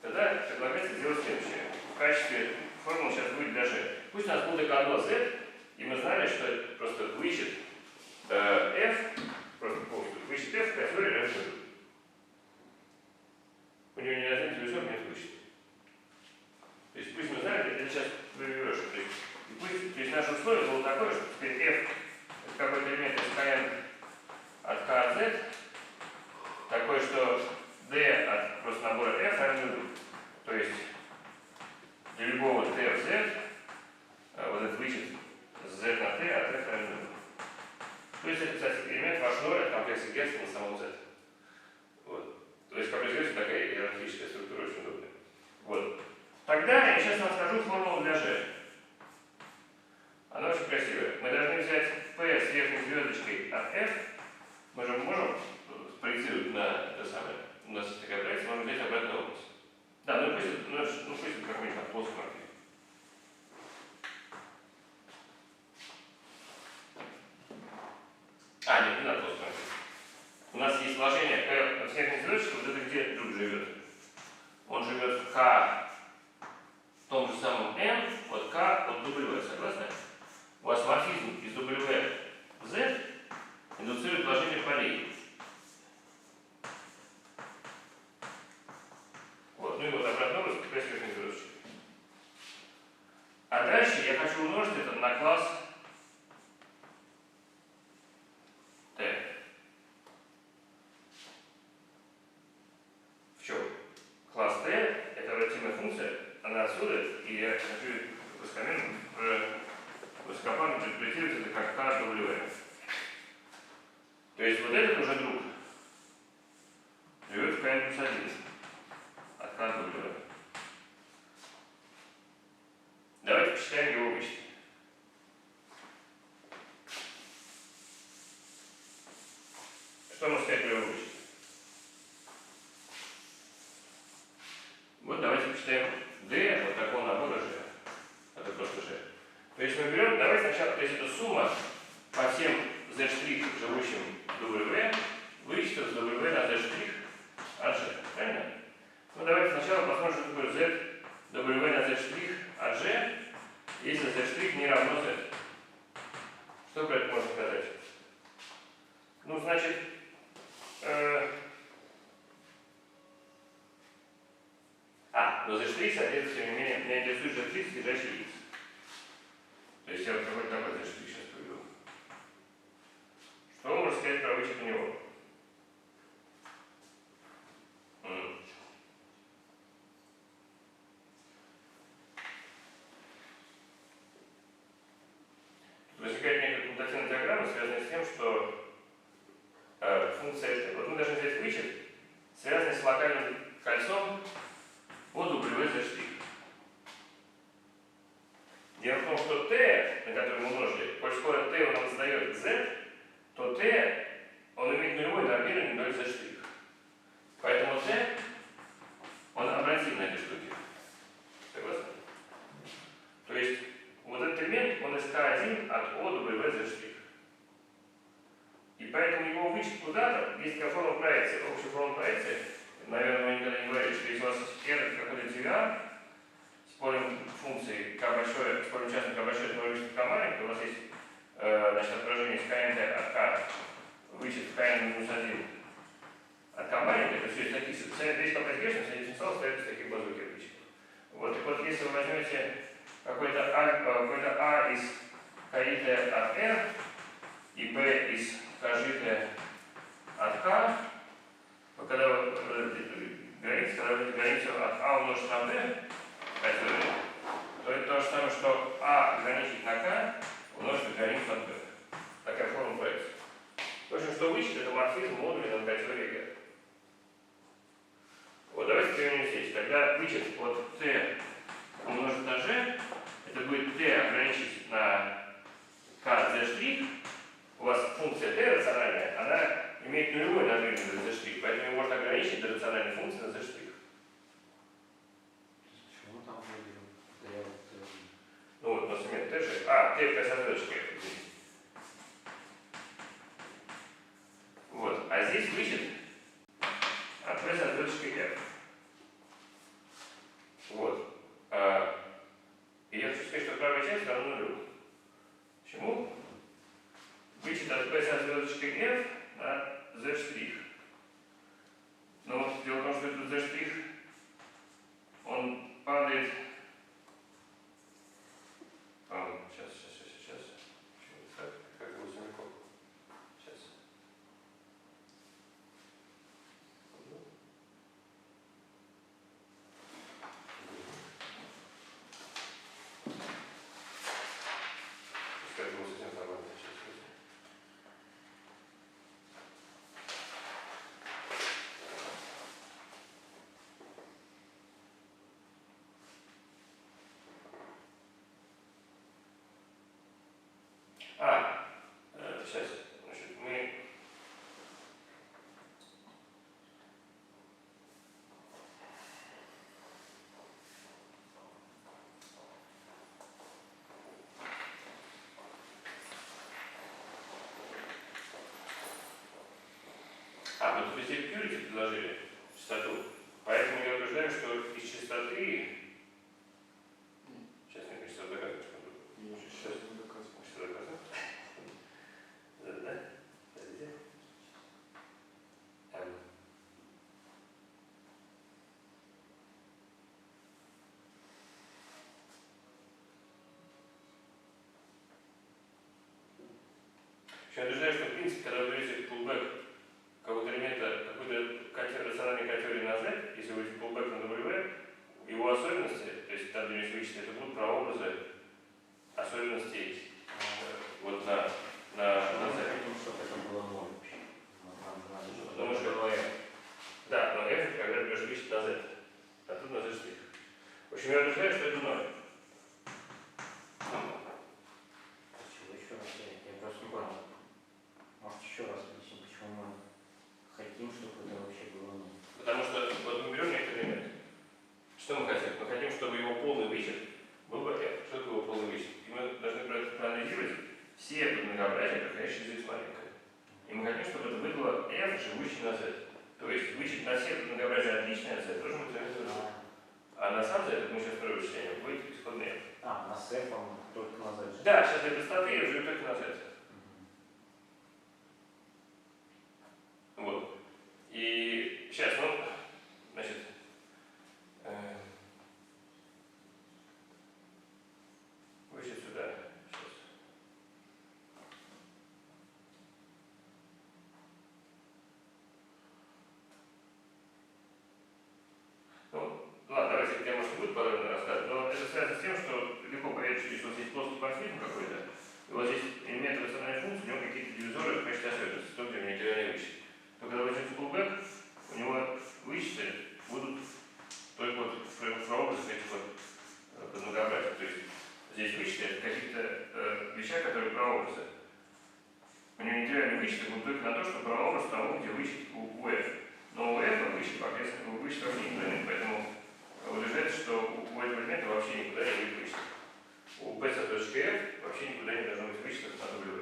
Тогда предлагается сделать следующее. В качестве формулы сейчас будет для g. Пусть у нас будет только одно z, и мы знали, что это просто вычет f, просто полностью вычет f, который равен нулю. У него ни один дивизор нет вычета. То есть пусть мы знали, это сейчас выберешь. И пусть, то есть наше условие было такое, что теперь f это какой-то элемент из kn от k от z, такой, что d от просто набора f равен нулю. То есть для любого t в z, вот этот вычет с z на t от f равен нулю. То есть это, кстати, элемент ваш ноль от комплекса Герца на самом z. Вот. То есть, как известно, такая иерархическая структура очень удобная. Вот. Тогда я сейчас вам скажу формулу для g. Она очень красивая. Мы должны взять p с верхней звездочкой от f. Мы же можем проецировать на это самое. У нас есть такая проекция, можем взять обратную область. Да, ну пусть это какой-нибудь там плоский маркер. Нет, не надо плоский маркер. У нас есть вложение p с верхней звездочкой, вот это где друг живет. Он живет в k в том же самом m, вот k от w, согласны? У вас морфизм из w в z индуцирует вложение полей. Вот, ну и вот обратно область p с верхней звездочкой. А дальше я хочу умножить это на класс t. функция, она отсюда, и я хочу высокопарно интерпретировать это как KW. То есть вот этот уже друг живет в комн плюс 1 от KW. Давайте посчитаем его вычет. Что можно сказать про его вычет? Вот давайте посчитаем D вот такого набора G. Это просто G. То есть мы берем, давайте сначала, то есть это сумма по всем Z' живущим W, вычтем с W на Z' от G. Правильно? Ну давайте сначала посмотрим, что такое Z W на Z' от G, если Z' не равно Z. Что про это можно сказать? Ну, значит, но Z' соответственно, тем не менее, меня интересует Z' содержащий X. То есть я вот какой-то такой Z' сейчас приведу. Что можно сказать про вычет у него? Тут возникает некая коммутативная диаграмма, связанная с тем, что функция, вот мы должны взять вычет, связанный с локальным кольцом по W'. Дело в том, что t, на который мы умножили, коль скоро t у нас задает z, то t, он имеет нулевой нормированный ноль z'. Поэтому t, он обратим на этой штуке. Согласны? То есть, вот этот элемент, он из k1 от O W'. И поэтому его вычет куда-то, есть такая форма проекции, общая форма проекции, наверное, мы никогда не говорили, что если у вас R это какой-то TVR, с полем функции k большое, с полем частным k большое, это вычет k маленький, у вас есть значит, отражение с kn от k, вычет kn минус 1 от k маленький, это все из таких, весь комплекс дифференциал стоит из таких базовых кирпичиков. Вот, так вот, если вы возьмете какой-то A из kit от R и B из kjt от k, когда вы границу от А умножить на D, то это то же самое, что А граничит на К умножить на границу от B. Такая форма проекции. В общем, что вычет, это морфизм модуля на K-теории G. Вот, давайте примем здесь. Тогда вычет от T умножить на G, это будет T ограничить на K Z'. У вас функция T рациональная, она имеет нулевой нормированный на Z', поэтому ее можно ограничить до рациональной функции на Z'. Почему там выделил? Ну вот, например, T же. T в созвездочке. Вот. А здесь вычет от P созвездочки F. Вот. И я хочу сказать, что правая часть равна нулю. Почему? Вычет от P созвездочки F на Z'. Но вот дело в том, что этот Z', он падает. Сейчас. Почему так? Как бы Семинар. Сейчас. Как бы совсем нормально. Сейчас, значит, мы мы тут везде purity предложили, частоту. Поэтому я утверждаю, что из частоты. Сейчас мне кажется, догадываюсь. Сейчас не доказываю. Что доказываю? Да? Подождите. Я утверждаю, что в принципе, когда вы берете pullback какого-то элемента, какой-то рациональной K-теории на Z, если вы берете pullback на W, его особенность В общем, я утверждаю, что это 0. Чего еще раз? Я просто не понял. Может, еще раз объяснить, почему мы хотим, чтобы это вообще было нет? Потому что вот мы берем некоторый элемент. Что мы хотим? Мы хотим, чтобы его полный вычет был бы f. Что такое его полный вычет? И мы должны проанализировать все подмногообразия, проходящие за x маленькое. И мы хотим, чтобы это выдало f, живущий на z. То есть вычет на все подмногообразия отличный от z должен быть равен z. А на самом деле, как мы сейчас второе вычисление, будет исходный f. На с f только на z. Да, сейчас для простоты я живу только на z. Вот. И сейчас, ну, значит, вычет сюда. Сейчас. Ну, ладно, давайте, я, может, не буду подробно рассказывать, но это связано с тем, что легко поверить, что если вот здесь плоский морфизм какой-то, и вот здесь элемент рациональной функции, у него какие-то дивизоры в качестве особенностей, то, где у меня материальный вычет. То когда возьмете pullback, у него вычеты будут только вот в прообразах этих вот подмногообразий. То есть здесь вычеты это какие-то вещи, которые прообразы. У него материальный вычет будет только на то, что прообраз того, где вычет у f. Но у f вычет, соответственно, вычет вообще никуда нет. Поэтому утверждается, что у этого элемента вообще никуда не будет вычета. У p с f вообще никуда не должно быть вычета на w.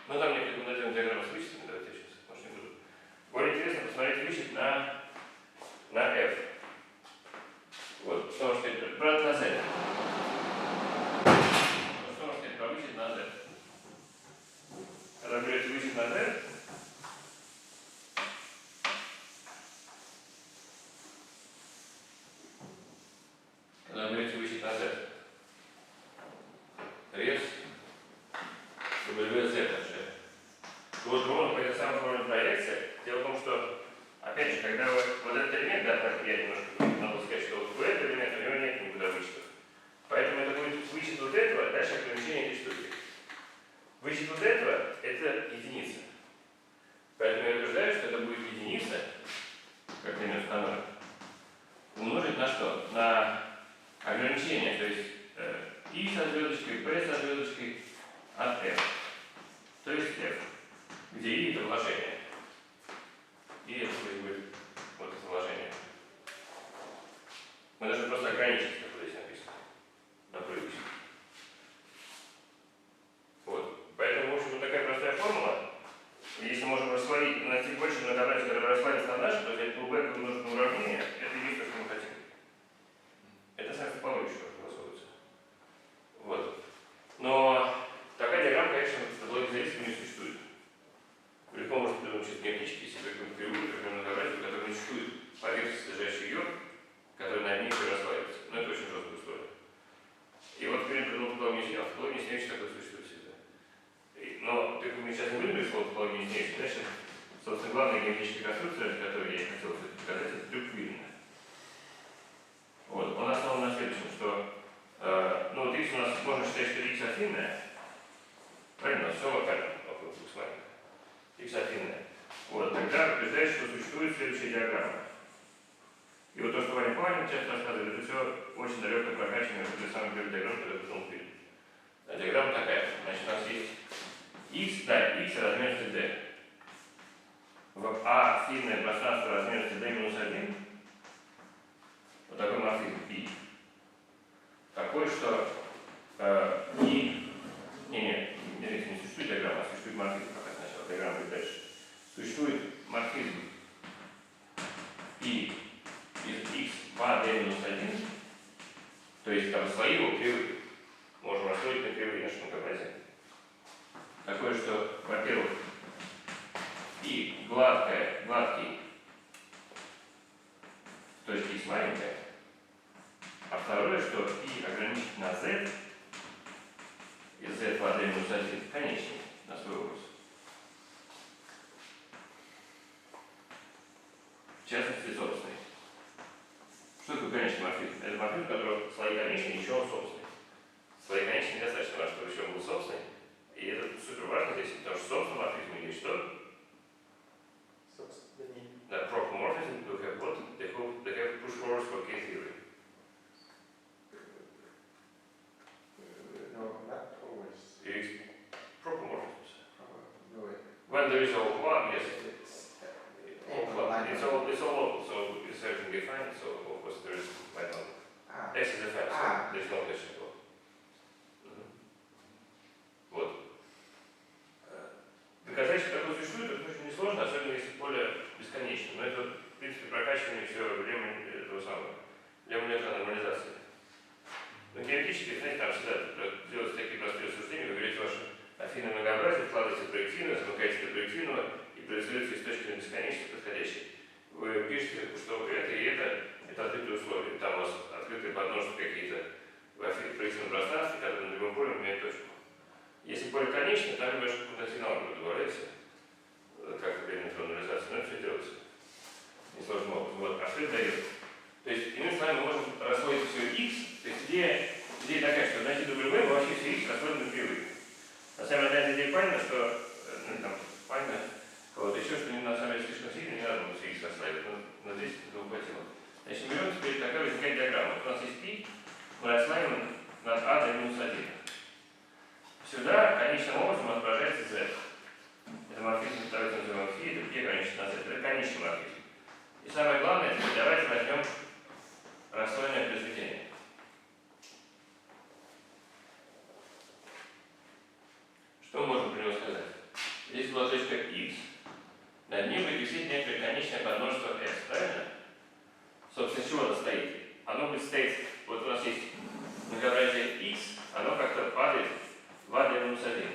Ну там мне рекомендательная диаграмма с вычетами, давайте я сейчас, может, не буду. Более интересно посмотреть вычет на f. Вот, что можно сказать, брат на z. Что можно сказать про вычет на z? Когда берете вычет на z, рез WZ же. Вот ровно по этой самой формуле проекции. Дело в том, что, опять же, когда вы вот этот элемент, да, так я немножко надо сказать, что вот у этого элемента у него нет никуда вычетов. Поэтому это будет вычет вот этого, дальше ограничение этой штуки. Вычет вот этого это единица. Поэтому я утверждаю, что это будет единица, как элемент Фонарёва, умножить на что? На ограничение, то есть и со звездочкой, p со звездочкой от f. То есть f, где и это вложение. И это будет вот это вложение. Мы должны просто ограничить, как здесь написано. На прыгуще. Вот. Поэтому, в общем, вот такая простая формула. Если можем расслоить, найти больше многообразия, которые расслоятся на наши, то взять pullback умножить на уравнение, это единственное, что мы хотим. Это сами топология еще образуется. Вот. Но такая диаграмма, конечно, в топологии зависимости не существует. Легко можно придумать чисто геометрически себе какую-нибудь кривую, например, многообразие, которая не существует поверхность, содержащей ее, которая на ней расслаивается. Но это очень жесткая история. И вот теперь придумал топологию неизменяющую. Топология неизменяющая такое существует всегда. Но так как мы сейчас не будем рисовать топологию неизменяющую, значит, собственно, главная геометрическая конструкция, которую я хотел показать, это Крюгер. Вот. Он основан на следующем, что ну вот x у нас можно считать, что x афинная. Правильно, все локально вокруг x маленькое. X афинная. Вот, тогда утверждает, что существует следующая диаграмма. И вот то, что Ваня Павловна часто рассказывает, это все очень далеко прокачивание вот этой самой первой диаграммы, которую я потом фильм. А диаграмма такая. Значит, у нас есть x, да, x размерности d. В А финное пространство размерности d минус 1. Вот такой морфизм π. Такой, что не существует диаграмма, а существует морфизм. Пока сначала диаграмма будет дальше. Существует морфизм π из x в А d минус 1. То есть там слои его кривые. Можем расстроить на кривые наши многообразия. Такое, что, во-первых, π гладкий, то есть x маленькая. А второе, что π ограничить на z, и z в d минус 1 конечный на свой образ. В частности, собственный. Что такое конечный морфизм? Это морфизм, у которого слои конечные, еще он собственный. Слои конечные недостаточно важно, чтобы еще он был собственный. И это супер важно здесь, потому что собственный морфизм есть что? Собственно, Да, проб is all club, yes. All club. Line It's all local, so it's everything defined, so of course there is my one. X is a fact, so there's no question about. Вот. Доказать, что такое существует, это очень несложно, особенно если поле бесконечно. Но это, в принципе, прокачивание все лемма этого самого. Лемма нормализации. Но теоретически, знаете, там всегда делаются такие простые рассуждения, вы берете ваше афинное многообразие, вкладываете в проективное, замыкаете до проективного и проецируете из точки на бесконечность подходящей. Вы пишете, что это и это открытые условия. Там у вас открытые подмножества какие-то в проективном пространстве, которые на любом поле меняют точку. Если поле конечное, там немножко конденсинал добавляется, как элемент нормализации, но это все делается несложным образом. Вот. А что это дает? То есть, иными словами, мы можем расслоить все x, то есть идея такая, что найти W, мы вообще все x расслоим на кривые. На самом деле, идея Панина, что, Панина, кого-то еще, что на самом деле слишком сильно, не надо было все x расслаивать, но здесь этого хватило. Значит, берем теперь такая возникает диаграмма. У нас есть π, мы расслаиваем над а до минус 1. Сюда конечным образом отображается z. Это морфизм, давайте назовем φ, это π ограничено на z. Это конечный морфизм. И самое главное, теперь давайте возьмем расслойное произведение. Что мы можем про него сказать? Здесь была точка x. Над ней будет висеть некоторое конечное подмножество s, правильно? Собственно, с чего оно стоит? Оно будет стоять, вот у нас есть многообразие x, оно как-то падает в а до минус 1.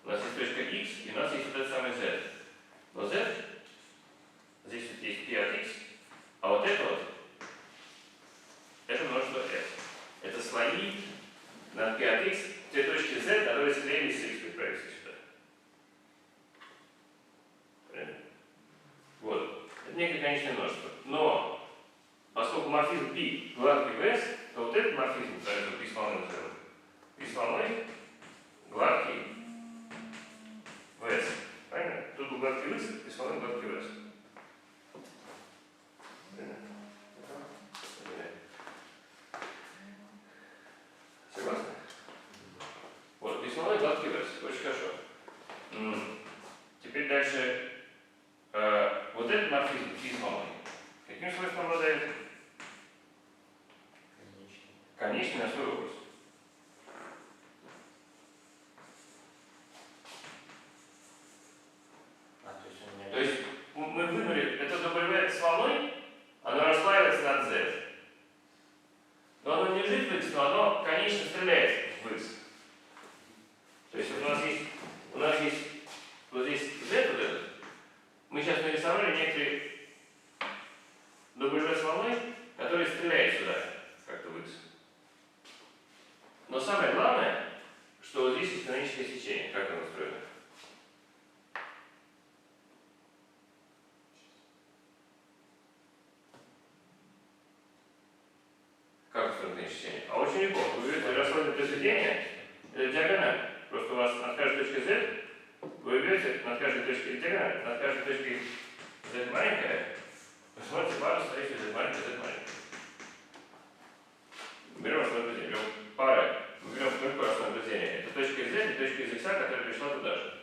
У нас есть точка x, и у нас есть вот этот самый z. Но z, здесь вот есть π от x, а вот это множество s. Это слои над π от x, те точки z, которые склеились с x, проекции сюда. Понятно? Вот. Это некое конечное множество. Но поскольку морфизм π гладкий в s, то вот этот морфизм, правильно, π сполной назовем, π сполной гладкий в s. Правильно? Тут был гладкий в s, π сполной гладкий в s. Согласны? Вот, π сполной гладкий в s. Очень хорошо. Теперь дальше. Вот этот морфизм π сполной. Каким свойством обладает? Конечный на свой образ. То есть мы вынули, это W слоной, оно расслаивается над Z. Но оно не лежит в X, но оно конечно стреляет в X. То есть вот у нас есть вот здесь Z вот этот. Мы сейчас нарисовали некоторые W слоной, который стреляет сюда, как-то в X. Но самое главное, что вот здесь есть каноническое сечение. Как оно устроено? Как устроено каноническое сечение? А очень легко. Вы берете расслойное произведение, это диагональ. Просто у вас над каждой точкой Z, вы берете над каждой точкой диагональ, над каждой точкой Z маленькая, вы смотрите пару, стоите Z маленькая, Z маленькая. Берем расслойное произведение, берем пары. Мы берем какое расслойное произведение. Это точка из Z и точка из X, которая пришла туда же.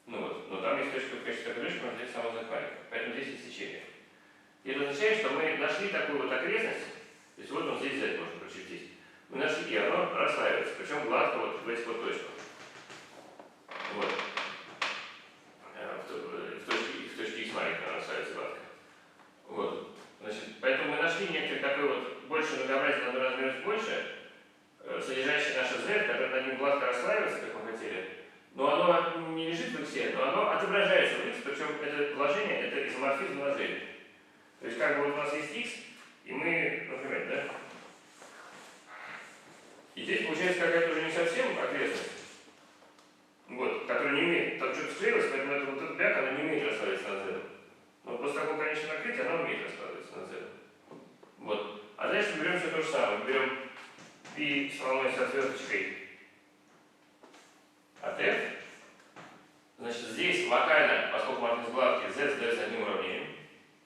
Ну вот, но там есть точка в качестве такой точки, можно взять самого Z маленького. Поэтому здесь есть сечение. И это означает, что мы нашли такую вот окрестность, то есть вот он здесь Z можно прочертить. Мы нашли, и оно расслаивается, причем гладко вот в этих вот точках. Вот. В точке X маленькая она расслаивается гладко. Вот. Значит, поэтому мы нашли некоторый такой вот больше многообразие, на размер больше, содержащее наше Z, которое над ним гладко расслаивается, как мы хотели, но оно не лежит в X, но оно отображается в X, причем это вложение, это изоморфизм на Z. То есть как бы вот у нас есть X, и мы, например, да? И здесь получается какая-то уже не совсем окрестность, вот, которая не умеет, там что-то склеилось, поэтому это вот этот бяк, она не умеет расслаиваться на Z. Но после такого конечного накрытия она умеет раскладываться на Z. Вот. А дальше мы берем все то же самое. Берем π сполной с отверточкой от f. Значит, здесь локально, поскольку морфизм гладкий, z задается одним уравнением.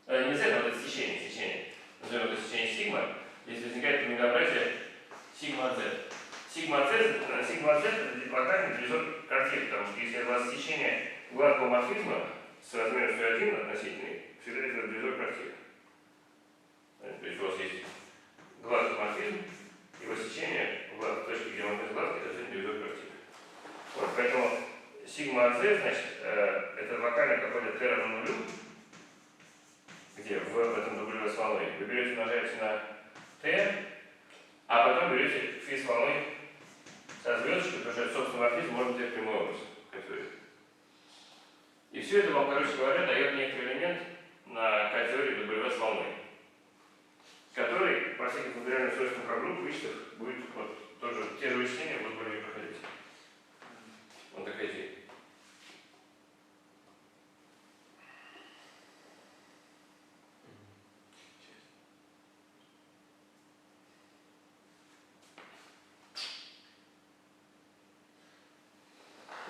Не z, а вот это сечение. Назовем это сечение сигма. Здесь возникает многообразие сигма от z. Сигма z это локальный дивизор картин, потому что если у вас сечение гладкого морфизма с размерностью 1 относительный, всегда это дивизор картин. То есть у вас есть гладкий морфизм, его сечение в точке, где морфизм гладкий, это дивизор картин. Вот, поэтому сигма z, значит, это локально какой-то t равно нулю, где в этом W с волной вы берете, умножаете на t, а потом берете фи с волной со звездочкой, потому что это, собственно, морфизм может быть прямой образ. И все это вам, короче говоря, дает некоторый элемент на K-теории W с волной, который по всяким фундаментальным свойствам K-групп вычетов будет вот, тоже те же вычисления будут более проходить. Вот такая идея.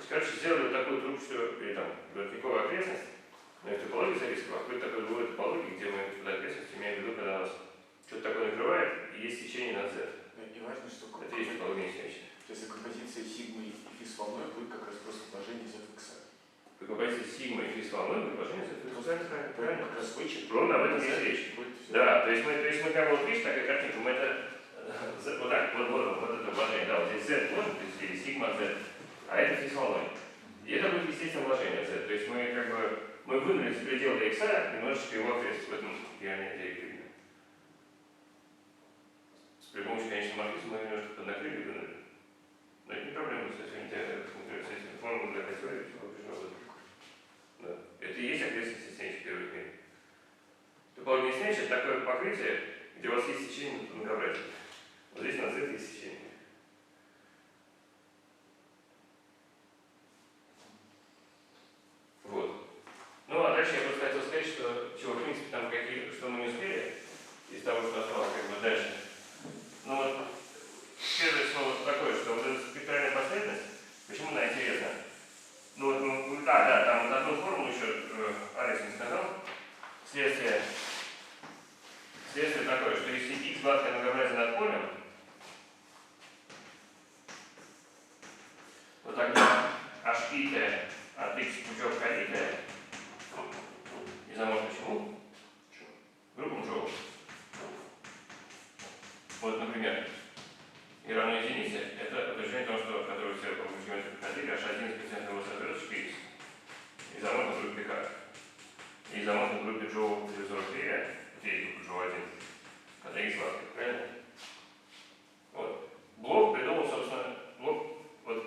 Короче, сделали вот такую трубчатую, или там, воротниковую окрестность, но и в топологии зависит, какой-то такой другой топологии, где мы туда окрестность имеем в виду, когда нас что-то такое накрывает, и есть течение на z. И важно, что это есть топология несущая. Если композиция сигмы и фи с волной будет как раз просто положение z в x. Композиция сигма и фи с волной будет положение z в x. Правильно? Как раз вычет. Ровно об этом есть речь. Да, то есть мы как бы вот видишь такая картинка, мы это вот так, вот это вложение, да, вот здесь z вложим, то есть или сигма z. А это фи с волной. И это будет естественное вложение z. То есть мы как бы вынули за пределы x немножечко его окрестность в этом геометрии Крюгера. При помощи конечного морфизма мы немножко поднакрыли и вынули. Но это не проблема, кстати, с этим формулой для K-теории все да. Это и есть окрестность системы первых мер. Топология несущая это такое покрытие, где у вас есть сечение на многообразие. Вот здесь на z есть сечение. Вот. Ну, а дальше я просто хотел сказать, что чего, в принципе, там что мы не успели, из того, что осталось как бы дальше. Ну вот, первое слово такое, что вот эта спектральная последовательность, почему она интересна? Ну вот, да, там вот одну формулу еще Алекс не сказал. Следствие такое, что если x гладкое многообразие над полем, то тогда h от x пучок k, не знаю, может почему, группам Джоу. Вот, например, и равно единице, это утверждение того, что, которое все по геометрии проходили, h1 его соответствует x. И замотан в группе k. И замотан в группе Джоу 43, где есть группа Джоу 1, когда x гладкий, правильно? Вот. Блок придумал, собственно, вот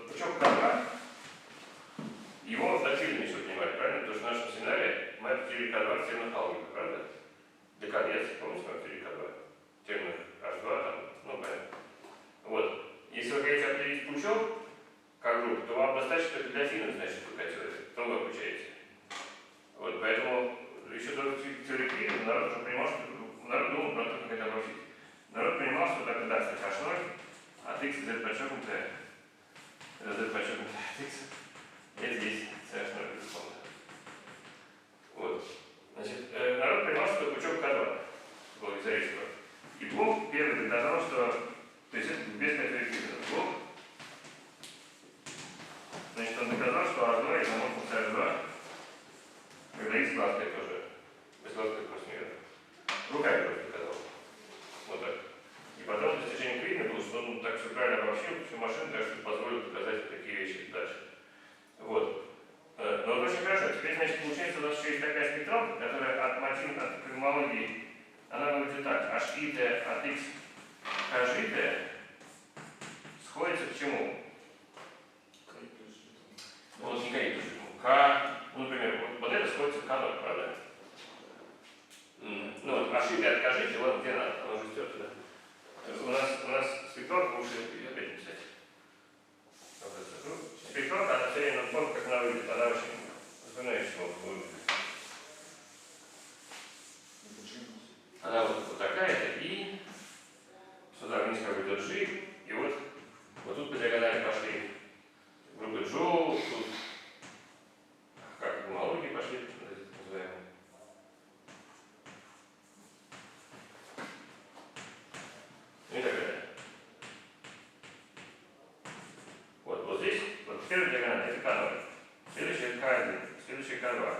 пучок k2, его датировали, если вы понимаете, правильно? Потому что в нашем семинаре мы определили К2 в терминах алгебры, правда? Декадец, помните, мы определили К2? В терминах H2, там, ну, понятно. Вот. Если вы хотите определить пучок К-группы, то вам достаточно только для финов, значит, по К-теории. Потом вы обучаете. Вот, поэтому еще до теории Крюгера народ уже понимал, что народ думал про то, как это обобщить. Народ понимал, что так да, H0 от x z подчеркнутое, z подчеркнутое от x. Это здесь CH0 безусловно. Вот. Значит, народ понимал, что пучок К2 был изолированный. И блок первый доказал, что, то есть это без K-теории Крюгера. Блок, значит, он доказал, что R2 и замок функция H2, когда x гладкое тоже, без гладкое просто неверно. Руками просто доказал. Вот так. И потом достижение Крюгера было, что он так все правильно обобщил всю машину, так что позволил доказать такие вещи дальше. Вот. Но вот очень хорошо. Теперь, значит, получается у нас еще есть такая спектралка, которая от космологии, она выглядит так. H от x K сходится к чему? Вот не K плюс K, ну, например, вот это сходится к K0, правда? Ну вот, H от K, вот где надо, оно же идет туда. У нас спектралка лучше ее опять написать. Спектралка, она все время помнит, как она выглядит. Она очень запоминающая выглядит. Она вот такая-то, и сюда вниз как бы идет G, и вот тут по диагонали пошли группы Джоу, тут как гомологии пошли, называемые. И так далее. первая диагональ это К0, следующая это К1, следующая К2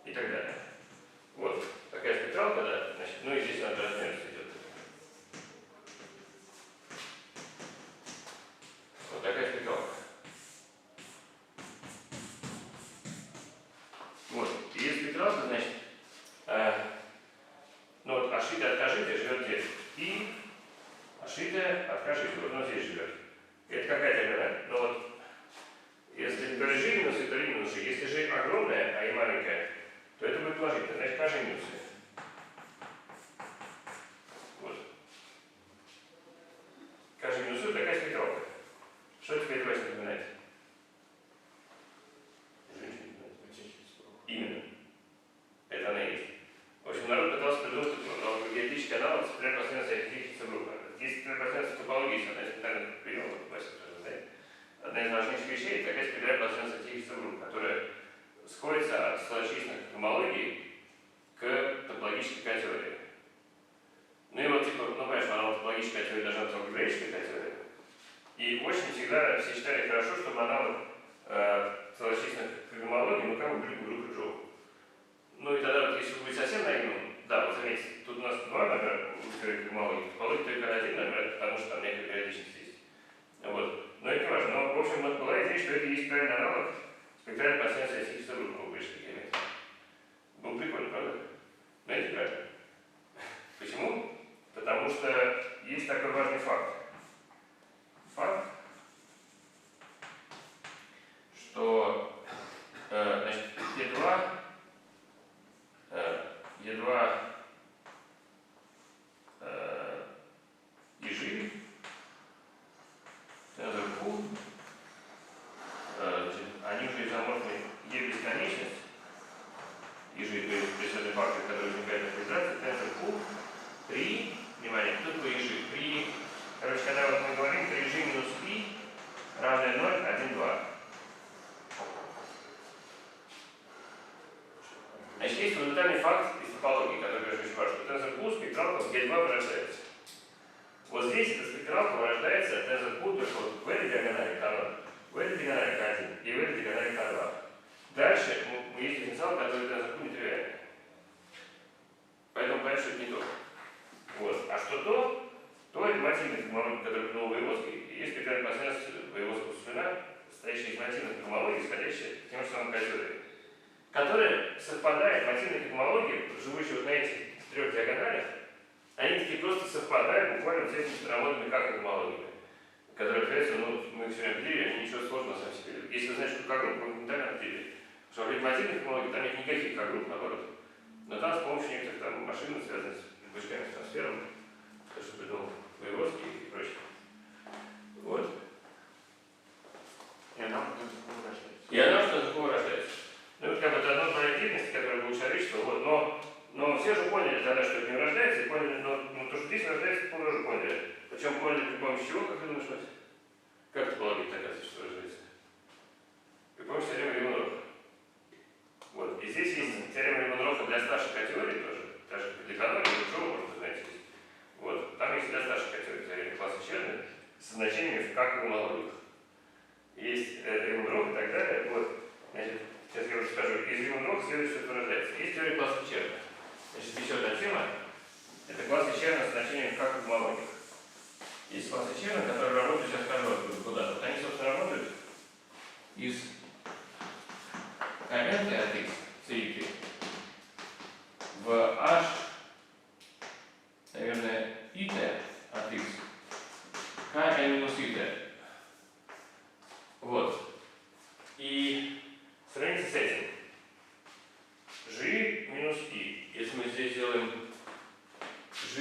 и так далее. Вот такая спектралка, да, значит, ну и здесь надо размерность идет. Вот такая спектралка. Вот, и есть спектралка, значит, ну вот ашитая от кашитая живет где? И ашитая от кашитая, вот он здесь живет. Это какая диагональ? Ну вот, если то ли G минус, то ли минус G. Если G огромная, а и маленькая, то это будет положительно, значит K минус. Вот. K минус такая спектралка. Что теперь давайте напоминать? Именно. Это она и есть. В общем, народ пытался придумать алгебраический аналог цепляя последовательность арифметических групп. Есть последовательность топологии, одна из специальных приемов, одна из важнейших вещей, это такая спектральная последовательность арифметических групп, которая сходится от сложничных гомологий к топологической K-теории. Ну и вот, типа, ну понимаешь, аналог топологической K-теории должна быть алгебраической K-теории. И очень всегда все считали хорошо, чтобы аналог сложничных гомологий, ну как бы были бы группы Джоу. Ну и тогда вот, если вы будете совсем наивным, да, вот заметьте, тут у нас два номера в теории гомологии, топологии только один номер, потому что там некая периодичность есть. Вот. Но это не важно. Но, в общем, вот была идея, что это есть правильный аналог спектральной последовательности арифметических групп в алгебраической геометрии. Было прикольно, правда? Но это неправильно. Почему? Потому что есть такой важный факт. Факт, что значит, Е2 и G наверху, они уже изоморфны Е бесконечность, и G, то есть присутствие фактор, который возникает от реализации, наверху при, внимание, кто такой G? При, короче, когда вот мы говорим, при G минус π равное 0, 1, 2. Значит, есть фундаментальный факт из топологии, который, конечно, очень важен. Тензор-пул спектралка в Г2 вырождается. Вот здесь эта спектралка вырождается тензор-пул только вот в этой диагонали К0, в этой диагонали К1 и в этой диагонали К2. Дальше есть дифференциал, который тензор-пул нетривиальный. Поэтому понятно, что это не то. Вот. А что то это мотивный гомологий, который придумал Воеводский, и есть спектральная последовательность Воеводского Семинара, состоящая из мотивных гомологий, исходящая тем же самым K-теорией, которая совпадает, мотивные гомологии, живущие вот на этих трех диагоналях, они такие просто совпадают буквально с этими старомодными гомологиями, которые, опять, ну, мы все время определили, они ничего сложного сам себе. Если вы знаете, что K-группа, вы моментально определили. Что во время мотивных гомологий там нет никаких K-групп, наоборот. Но там с помощью некоторых там машин, связанных с предпочтаемым трансфером, то, что придумал Воеводский и прочее. Вот. И она что такого рождается. И она что такого рождается. Ну, это как бы одно проявительности, которое было человечество, вот, но все же поняли тогда, что это не рождается, и поняли, но то, что здесь рождается, это тоже поняли. Причем поняли при помощи чего, как вы думаете, Вася? Как это полагать, оказывается, что рождается? При помощи теоремы Ревенроха. Вот, и здесь есть теорема Ревенроха для старшей K-теории тоже, даже для экономии, ничего, может быть, знаете, есть. Вот, там есть для старшей K-теории теорема класса Черны со значениями в как и гомологиях. Есть Ревенрох и так далее, вот, значит, сейчас я уже скажу, из Ревенроха следует, что это рождается. Есть теория класса Черна. Значит, еще одна тема, это классы Черна с значением как и гомологиях. Есть классы Черна, которые работают, сейчас скажу куда. Вот они, собственно, работают из комн от x, c в h, наверное, it от x, k минус it. Вот. И сравните с этим. G минус i. Если мы здесь сделаем G...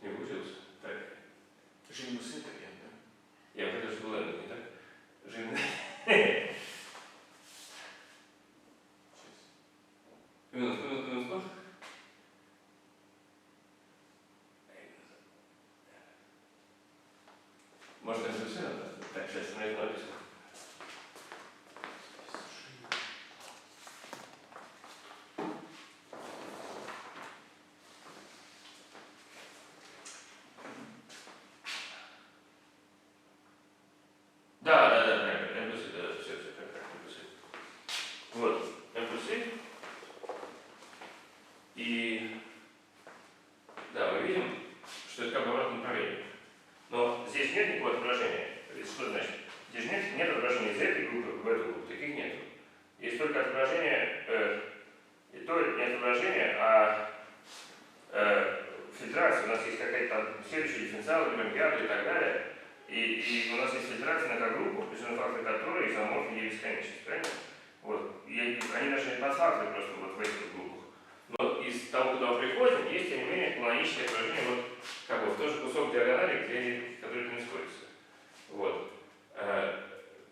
Не получилось? Так. G минус это n, да? Я хотел, чтобы было n, не так? G... эту группу, таких нету. Есть только отображение, и то не отображение, а фильтрация. У нас есть какая-то там следующая дифференциал, и так далее. И у нас есть фильтрация на K-группу, причем факторы которой изоморфны ей бесконечность, правильно? Вот. И они даже не подфакторы просто вот в этих группах. Но из того, куда мы приходим, есть, тем не менее, каноническое отображение вот как бы в тот же кусок диагонали, который не сходится. Вот.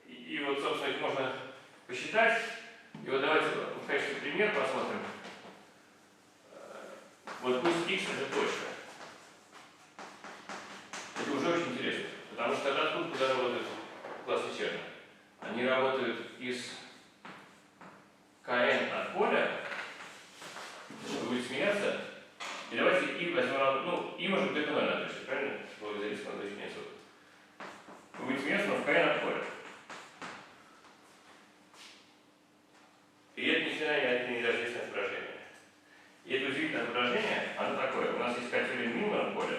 И вот, собственно, их можно посчитать. И вот давайте в качестве примера посмотрим. Вот пусть x это точка. Это уже очень интересно. Потому что тогда тут, куда работают классы черных, они работают из КН от поля, чтобы будет смеяться. И давайте и возьмем, ну, и может быть 0 на точке, правильно? Благодарить на точке нет. Будет смеяться, но в КН от поля. И это ни хрена не неизвестное отображение. И это удивительное отображение, оно такое. У нас есть K-теория Милнера поля,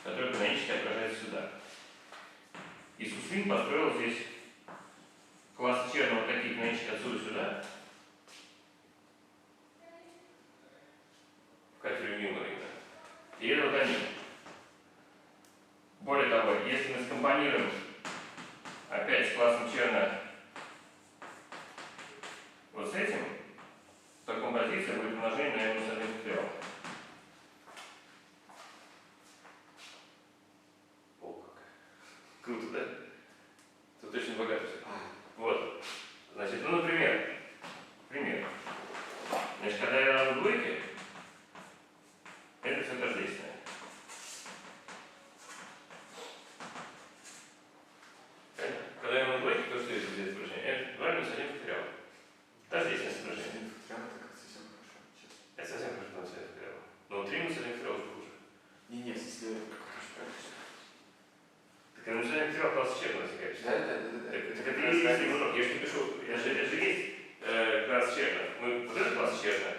которая канонически отображается сюда. И Суслин построил здесь класс черного таких канонически отсюда сюда. В K-теорию Милнера. И это вот они. Более того, если мы скомпонируем опять с классом черно вот с этим, то композиция будет умножение на минус 1 факториал. О, как. Круто, да? Тут очень богато все. Вот. Значит, ну, например. Значит, когда я равно двойке, это все тождественное. Когда я равно двойке, то что это здесь выражение? Это 2 минус 1 факториал. Тождественное соображение. Это совсем хорошо, но все факториал. Но 3 минус 1 факториал уже хуже. Не, если Так а минус 1 факториал класс черного возникает. Да. Так это и есть немного. Я же не пишу. Это же есть класс черных. Мы вот этот класс черных,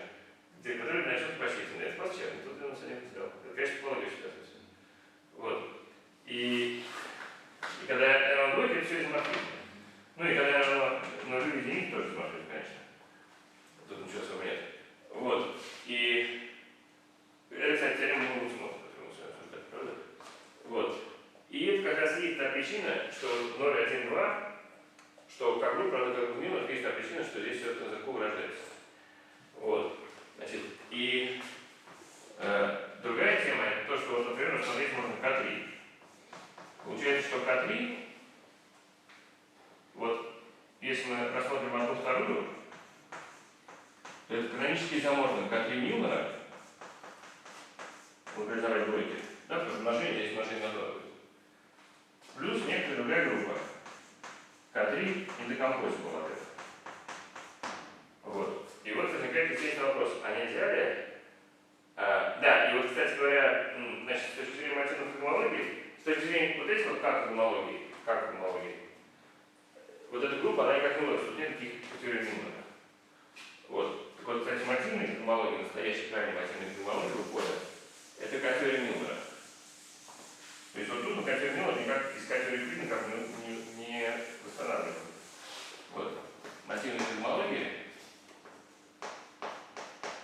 который начнет посчитанный. Это класс черных. Тут минус 1 факториал. Это, конечно, топология считается все. Вот. И когда я равно двойке, это все изоморфизм. Ну и когда я равно нулю единиц, тоже изоморфизм, конечно. Тут ничего особо нет. Вот. И это, кстати, теорема Губкина, которую мы с вами обсуждали, правда? Вот. И это как раз есть та причина, что 0, 1, 2, что K-группа, правда, как в Милнер, есть та причина, что здесь все это легко вырождается. Вот. Значит, и другая тема, это то, что, вот, например, рассмотреть можно K3. Получается, что K3, вот, если мы рассмотрим одну вторую, то это канонически изоморфно K3 Милнера, локализовать двойки, да, потому что умножение здесь умножение на 2 будет. Плюс некоторая другая группа. K3 недекомпозибл от этого. Вот. И вот возникает интересный вопрос. А нельзя ли? Да, и вот, кстати говоря, значит, с точки зрения мотивной фигмологии, с точки зрения вот этих вот как-фигмологии, вот эта группа, она никак не ловит, тут нет таких теорий Милнера. Вот. Так вот, кстати, мотивная фигмология, настоящая крайне мотивная фигмология у поля, это K-теория Милнера. То есть вот тут на K-теорию Милнера никак из K-теории видно, как не восстанавливаем. Вот. Мотивная фигмология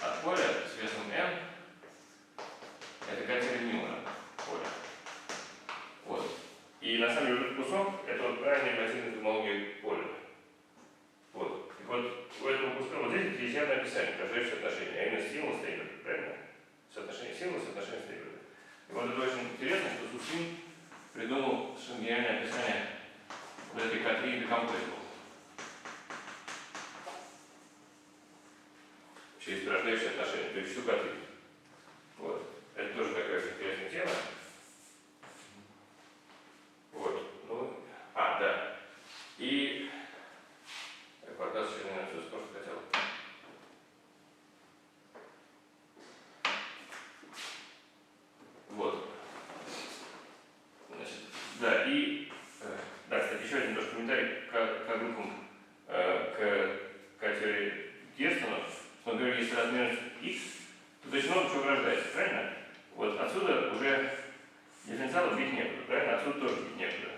от поля с весом n это K-теория Милнера поля. Вот. И на самом деле этот кусок это вот правильная мотивная фигмология поля. Вот. И вот у этого куска вот здесь есть явное описание, отражающее отношения, а именно стимул стейберга, правильно? Соотношение стимула, соотношение стейберга. И вот это очень интересно, что Суслин придумал совершенно гениальное описание вот этой K3 декомпозибл. Через порождающие отношения, то есть всю K3. Вот. Это тоже такая очень интересная тема. Вот. Ну, да. И показываю, что я не все просто хотел. Вот. Значит, да, и да, кстати, еще один тоже комментарий к группам к K-теории Герстона. Он говорит, если размер x, то очень много чего вырождается, правильно? Вот отсюда уже дифференциала бить некуда, правильно? Отсюда тоже бить некуда.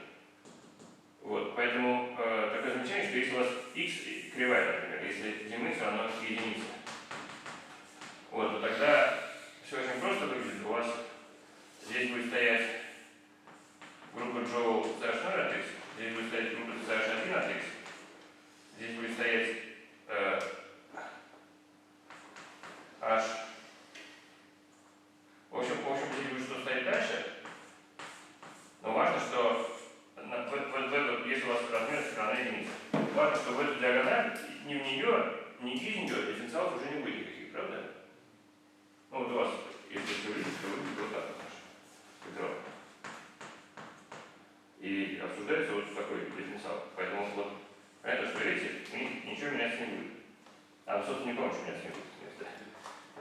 Вот, поэтому такое замечание, что если вас x кривая, например, если длины все равно единица, вот, то тогда все очень просто выглядит. У вас здесь будет стоять группа Джоу CH0 от x, здесь будет стоять группа CH1 от x, здесь будет стоять H. В общем, здесь будет что стоять дальше. Но важно, что если у вас размер сторона единица, важно, что в эту диагональ ни в нее, ни из нее дифференциалов уже не будет никаких, правда? Ну вот у вас, если все видите, то выглядит вот так наш. И обсуждается вот такой дифференциал. Поэтому вот понятно, что эти ничего меняться не будет. А собственно никому ничего меняться не будет.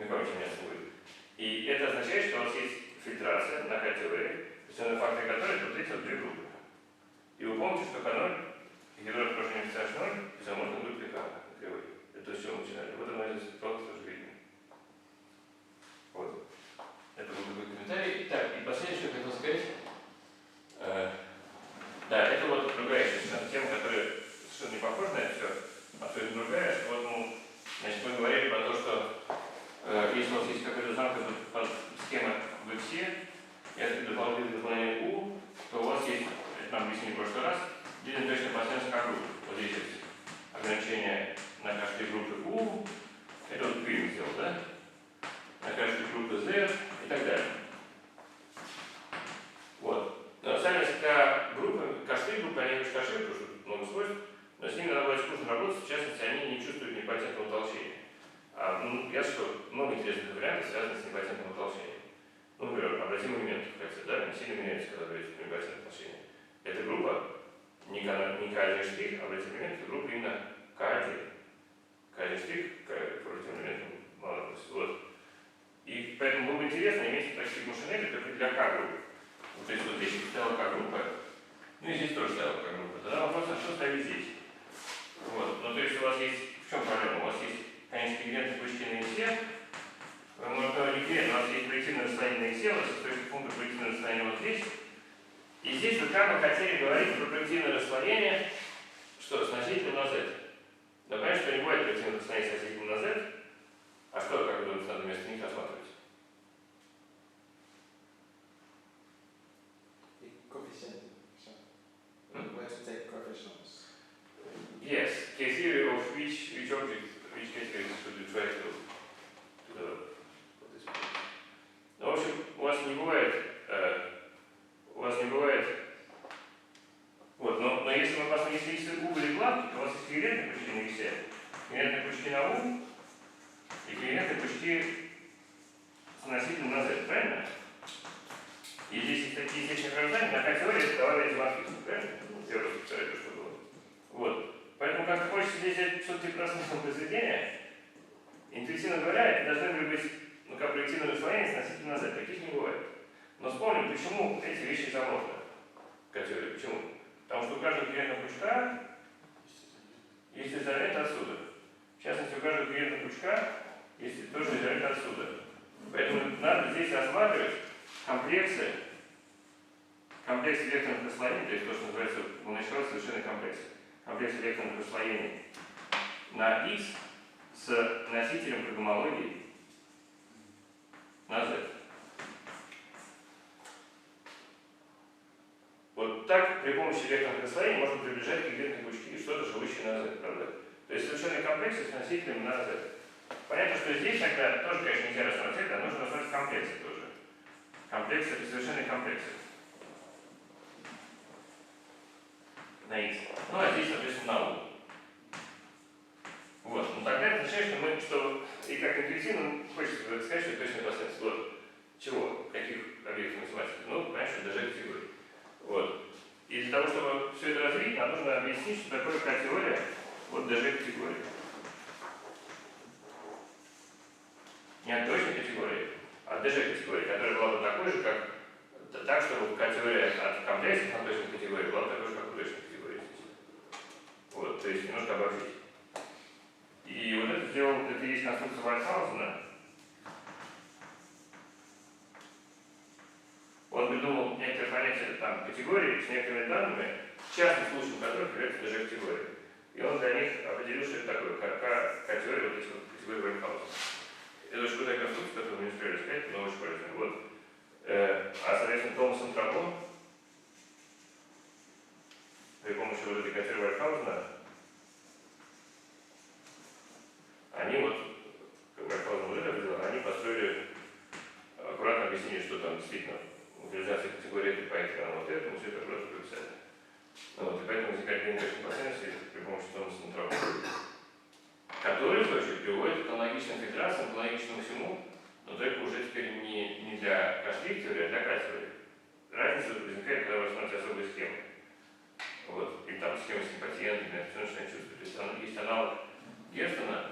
Никому ничего меняться не будет. И это означает, что у вас есть фильтрация на K-теории, основные факторы которой вот эти вот две группы. И вы помните, что K0 и гидроид поражения в CH0 изоморфны группы K на кривой. Это все мы начинали. Вот оно здесь просто тоже видно. Вот. Это был такой комментарий. Так, и последнее, что я хотел сказать. Да, это вот другая совершенно тема, которая совершенно не похожа на это все, абсолютно другая, что вот, значит, мы говорили про то, что если у вас есть какая-то замкнутая схема в X, и это дополнение U, то у вас есть, это нам объяснили в прошлый раз, длинная точная последовательность K-группы. Вот здесь есть ограничение на каждой группе U, это вот Крюгер сделал, да? На каждой группе Z и так далее. Вот. Но сами К-группы, К4-группы, они очень каши, потому что много свойств, но с ними надо будет скучно работать, в частности, они не чувствуют непатентного утолщения. Я что, много интересных вариантов связано с непатентным утолщением. Ну, например, обратимый элемент в кольце, да, не сильно меняется, когда говорится про непатентное утолщение. Эта группа не К1 штрих, обратимый элемент, это группа именно К1. К1 штрих, обратимым элементом мало. Вот. И поэтому было бы интересно иметь такие машинели только для К-группы. Вот, то есть вот здесь стояла К-группа, ну и здесь тоже стояла К-группа. Тогда вопрос, а что ставить здесь? Вот. Ну то есть у вас есть, в чем проблема? У вас есть, конечно, эквивалентные пучки на X, вы можете говорить, у вас есть проективное расстояние на X, у вас есть точка пункта проективное расстояние вот здесь. И здесь вы как бы хотели говорить про проективное расслоение, что сносителем на Z. Но понятно, что не бывает проективного расслоения сносителем на Z, а что, как вы думаете, надо вместо них рассматривать? Coefficient. Where to take coefficients? Yes, K-theory of which object, which K-theory should you try to develop at this point. Ну, в общем, у вас не бывает, вот, но если мы посмотрим, если U были гладкие, то у вас есть эквивалентные пучки на X, эквивалентные пучки на U, и эквивалентные пучки с носителем на Z, правильно? И здесь есть такие естественные оправдания, на K-теории это давали изоморфизм, правильно? Я просто повторяю то, что было. Вот. Поэтому, как хочется здесь взять что-то типа рассмотренного произведения, интуитивно говоря, это должны были быть, как проективное расслоение с носителем на Z. Таких не бывает. Но вспомним, почему эти вещи изоморфны в K-теории. Почему? Потому что у каждого эквивалентного пучка есть изолент отсюда. В частности, у каждого эквивалентного пучка есть тоже изолент отсюда. Поэтому надо здесь рассматривать комплексы векторных расслоений, то есть то, что называется в начале совершенный комплекс. Комплексы векторных расслоений на X с носителем к гомологии на Z. Вот так при помощи векторных расслоений можно приближать к векторной пучки что-то живущее на Z, правда? То есть совершенные комплексы с носителем на Z. Понятно, что здесь тогда тоже, конечно, нельзя рассмотреть, а нужно рассмотреть комплексы тоже. Комплексы и совершенные комплексы. На X. Ну а здесь, соответственно, на U. Вот. Ну тогда это означает, что и как интуитивно хочется сказать, что точно последовательность. Вот. Чего? Каких объектов математики? Ну, понятно, что даже категории. Вот. И для того, чтобы все это развить, нам нужно объяснить, что такое K-теория вот даже категории. Не от точной категории, а от даже категории, которая была бы такой же, как так, чтобы K-теория от комплексов на точной категории была такой же, как у точной категории. Вот, то есть немножко обобщить. И вот это сделал, это и есть конструкция Вальдхаузена. Он придумал некоторые понятия там, категории с некоторыми данными, частным случаем которых является даже категория. И он для них определил, что это такое, K-теория, вот эти вот категории Вальдхаузена. Это очень крутая конструкция, которую мы не успели сказать, но очень полезная. Вот. А, соответственно, Томасон Трабон при помощи вот этой K-теории Вальдхаузена они вот, как Вальдхаузен уже определил, они построили, аккуратно объяснили, что там действительно утилизация категории это по этому, вот этому, все это аккуратно прописали. Вот, и поэтому возникает генеральная последовательность при помощи Томасона Трабона, который, в свою очередь, приводит к аналогичным фильтрациям, к аналогичному всему, но только уже теперь не для K-теории, а для K-теории. Разница возникает, когда вы рассматриваете особые схемы. Вот, или там схемы с импотентами, операционное чувство. То есть есть аналог Герстона,